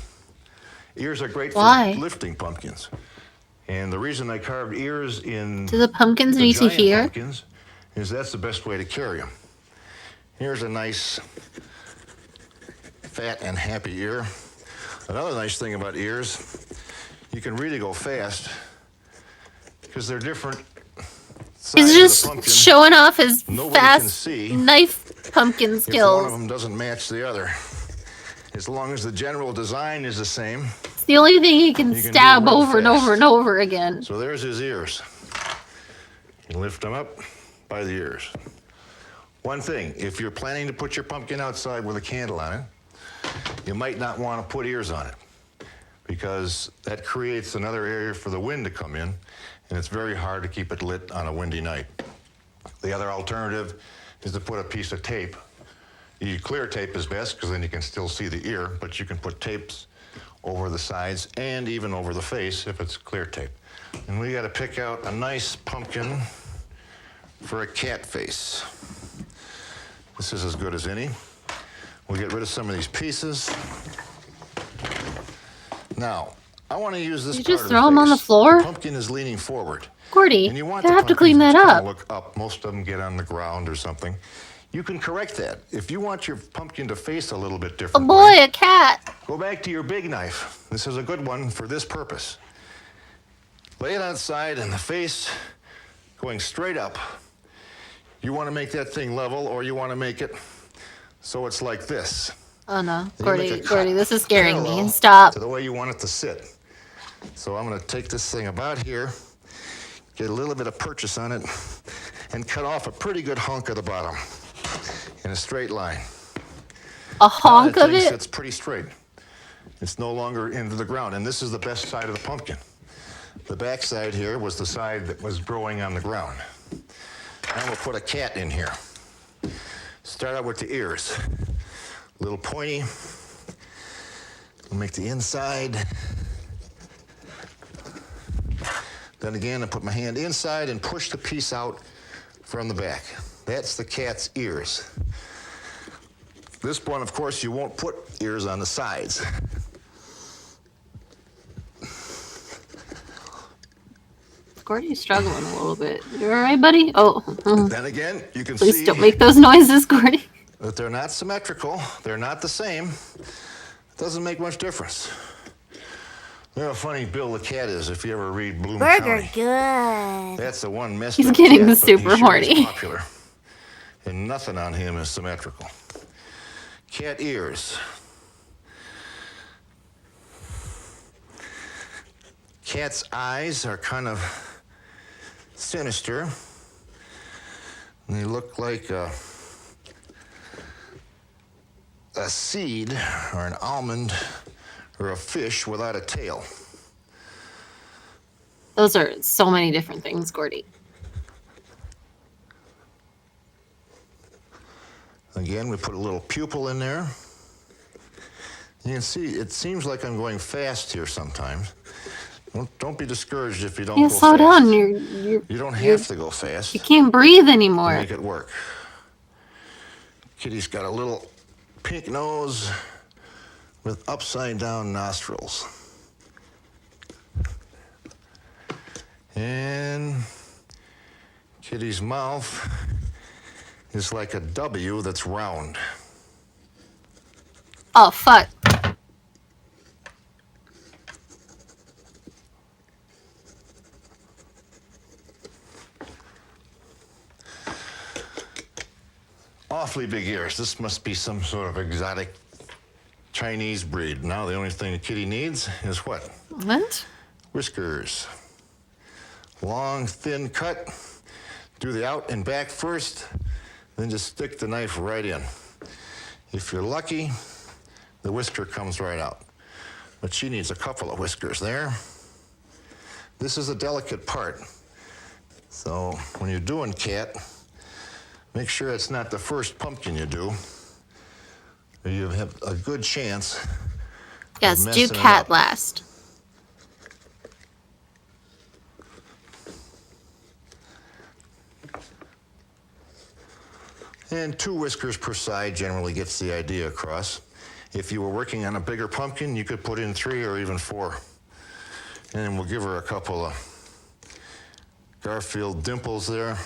Ears are great for lifting pumpkins. And the reason I carved ears in Do the pumpkins need to hear? pumpkins is that's the best way to carry them. Here's a nice fat and happy ear. Another nice thing about ears, you can really go fast because they're different sizes He's just of the pumpkin. showing off his Nobody fast can see knife pumpkin if one of skills. them doesn't match the other. As long as the general design is the same. It's the only thing he can You can do it stab real over and fast. over and over again. So there's his ears. You lift them up by the ears. One thing, if you're planning to put your pumpkin outside with a candle on it, you might not want to put ears on it because that creates another area for the wind to come in, and it's very hard to keep it lit on a windy night. The other alternative is to put a piece of tape. Clear tape is best because then you can still see the ear, but you can put tapes over the sides and even over the face if it's clear tape. And we got to pick out a nice pumpkin for a cat face. This is as good as any. We'll get rid of some of these pieces. Now, I want to use this You part just of throw the them on the face. floor? The pumpkin is leaning forward. Gordy, And you want you the have to clean pumpkins that to kinda up. look up. Most of them get on the ground or something. You can correct that. If you want your pumpkin to face a little bit Oh different, boy, a cat. go back to your big knife. This is a good one for this purpose. Lay it on its side and the face going straight up. You want to make that thing level or you want to make it so it's like this. Oh no, Then you make Gordy, a cut Gordy, this is scaring me. parallel Stop. to the way you want it to sit. So I'm going to take this thing about here, get a little bit of purchase on it, and cut off a pretty good hunk of the bottom in a straight line. A honk Now that of thing it? sits pretty straight. It's no longer into the ground, and this is the best side of the pumpkin. The back side here was the side that was growing on the ground. Now we'll put a cat in here. Start out with the ears. A little pointy. We'll make the inside. Then again, I put my hand inside and push the piece out from the back. That's the cat's ears. This one, of course, you won't put ears on the sides. Gordy's struggling a little bit. You all right, buddy? Oh. Then again, you can Please see don't make those noises, Gordy. that they're not symmetrical. They're not the same. It doesn't make much difference. You know how funny Bill the cat is if you ever read Bloom Burger County. good. That's the one messed He's up getting cat, but super he sure is horny. popular. And nothing on him is symmetrical. Cat ears. Cat's eyes are kind of sinister. And they look like a seed or an almond or a fish without a tail. Those are so many different things, Gordy. Again, we put a little pupil in there. You can see, it seems like I'm going fast here sometimes. Don't be discouraged if you don't Yeah, go slow fast. down. You don't have to go fast You can't breathe to anymore. make it work. Kitty's got a little pink nose with upside down nostrils. And Kitty's mouth is like a W that's round. Oh, fuck. Awfully big ears. This must be some sort of exotic Chinese breed. Now the only thing the kitty needs is what? What? Whiskers. Long, thin cut. Do the out and back first, then just stick the knife right in. If you're lucky, the whisker comes right out. But she needs a couple of whiskers there. This is a delicate part. So when you're doing cat, make sure it's not the first pumpkin you do. Or you have a good chance Yes, of do messing it cat up. last. And 2 whiskers per side generally gets the idea across. If you were working on a bigger pumpkin, you could put in 3 or even 4. And then we'll give her a couple of Garfield dimples there.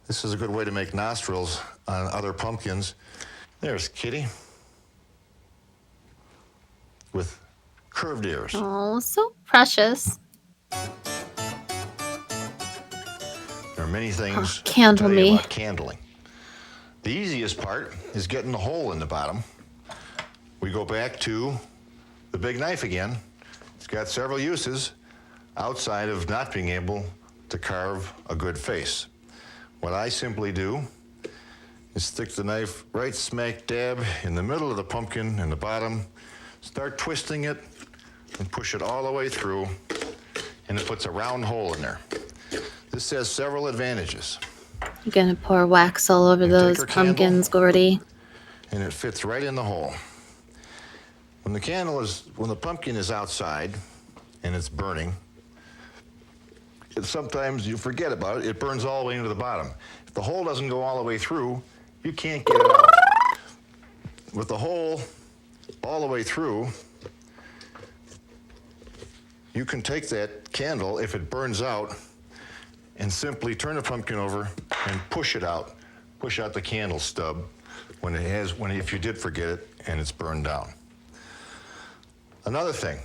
This is a good way to make nostrils on other pumpkins. There's Kitty with curved ears. Oh, so precious. There are many things to candle tell you me. about candling. The easiest part is getting the hole in the bottom. We go back to the big knife again. It's got several uses outside of not being able to carve a good face. What I simply do is stick the knife right smack dab in the middle of the pumpkin in the bottom, start twisting it, and push it all the way through, and it puts a round hole in there. This has several advantages. You're gonna pour wax all over those pumpkins, Gordy. And it fits right in the hole. When the pumpkin is outside and it's burning, sometimes you forget about it. It burns all the way into the bottom. If the hole doesn't go all the way through, you can't get it out. With the hole all the way through, you can take that candle, if it burns out, and simply turn the pumpkin over and push it out. Push out the candle stub if you did forget it and it's burned down. Another thing,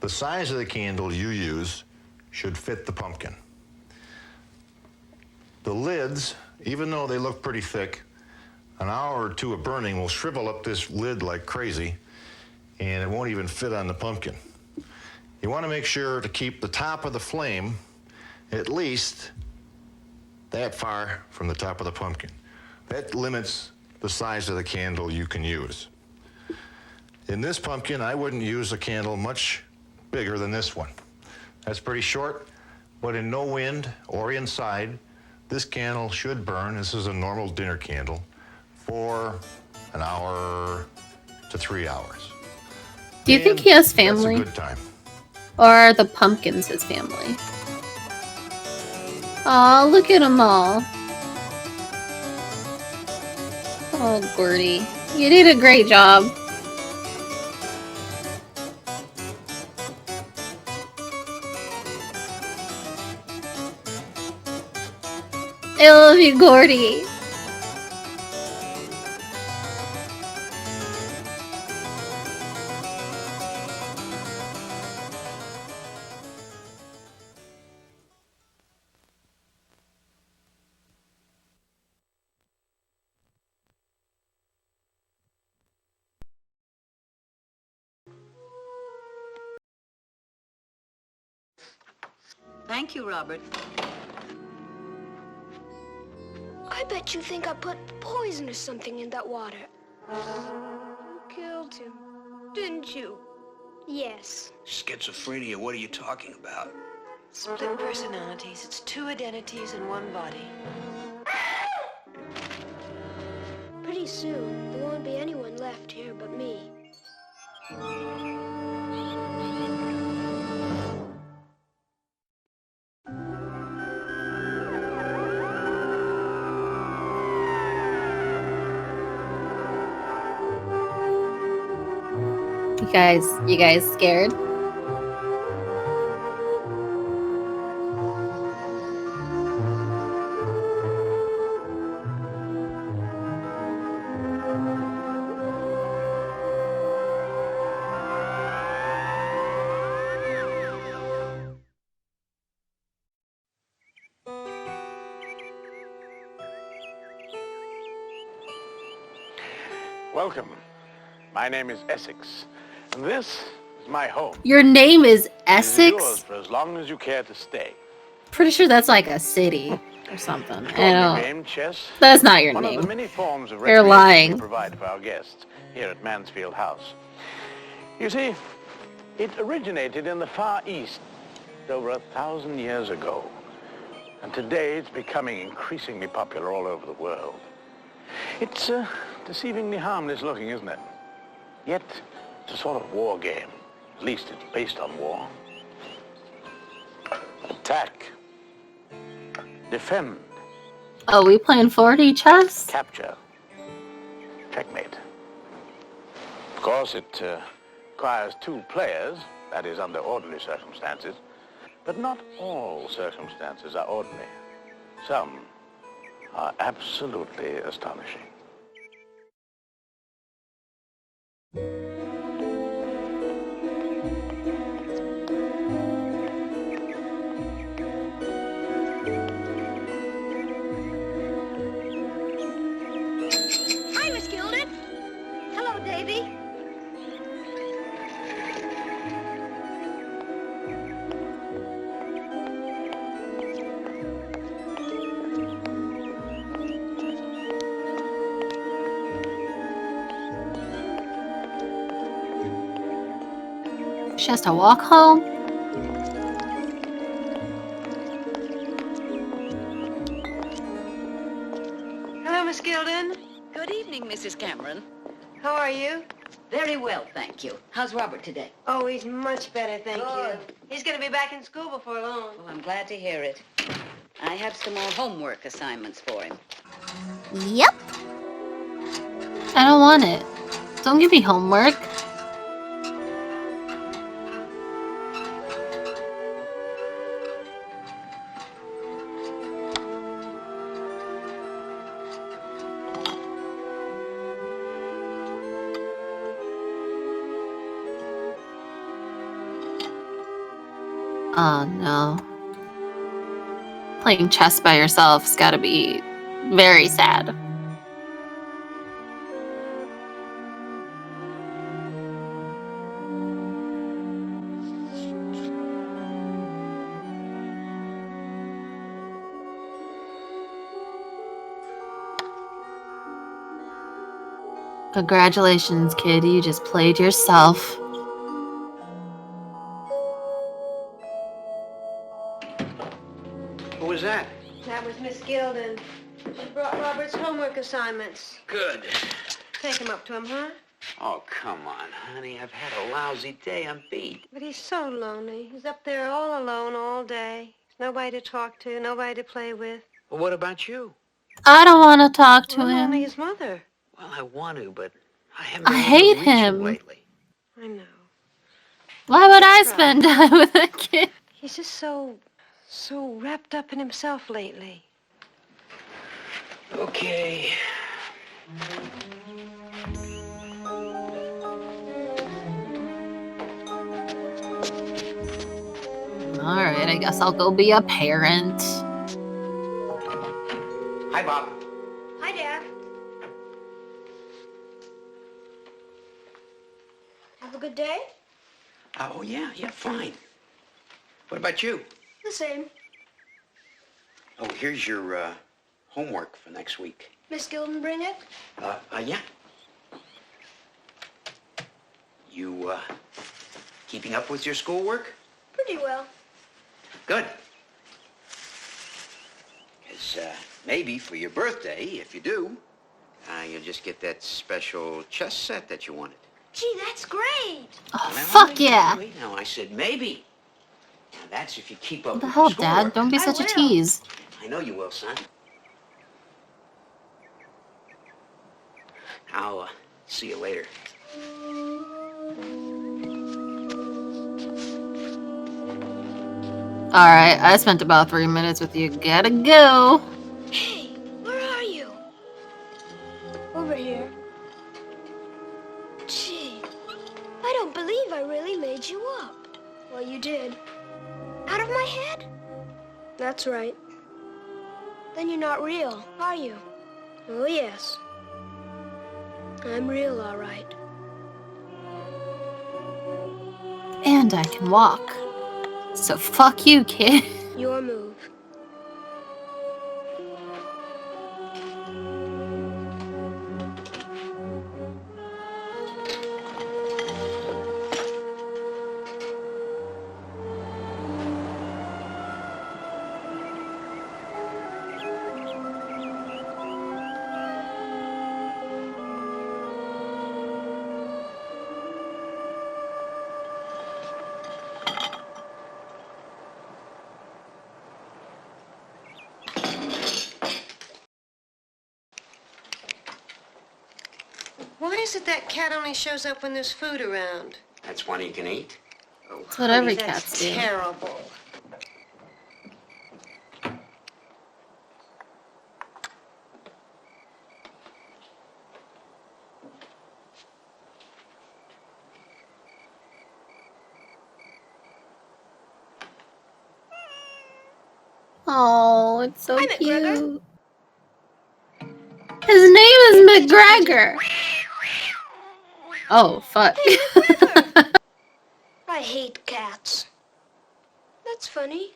the size of the candle you use should fit the pumpkin. The lids, even though they look pretty thick, an hour or 2 of burning will shrivel up this lid like crazy, and it won't even fit on the pumpkin. You want to make sure to keep the top of the flame at least that far from the top of the pumpkin. That limits the size of the candle you can use. In this pumpkin, I wouldn't use a candle much bigger than this one. That's pretty short, but in no wind or inside, this candle should burn. This is a normal dinner candle for an hour to 3 hours. Do you think he has family? That's a good time. Or are the pumpkins his family? Aw, look at them all. Oh, Gordy. You did a great job. I love you, Gordy. Thank you, Robert. I bet you think I put poison or something in that water. You killed him, didn't you? Yes. Schizophrenia, what are you talking about? Split personalities. It's 2 identities in one body. Pretty soon, there won't be anyone left here but me. You guys scared? Welcome. My name is Essex, and this is my home. Your name is It is Essex? yours for as long as you care to stay. Pretty sure that's like a city or something. I Extraordinary don't. name, Chess. That's not your One name. of the many forms of You're recreation lying. we provide for our guests here at Mansfield House. You see, it originated in the Far East over 1,000 years ago. And today it's becoming increasingly popular all over the world. It's deceivingly harmless looking, isn't it? Yet, it's a sort of war game. At least it's based on war. Attack. defend, Oh, we playing 4D chess? capture, checkmate. Of course, it requires two players, that is, under ordinary circumstances, but not all circumstances are ordinary. Some are absolutely astonishing. Hi, Miss Gilden. Hello, Davy. She has to walk home? Hello, Miss Gilden. Good evening, Mrs. Cameron. How are you? Very well, thank you. How's Robert today? Oh, he's much better, thank Good. you. He's going to be back in school before long. Well, I'm glad to hear it. I have some more homework assignments for him. Yep. I don't want it. Don't give me homework. Oh no. Playing chess by yourself's gotta be very sad. Congratulations, kid. You just played yourself. Who was that? That was Miss Gilden. She brought Robert's homework assignments. Good. Take him up to him, huh? Oh, come on, honey. I've had a lousy day. I'm beat. But he's so lonely. He's up there all alone all day. Nobody to talk to, nobody to play with. Well, what about you? I don't want to talk to I'm only him. his mother. Well, I want to, but I haven't I been able hate to reach him him. lately. I know. Why would I spend time with a kid? He's just so wrapped up in himself lately. Okay. Alright, I guess I'll go be a parent. Hi, Bob. Hi, Dad. Have a good day? Oh, yeah, fine. What about you? The same. Oh, here's your homework for next week. Miss Gilden bring it? Yeah. You, keeping up with your schoolwork? Pretty well. Good. Because maybe for your birthday, if you do, you'll just get that special chess set that you wanted. Gee, that's great. Oh, Now, fuck yeah. Wait, now, I said maybe. Now, that's if you keep up What the with hell, your schoolwork. Dad? Don't be such a tease. I know you will, son. I'll see you later. Alright, I spent about 3 minutes with you. Gotta go. Hey, where are you? Over here. Gee, I don't believe I really made you up. Well, you did. Out of my head? That's right. Then you're not real, are you? Oh, yes. I'm real, all right. And I can walk. So fuck you, kid. Your move. Why is it that cat only shows up when there's food around? That's one he can eat. Oh, That's what honey, every that's cats do. terrible. Oh, it's so Hi, cute. McGregor. His name is McGregor. Oh, fuck. I hate cats. That's funny.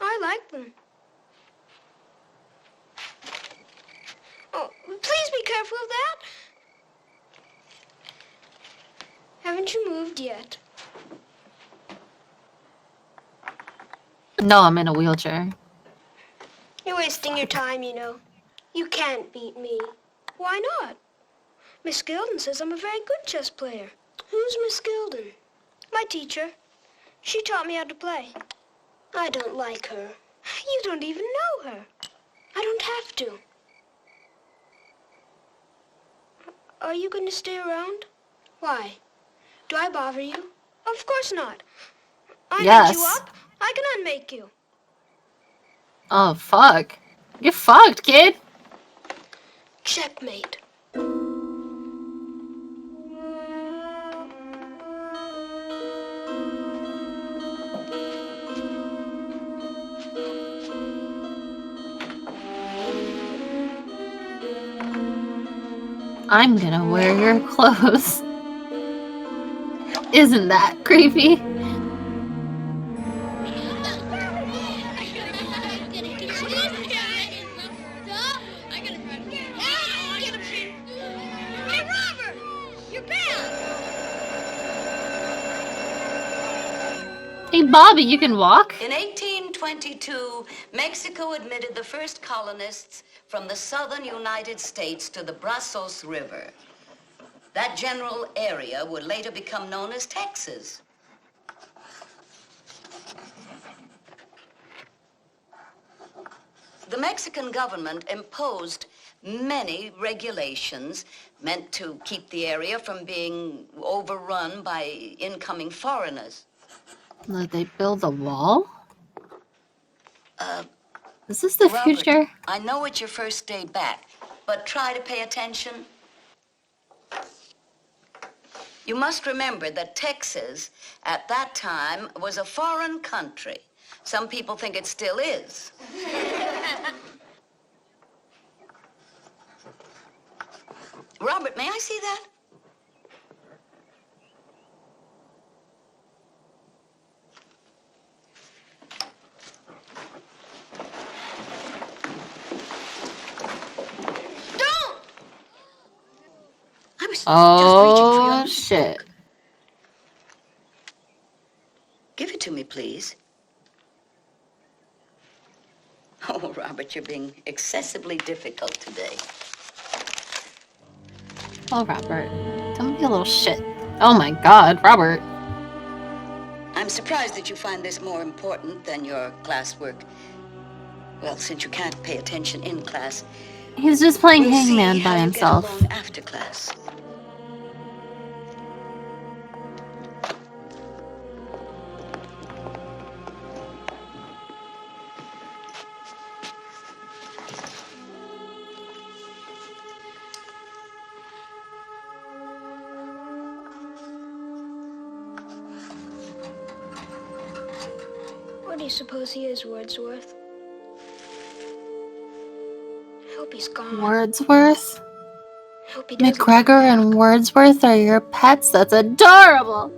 I like them. Oh, please be careful of that. Haven't you moved yet? No, I'm in a wheelchair. You're wasting your time, you know. You can't beat me. Why not? Miss Gilden says I'm a very good chess player. Who's Miss Gilden? My teacher. She taught me how to play. I don't like her. You don't even know her. I don't have to. Are you going to stay around? Why? Do I bother you? Of course not. I made you Yes. up. I can unmake you. Oh, fuck. Get fucked, kid. Checkmate. I'm gonna wear your clothes. Isn't that creepy? Hey, Bobby, you can walk? In 1822, Mexico admitted the first colonists from the southern United States to the Brazos River. That general area would later become known as Texas. The Mexican government imposed many regulations meant to keep the area from being overrun by incoming foreigners. Did they build a wall? Uh, Is this the Robert, future? I know it's your first day back, but try to pay attention. You must remember that Texas, at that time, was a foreign country. Some people think it still is. Robert, may I see that? Don't! I was Oh, shit. Give it to me, please. Oh, Robert, you're being excessively difficult today. Oh, Robert. Don't be a little shit. Oh my god, Robert. I'm surprised that you find this more important than your classwork. Well, since you can't pay attention in class, He's just playing we'll see hangman by how you himself. get along after class. Where do you suppose he is, Wordsworth? I hope he's gone. Wordsworth? I hope he doesn't. McGregor and Wordsworth are your pets? That's adorable!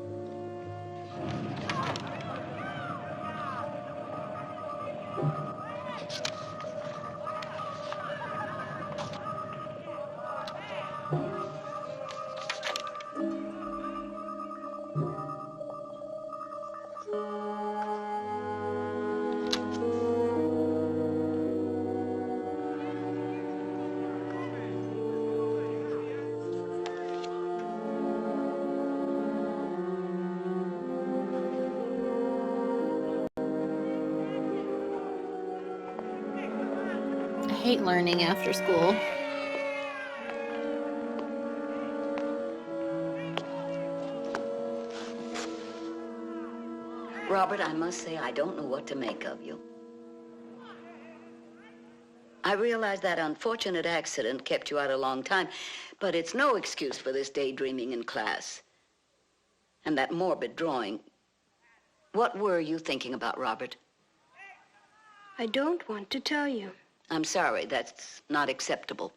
I hate learning after school. Robert, I must say I don't know what to make of you. I realize that unfortunate accident kept you out a long time, but it's no excuse for this daydreaming in class. And that morbid drawing. What were you thinking about, Robert? I don't want to tell you. I'm sorry, that's not acceptable.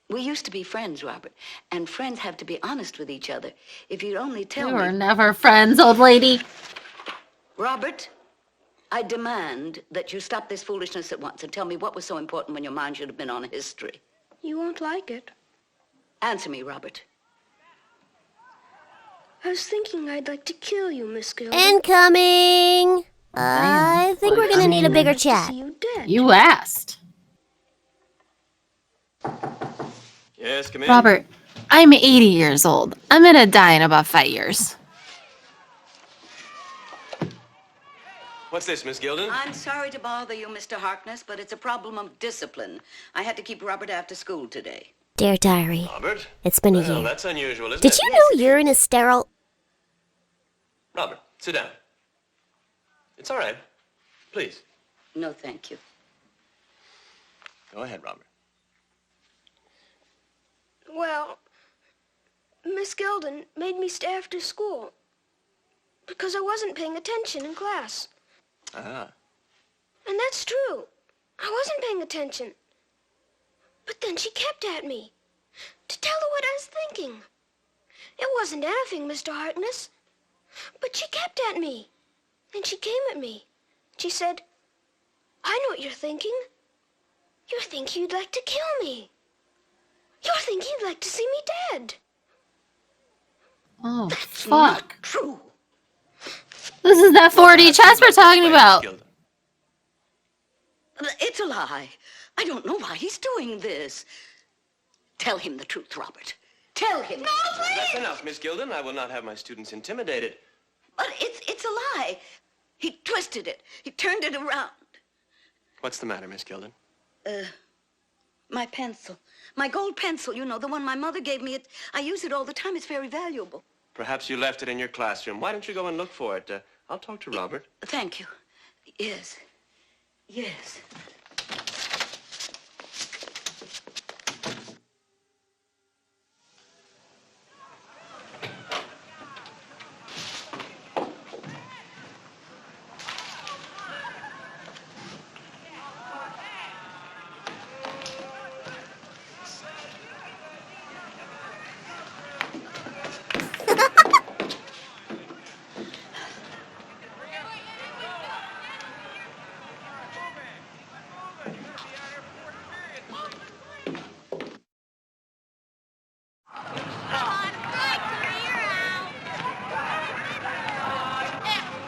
We used to be friends, Robert, and friends have to be honest with each other. If you'd only tell We me... were never friends, old lady. Robert, I demand that you stop this foolishness at once and tell me what was so important when your mind should have been on history. You won't like it. Answer me, Robert. I was thinking I'd like to kill you, Miss Gilda. Incoming! I think we're gonna need a bigger chat. You asked. Yes, come in. Robert, I'm 80 years old. I'm gonna die in about 5 years. What's this, Miss Gilden? I'm sorry to bother you, Mr. Harkness, but it's a problem of discipline. I had to keep Robert after school today. Dear Diary, Robert? it's been a Well, year. that's unusual, isn't Did it? you know urine is sterile? Robert, sit down. It's all right. Please. No, thank you. Go ahead, Robert. Well, Miss Gilden made me stay after school because I wasn't paying attention in class. Ah. And that's true. I wasn't paying attention. But then she kept at me to tell her what I was thinking. It wasn't anything, Mr. Harkness. But she kept at me. And she came at me. She said, I know what you're thinking. You're thinking you'd like to kill me. You're thinking you'd like to see me dead. Oh, That's fuck. not true. This is that 4D chess we're talking about. It's a lie. I don't know why he's doing this. Tell him the truth, Robert. Tell him. No, That's enough, Miss Gilden. I will not have my students intimidated. But it's a lie. He twisted it. He turned it around. What's the matter, Miss Gilden? My pencil. My gold pencil, you know, the one my mother gave me. I use it all the time. It's very valuable. Perhaps you left it in your classroom. Why don't you go and look for it? I'll talk to Robert. Thank you. Yes. Yes.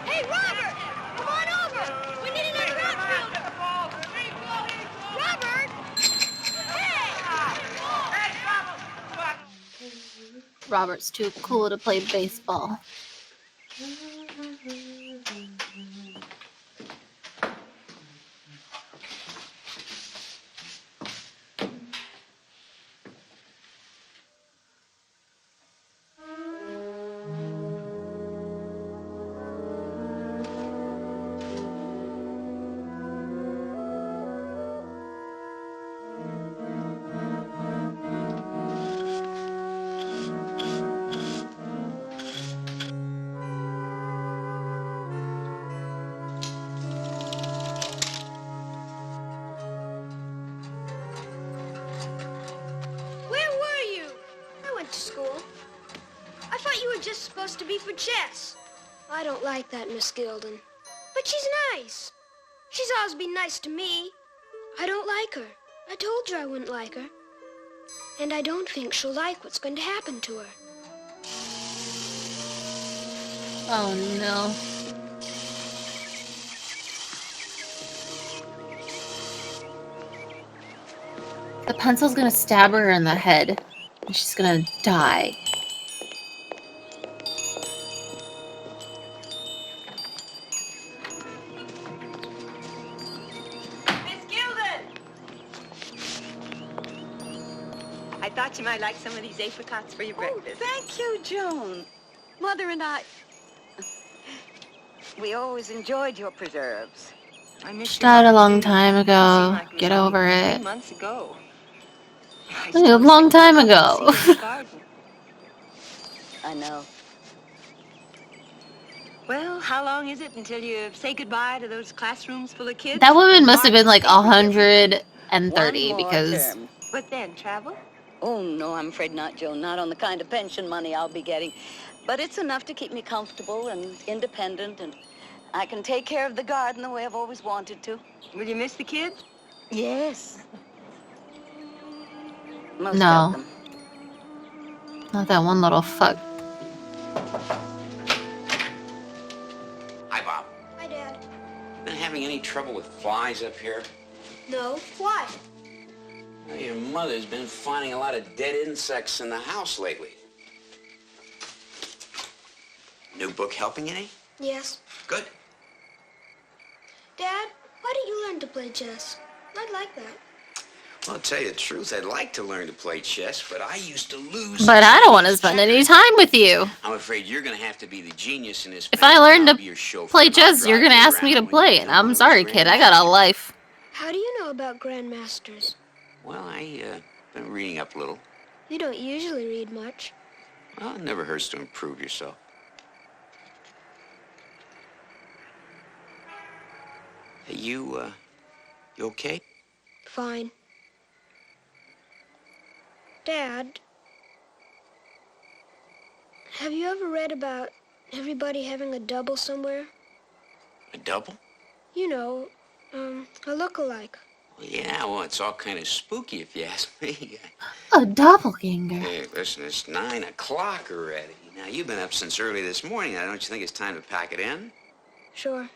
Hey, Robert! Come on over! We need another outfielder! Robert! Robert's too cool to play baseball. Where were you? I went to school. I thought you were just supposed to be for chess. I don't like that, Miss Gilden. But she's nice. She's always been nice to me. I don't like her. I told you I wouldn't like her. And I don't think she'll like what's going to happen to her. Oh no. The pencil's gonna stab her in the head, and she's gonna die. Miss Gilden! I thought you might like some of these apricots for your breakfast. Thank you, Joan. Mother and I... We always enjoyed your preserves. I miss She your died a long garden. time It ago. seemed like it was Get only over 3 it. months ago. I A still long skip a time couple ago. to see you in the garden. I know. Well, how long is it until you say goodbye to those classrooms full of kids? That woman must have Mark been like the papers every day. 130 One more because term. But then travel? Oh, no, I'm afraid not, Joe. Not on the kind of pension money I'll be getting. But it's enough to keep me comfortable and independent, and I can take care of the garden the way I've always wanted to. Will you miss the kids? Yes. Most of no. them. Not that one little fuck. Hi, Bob. Hi, Dad. Been having any trouble with flies up here? No. Why? Well, your mother's been finding a lot of dead insects in the house lately. New book helping any? Yes. Good. Dad, why don't you learn to play chess? I'd like that. Well, to tell you the truth, I'd like to learn to play chess, but I used to lose. But I don't want to spend any time with you. I'm afraid you're going to have to be the genius in this If I family, learn and I'll to be your chauffeur, play and I'll chess, you're drive gonna you ask me to around when play you it. become I'm one of sorry, those kid. I got a grandmasters. life. How do you know about grandmasters? Well, I've been reading up a little. You don't usually read much. Well, it never hurts to improve yourself. Hey, you okay? Fine. Dad, have you ever read about everybody having a double somewhere? A double? You know, a look-alike. Well, yeah, well, it's all kind of spooky if you ask me. A doppelganger. Hey, listen, it's 9 o'clock already. Now, you've been up since early this morning. Now, don't you think it's time to pack it in? Sure.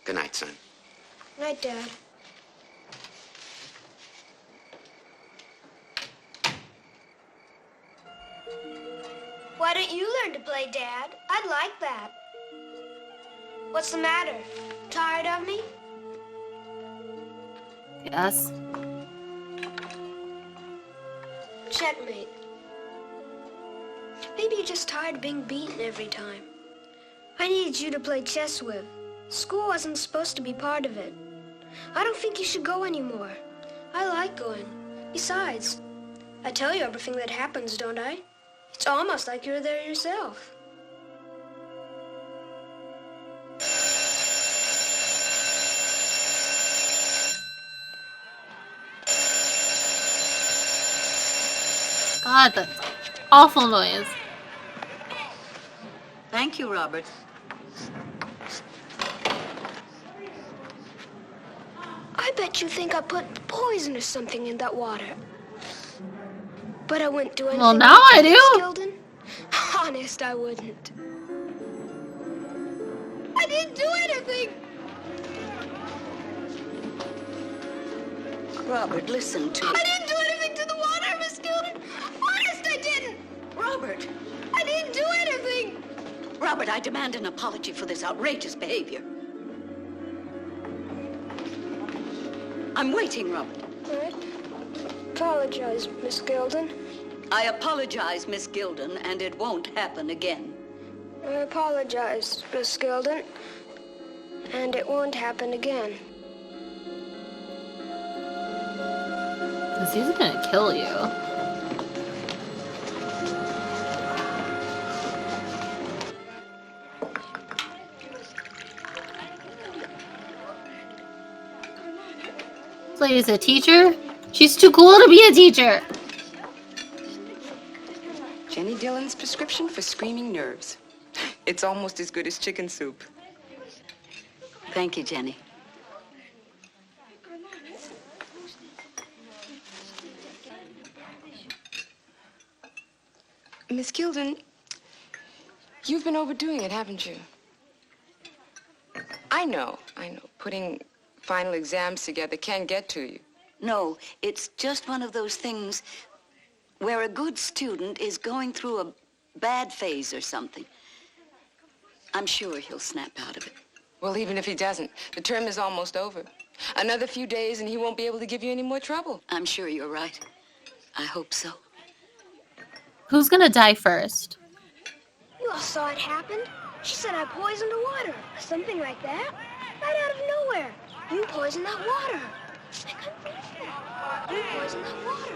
Good night, son. Night, Dad. Why don't you learn to play, Dad? I'd like that. What's the matter? Tired of me? Yes. Checkmate. Maybe you're just tired of being beaten every time. I needed you to play chess with. School wasn't supposed to be part of it. I don't think you should go anymore. I like going. Besides, I tell you everything that happens, don't I? It's almost like you're there yourself. God, that's awful noise. Thank you, Robert. I bet you think I put poison or something in that water. But I wouldn't do anything. Well, now like I that, do. Miss Gilden. Honest, I wouldn't. I didn't do anything. Robert, listen to me. I didn't do anything to the water, Miss Gilden. Honest, I didn't. Robert. I didn't do anything. Robert, I demand an apology for this outrageous behavior. I'm waiting, Robert. All right. Apologize, Miss Gilden. I apologize, Miss Gilden, and it won't happen again. I apologize, Miss Gilden. And it won't happen again. Because he's gonna kill you. This lady's a teacher? She's too cool to be a teacher! Jenny Dillon's prescription for screaming nerves. It's almost as good as chicken soup. Thank you, Jenny. Miss Gilden, you've been overdoing it, haven't you? I know. Putting final exams together can get to you. No, it's just one of those things where a good student is going through a bad phase or something. I'm sure he'll snap out of it. Well, even if he doesn't, the term is almost over. Another few days and he won't be able to give you any more trouble. I'm sure you're right. I hope so. Who's gonna die first? You all saw it happen. She said I poisoned the water, something like that. Right out of nowhere. You poisoned that water. I couldn't believe that. You poisoned that water.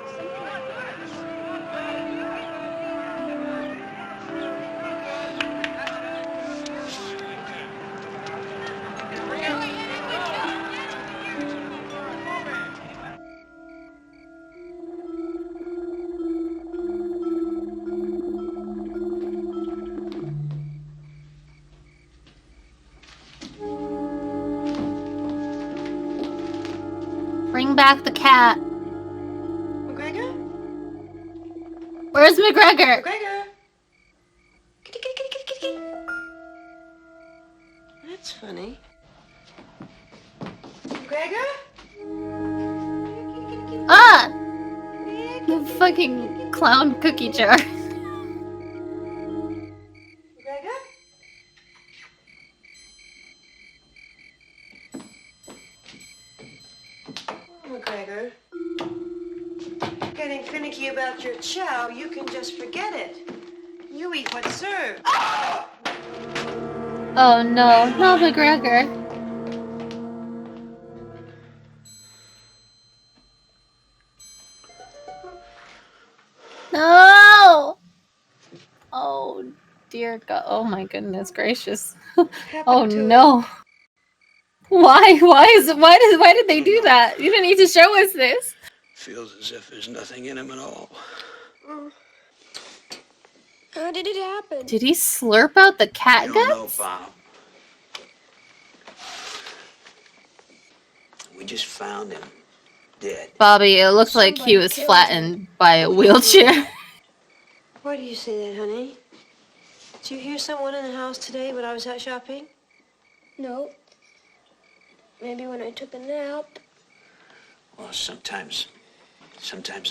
Something like Bring back the cat. McGregor? Where's McGregor? McGregor? Kitty, kitty, kitty, kitty, kitty. That's funny. McGregor? Ah! The fucking clown cookie jar. McGregor? Oh, McGregor. Getting finicky about your chow, you can just forget it. You eat what's served. Oh no, not McGregor. No! Oh dear God. Oh my goodness gracious. Oh no. Why did they do that? You didn't need to show us this. Feels as if there's nothing in him at all. How did it happen? Did he slurp out the cat I don't know, guts? Bob. We just found him dead. Bobby, it looked like he was flattened by a wheelchair. Why do you say that, honey? Did you hear someone in the house today when I was out shopping? No. Maybe when I took a nap. Well, sometimes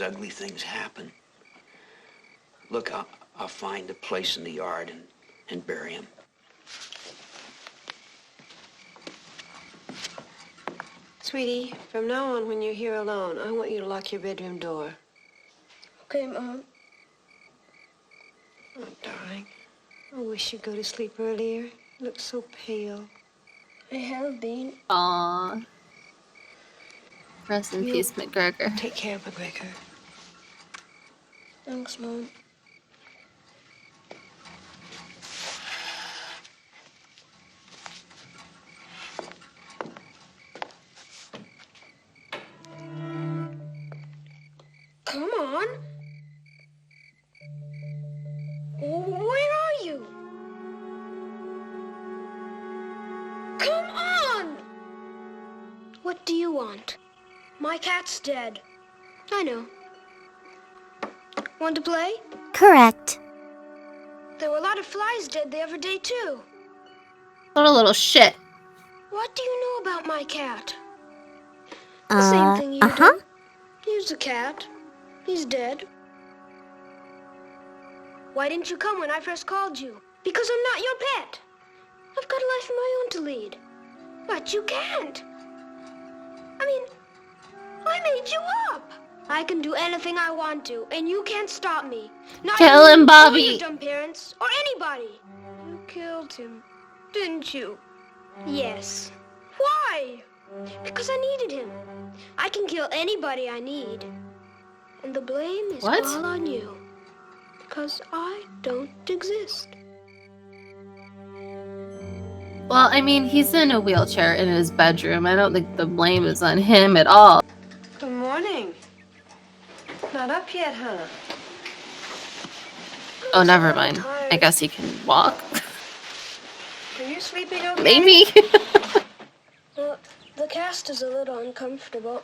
ugly things happen. Look, I'll find a place in the yard and bury him. Sweetie, from now on when you're here alone, I want you to lock your bedroom door. Okay, Mom. Oh, darling. I wish you'd go to sleep earlier. You look so pale. I have been. Aww. Rest in peace, McGregor. Take care of McGregor. Thanks, Mom. Come on. Where are you? Come on! What do you want? My cat's dead. I know. Want to play? Correct. There were a lot of flies dead the other day, too. What a little shit. What do you know about my cat? The same thing you uh-huh. do. He's a cat. He's dead. Why didn't you come when I first called you? Because I'm not your pet. I've got a life of my own to lead. But you can't. I mean, I made you up. I can do anything I want to, and you can't stop me. Not Tell him, you Bobby. Or your dumb parents, or anybody. You killed him, didn't you? Yes. Why? Because I needed him. I can kill anybody I need. And the blame is What? all on you. Because I don't exist. Well, I mean, he's in a wheelchair in his bedroom. I don't think the blame is on him at all. Good morning. Not up yet, huh? Oh, never mind. I guess he can walk. Are you sleeping okay? Maybe. Well, the cast is a little uncomfortable.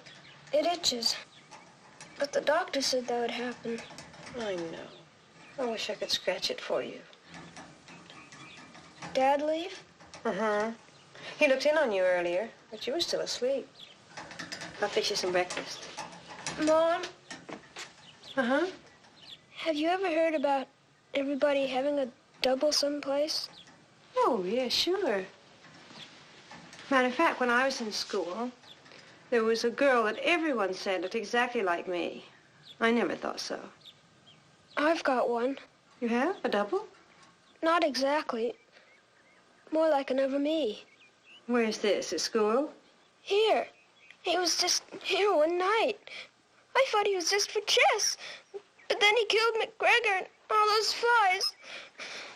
It itches. But the doctor said that would happen. I know. I wish I could scratch it for you. Dad leave? Uh-huh. He looked in on you earlier, but you were still asleep. I'll fix you some breakfast. Mom, Uh-huh. have you ever heard about everybody having a double someplace? Oh, yeah, sure. Matter of fact, when I was in school, there was a girl that everyone said looked exactly like me. I never thought so. I've got one. You have? A double? Not exactly. More like another me. Where's this, at school? Here. He was just here one night. I thought he was just for chess. But then he killed McGregor and all those flies.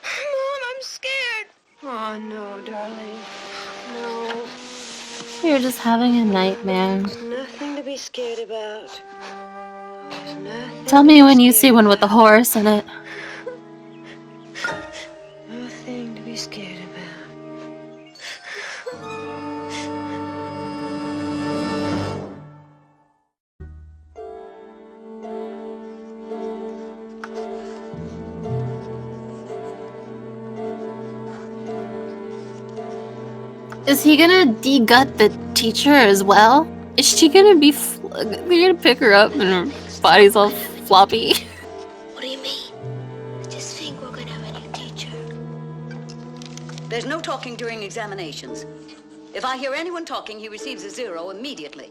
Mom, I'm scared. Oh, no, darling. No. You're just having a nightmare. There's nothing to be scared about. There's nothing Tell me when you see one with a horse in it. Nothing to be scared about. Is he gonna de-gut the teacher as well? Is she gonna be they're gonna pick her up and her body's all floppy? What do you mean? I just think we're gonna have a new teacher. There's no talking during examinations. If I hear anyone talking, he receives a 0 immediately.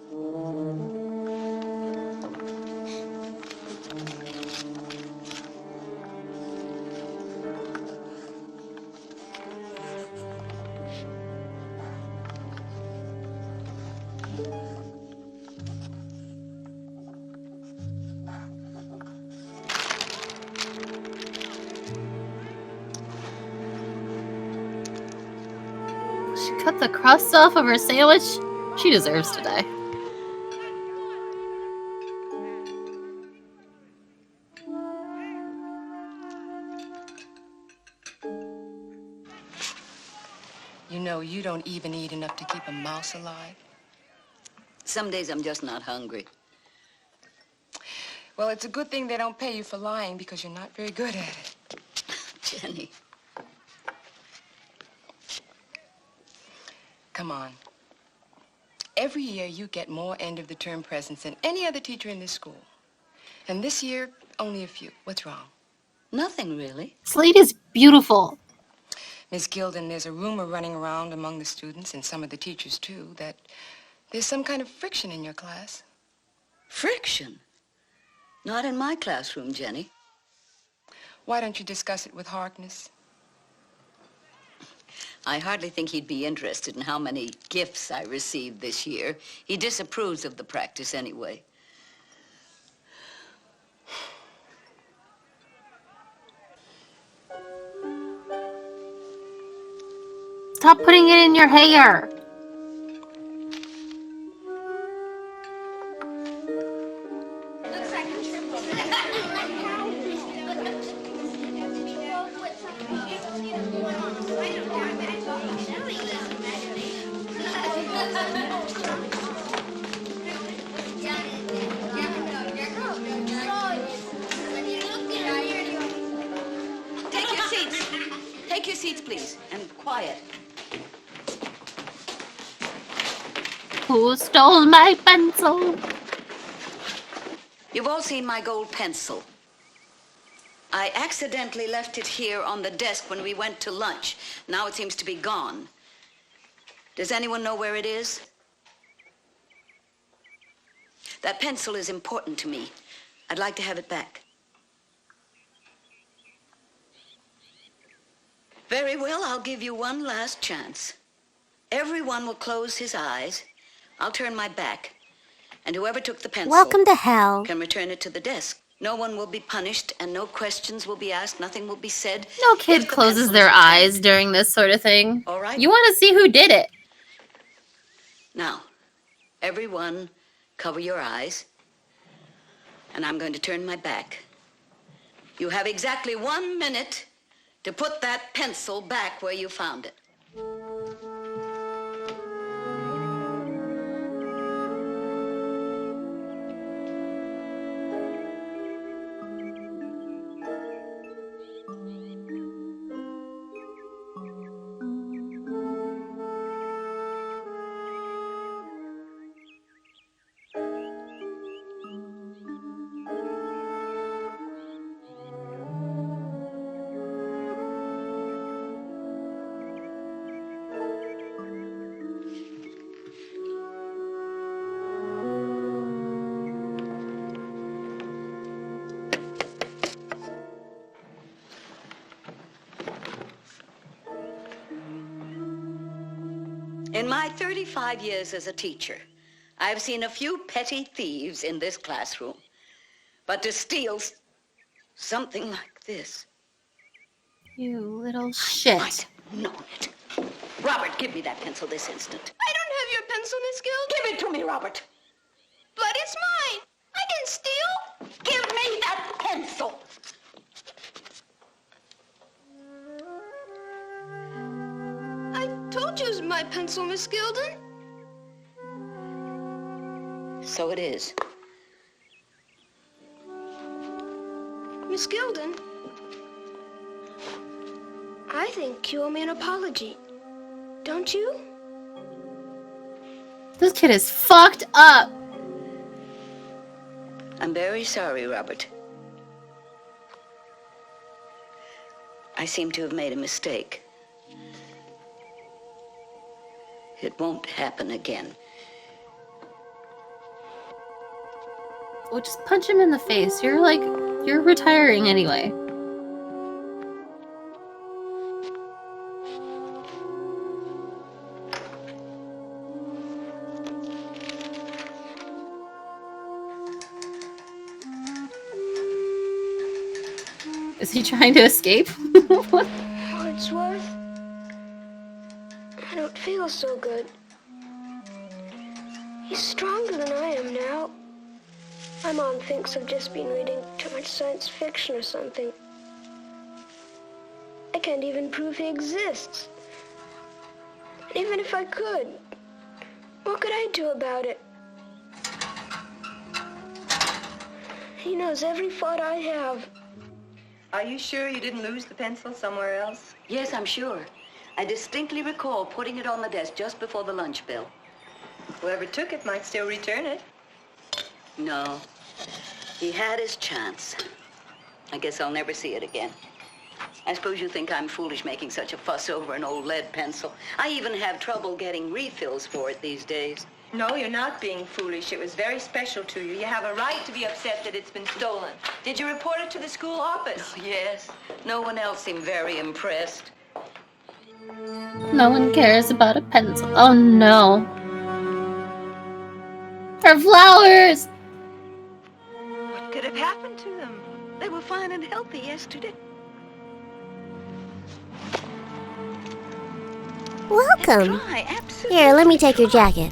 She cut the crust off of her sandwich? She deserves to die. You know, you don't even eat enough to keep a mouse alive. Some days I'm just not hungry. Well, it's a good thing they don't pay you for lying because you're not very good at it. Jenny. Come on. Every year you get more end-of-the-term presents than any other teacher in this school. And this year, only a few. What's wrong? Nothing, really. Slade is beautiful. Miss Gilden, there's a rumor running around among the students and some of the teachers, too, that there's some kind of friction in your class. Friction? Not in my classroom, Jenny. Why don't you discuss it with Harkness? I hardly think he'd be interested in how many gifts I received this year. He disapproves of the practice anyway. Stop putting it in your hair. Take your seats. Take your seats, please, and quiet. Who stole my pencil? You've all seen my gold pencil. I accidentally left it here on the desk when we went to lunch. Now it seems to be gone. Does anyone know where it is? That pencil is important to me. I'd like to have it back. Very well, I'll give you one last chance. Everyone will close his eyes. I'll turn my back. And whoever took the pencil Welcome to hell. can return it to the desk. No one will be punished and no questions will be asked. Nothing will be said. No kid closes their eyes during this sort of thing. All right. You want to see who did it. Now, everyone, cover your eyes. And I'm going to turn my back. You have exactly 1 minute to put that pencil back where you found it. In my 35 years as a teacher, I've seen a few petty thieves in this classroom. But to steal something like this... You little shit. I'd known it. Robert, give me that pencil this instant. I don't have your pencil, Miss Gilda. Give it to me, Robert. But it's mine. I didn't steal. Give me that pencil. I told you it was my pencil, Miss Gilden. So it is. Miss Gilden, I think you owe me an apology. Don't you? This kid is fucked up. I'm very sorry, Robert. I seem to have made a mistake. It won't happen again. Well, just punch him in the face. You're retiring anyway. Is he trying to escape? Wordsworth, I don't feel so good. He's stronger than I am now. My mom thinks I've just been reading too much science fiction or something. I can't even prove he exists. And even if I could, what could I do about it? He knows every thought I have. Are you sure you didn't lose the pencil somewhere else? Yes, I'm sure. I distinctly recall putting it on the desk just before the lunch bell. Whoever took it might still return it. No. He had his chance. I guess I'll never see it again. I suppose you think I'm foolish making such a fuss over an old lead pencil. I even have trouble getting refills for it these days. No, you're not being foolish. It was very special to you. You have a right to be upset that it's been stolen. Did you report it to the school office? Oh, yes. No one else seemed very impressed. No one cares about a pencil. Oh no. Her flowers! What could have happened to them? They were fine and healthy yesterday. Welcome. Dry, absolutely. Here, let me take your jacket.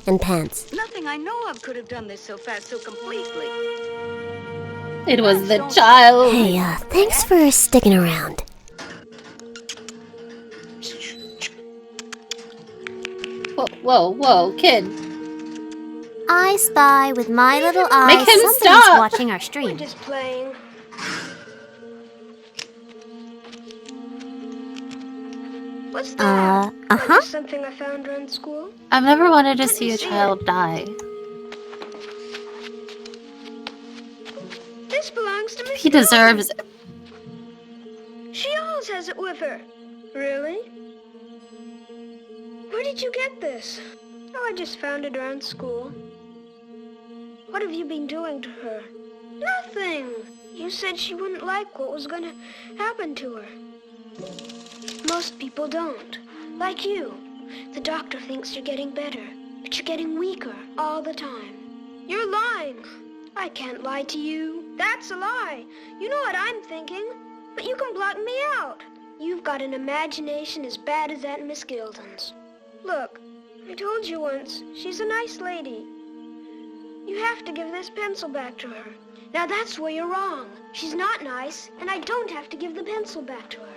And pants. Nothing I know of could have done this so fast, so completely. It was the child. Hey, thanks for sticking around. Whoa, kid. I spy with my little eyes. Make him Somebody's stop. watching our stream. We're just playing. What's that? Like something I found around school? I've never wanted to see a child die. This belongs to Miss He deserves it. She always has it with her. Really? Where did you get this? Oh, I just found it around school. What have you been doing to her? Nothing. You said she wouldn't like what was going to happen to her. Most people don't. Like you. The doctor thinks you're getting better, but you're getting weaker all the time. You're lying. I can't lie to you. That's a lie. You know what I'm thinking, but you can block me out. You've got an imagination as bad as that Miss Gilden's. Look, I told you once, she's a nice lady. You have to give this pencil back to her. Now that's where you're wrong. She's not nice, and I don't have to give the pencil back to her.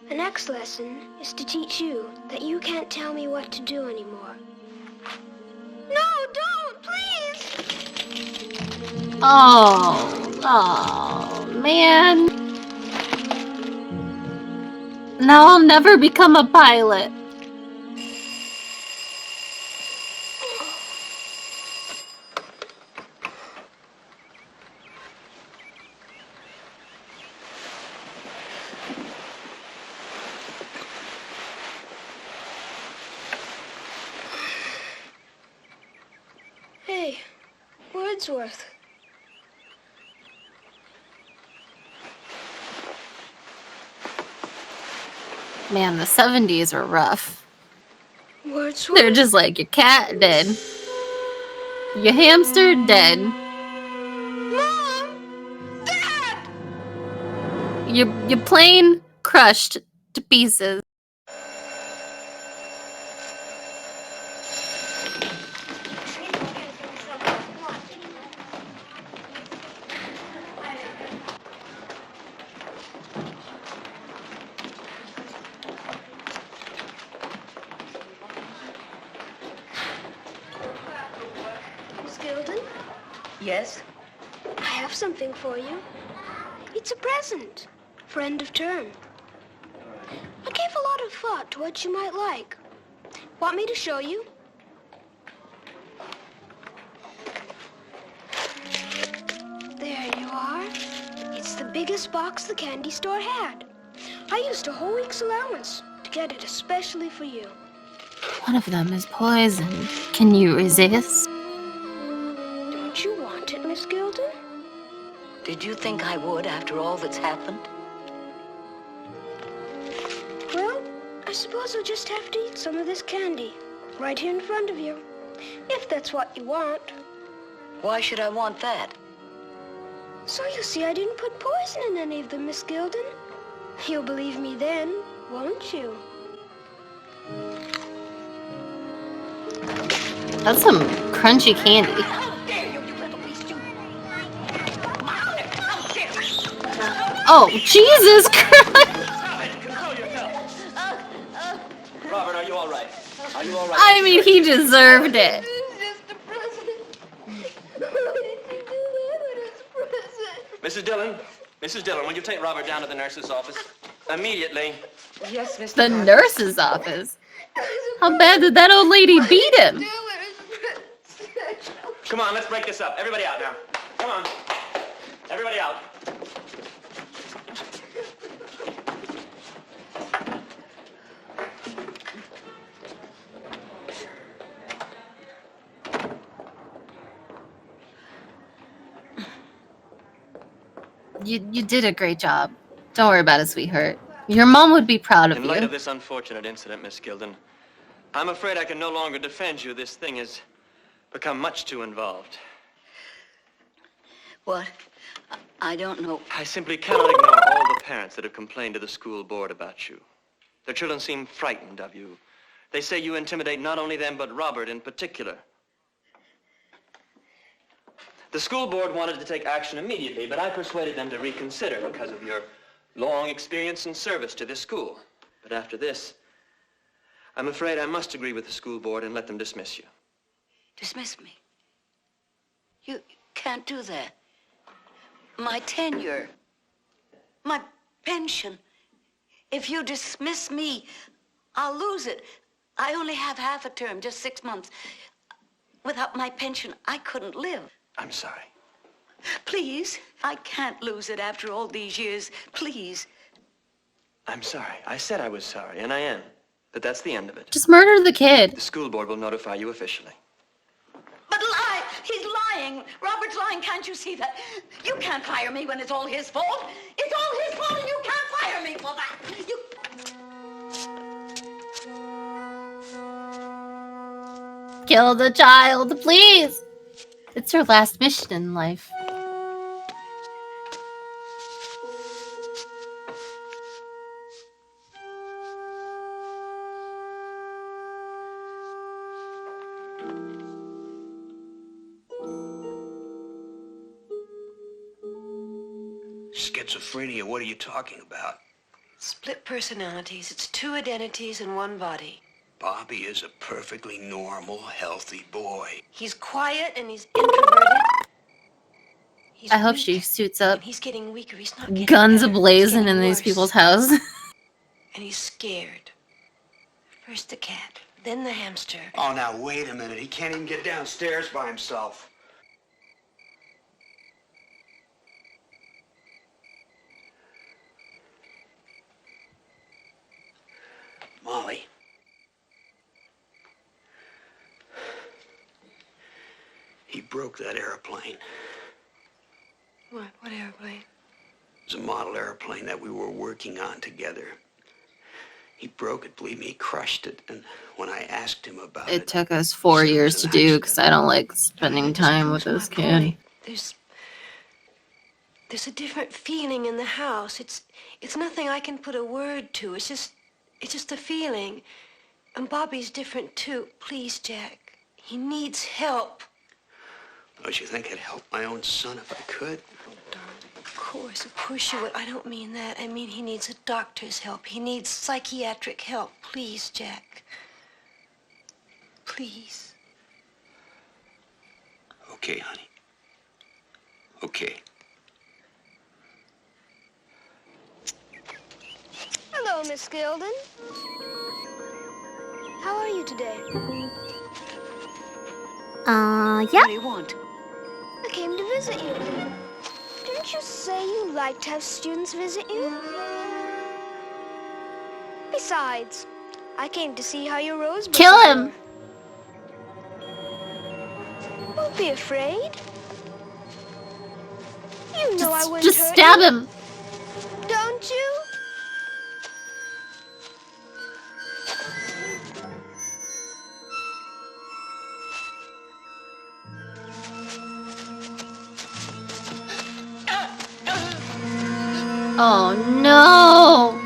The next lesson is to teach you that you can't tell me what to do anymore. No, don't, please! Oh, man. Now I'll never become a pilot. Hey, Wordsworth. Man, the 70s were rough. Wordsworth? They're just like, your cat dead. Your hamster dead. Mom! Dad! Your plane crushed to pieces. Miss Gilden, Yes? I have something for you. It's a present for end of term. I gave a lot of thought to what you might like. Want me to show you? There you are. It's the biggest box the candy store had. I used a whole week's allowance to get it especially for you. One of them is poisoned. Can you resist? Don't you want it, Miss Gilden? Did you think I would after all that's happened? Well, I suppose I'll just have to eat some of this candy right here in front of you, if that's what you want. Why should I want that? So you see I didn't put poison in any of them, Miss Gilden. You'll believe me then, won't you? That's some crunchy candy. Oh, Jesus Christ! Robert, are you all right? Are you all right? I mean, he deserved it. Mrs. Dillon, will you take Robert down to the nurse's office? Immediately. Yes, Mr. The nurse's office? How bad did that old lady beat him? Come on, let's break this up. Everybody out now. Come on. Everybody out. You did a great job. Don't worry about it, sweetheart. Your mom would be proud of In light you. of this unfortunate incident, Miss Gilden, I'm afraid I can no longer defend you. This thing has become much too involved. What? I don't know. I simply cannot ignore all the parents that have complained to the school board about you. Their children seem frightened of you. They say you intimidate not only them, but Robert in particular. The school board wanted to take action immediately, but I persuaded them to reconsider because of your long experience and service to this school. But after this, I'm afraid I must agree with the school board and let them dismiss you. Dismiss me? You can't do that. My tenure, my pension. If you dismiss me, I'll lose it. I only have half a term, just 6 months. Without my pension, I couldn't live. I'm sorry. Please, I can't lose it after all these years. Please. I'm sorry. I said I was sorry, and I am. But that's the end of it. Just murder the kid. The school board will notify you officially. But lie! He's lying! Robert's lying, can't you see that? You can't fire me when it's all his fault. It's all his fault and you can't fire me for that. Kill the child, please. It's her last mission in life. Schizophrenia, what are you talking about? Split personalities. It's two identities in one body. Bobby is a perfectly normal, healthy boy. He's quiet and he's introverted. He's I hope weak, she suits up. and he's getting weaker. He's not getting Guns better. ablazing He's in getting these worse. people's house. And he's scared. First the cat, then the hamster. Oh, now wait a minute. He can't even get downstairs by himself. Molly. He broke that airplane. What airplane? It was a model airplane that we were working on together. He broke it, believe me, he crushed it. And when I asked him about It it, took us 4 he said it years was to an do accident. because I don't like spending time with this kid. There's a different feeling in the house. It's nothing I can put a word to. It's just a feeling. And Bobby's different too. Please, Jack. He needs help. Don't you think I'd help my own son if I could? Of course you would. I don't mean that. I mean he needs a doctor's help. He needs psychiatric help. Please, Jack. Please. Okay, honey. Okay. Hello, Miss Gilden. How are you today? Yeah. What do you want? I came to visit you. Didn't you say you like to have students visit you? Besides, I came to see how your rose bushes Kill him! were. Don't be afraid. You know I wouldn't Just hurt stab you. him! Don't you? Oh no!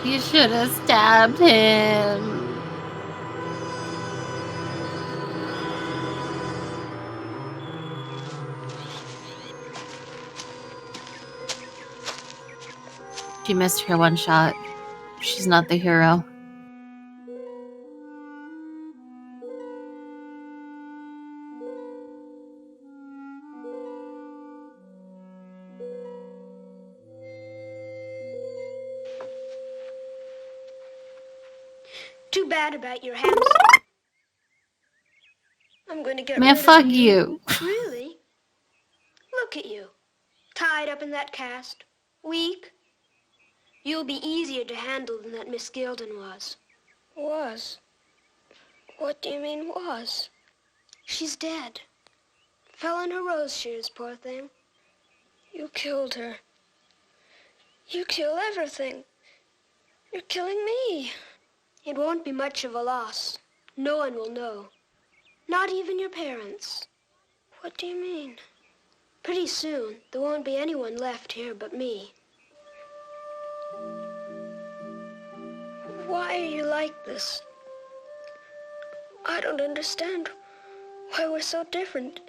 You should have stabbed him. She missed her one shot. She's not the hero. Too bad about your hamster. I'm going to get Man, rid fuck of you. Really? Look at you. Tied up in that cast. Weak. You'll be easier to handle than that Miss Gilden was. Was? What do you mean was? She's dead. Fell in her rose shears, poor thing. You killed her. You kill everything. You're killing me. It won't be much of a loss. No one will know. Not even your parents. What do you mean? Pretty soon, there won't be anyone left here but me. Why are you like this? I don't understand why we're so different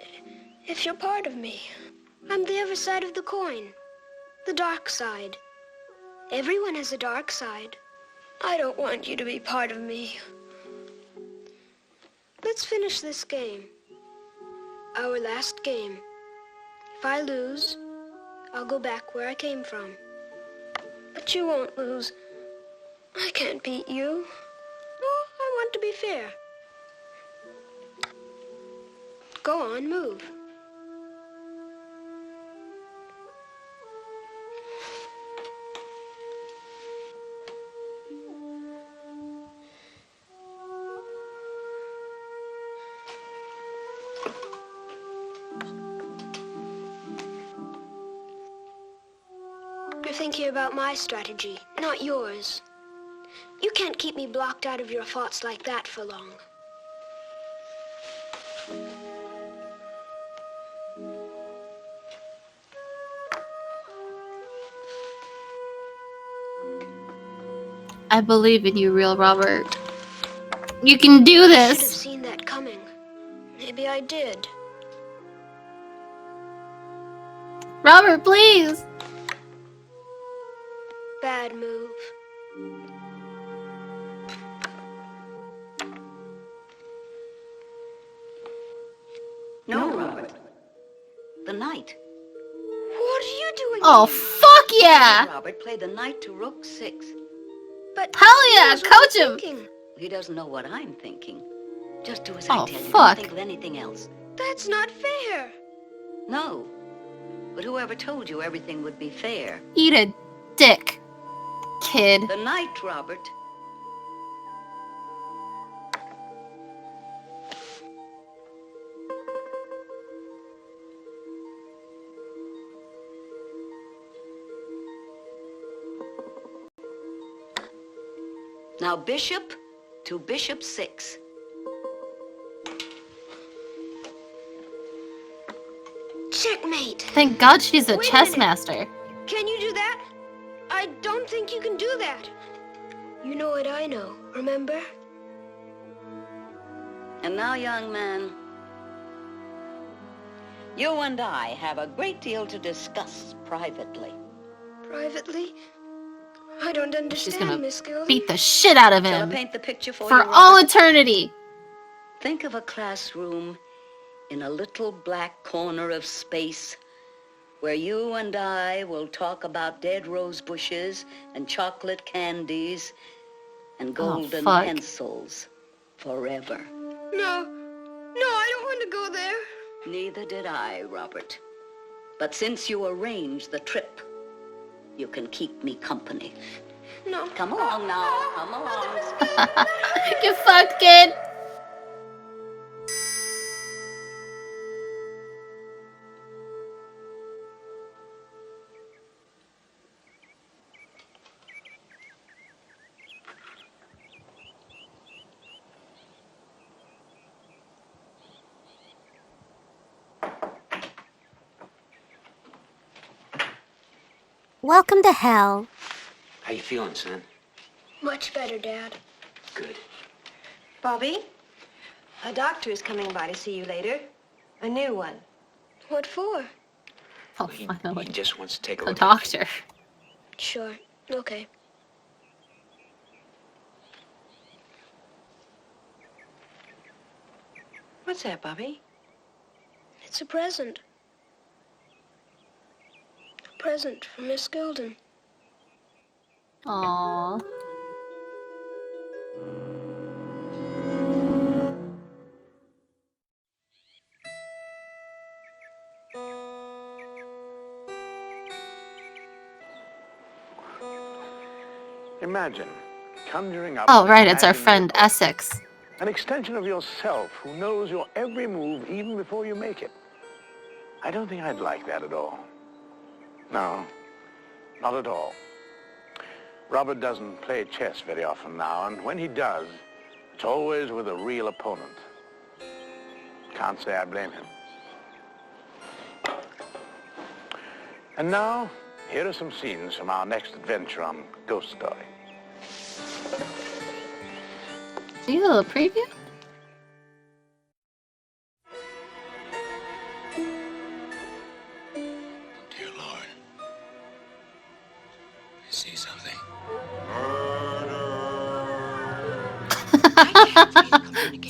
if you're part of me. I'm the other side of the coin. The dark side. Everyone has a dark side. I don't want you to be part of me. Let's finish this game. Our last game. If I lose, I'll go back where I came from. But you won't lose. I can't beat you. Oh, I want to be fair. Go on, move. You're thinking about my strategy, not yours. You can't keep me blocked out of your thoughts like that for long. I believe in you, real Robert. You can do I should have this! seen that coming. Maybe I did. Robert, please! Bad move. No, Robert. The knight. What are you doing Oh, here? fuck yeah! Robert, play the knight to rook 6. But Hell yeah, here's what I'm coach him! thinking. He doesn't know what I'm thinking. Just do as Oh, I tell you. fuck. Don't think of anything else. That's not fair. No. But whoever told you everything would be fair? Eat a dick, kid. The knight, Robert. Now, bishop to bishop 6. Checkmate. Thank God she's a Wait a chess minute. master. Can you do that? I don't think you can do that. You know what I know, remember? And now, young man, you and I have a great deal to discuss privately. Privately? I don't She's understand, gonna Miss Gilden. beat the shit out of Shall I him. paint the picture for For you, all Robert? eternity. Think of a classroom in a little black corner of space where you and I will talk about dead rose bushes and chocolate candies and golden fuck. pencils forever. No, I don't want to go there. Neither did I, Robert. But since you arranged the trip, you can keep me company. No. Come along now, come along. You fucked, kid. Welcome to hell. How you feeling, son? Much better, Dad. Good. Bobby, a doctor is coming by to see you later. A new one. What for? Oh, He finally. just wants to take a A look. doctor. Sure. Okay. What's that, Bobby? It's a present. A present from Miss Gilden. Aww. Imagine conjuring up Oh, an right, it's our imagined friend miracle. Essex. An extension of yourself who knows your every move even before you make it. I don't think I'd like that at all. No, not at all. Robert doesn't play chess very often now, and when he does, it's always with a real opponent. Can't say I blame him. And now, here are some scenes from our next adventure on Ghost Story. Do you have a preview? Dear Lord, I see something.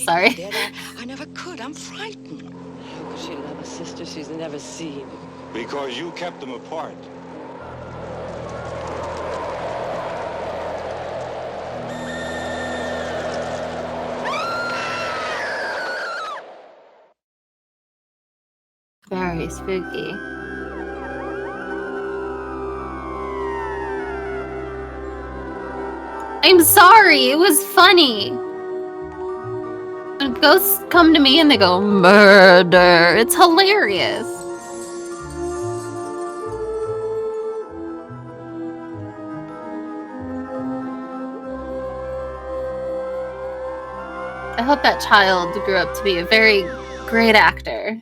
Sorry. Dad, I never could. I'm frightened. How could she love a sister she's never seen? Because you kept them apart. Very spooky. I'm sorry, it was funny. When ghosts come to me and they go, murder. It's hilarious. I hope that child grew up to be a very great actor.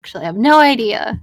Actually, I have no idea.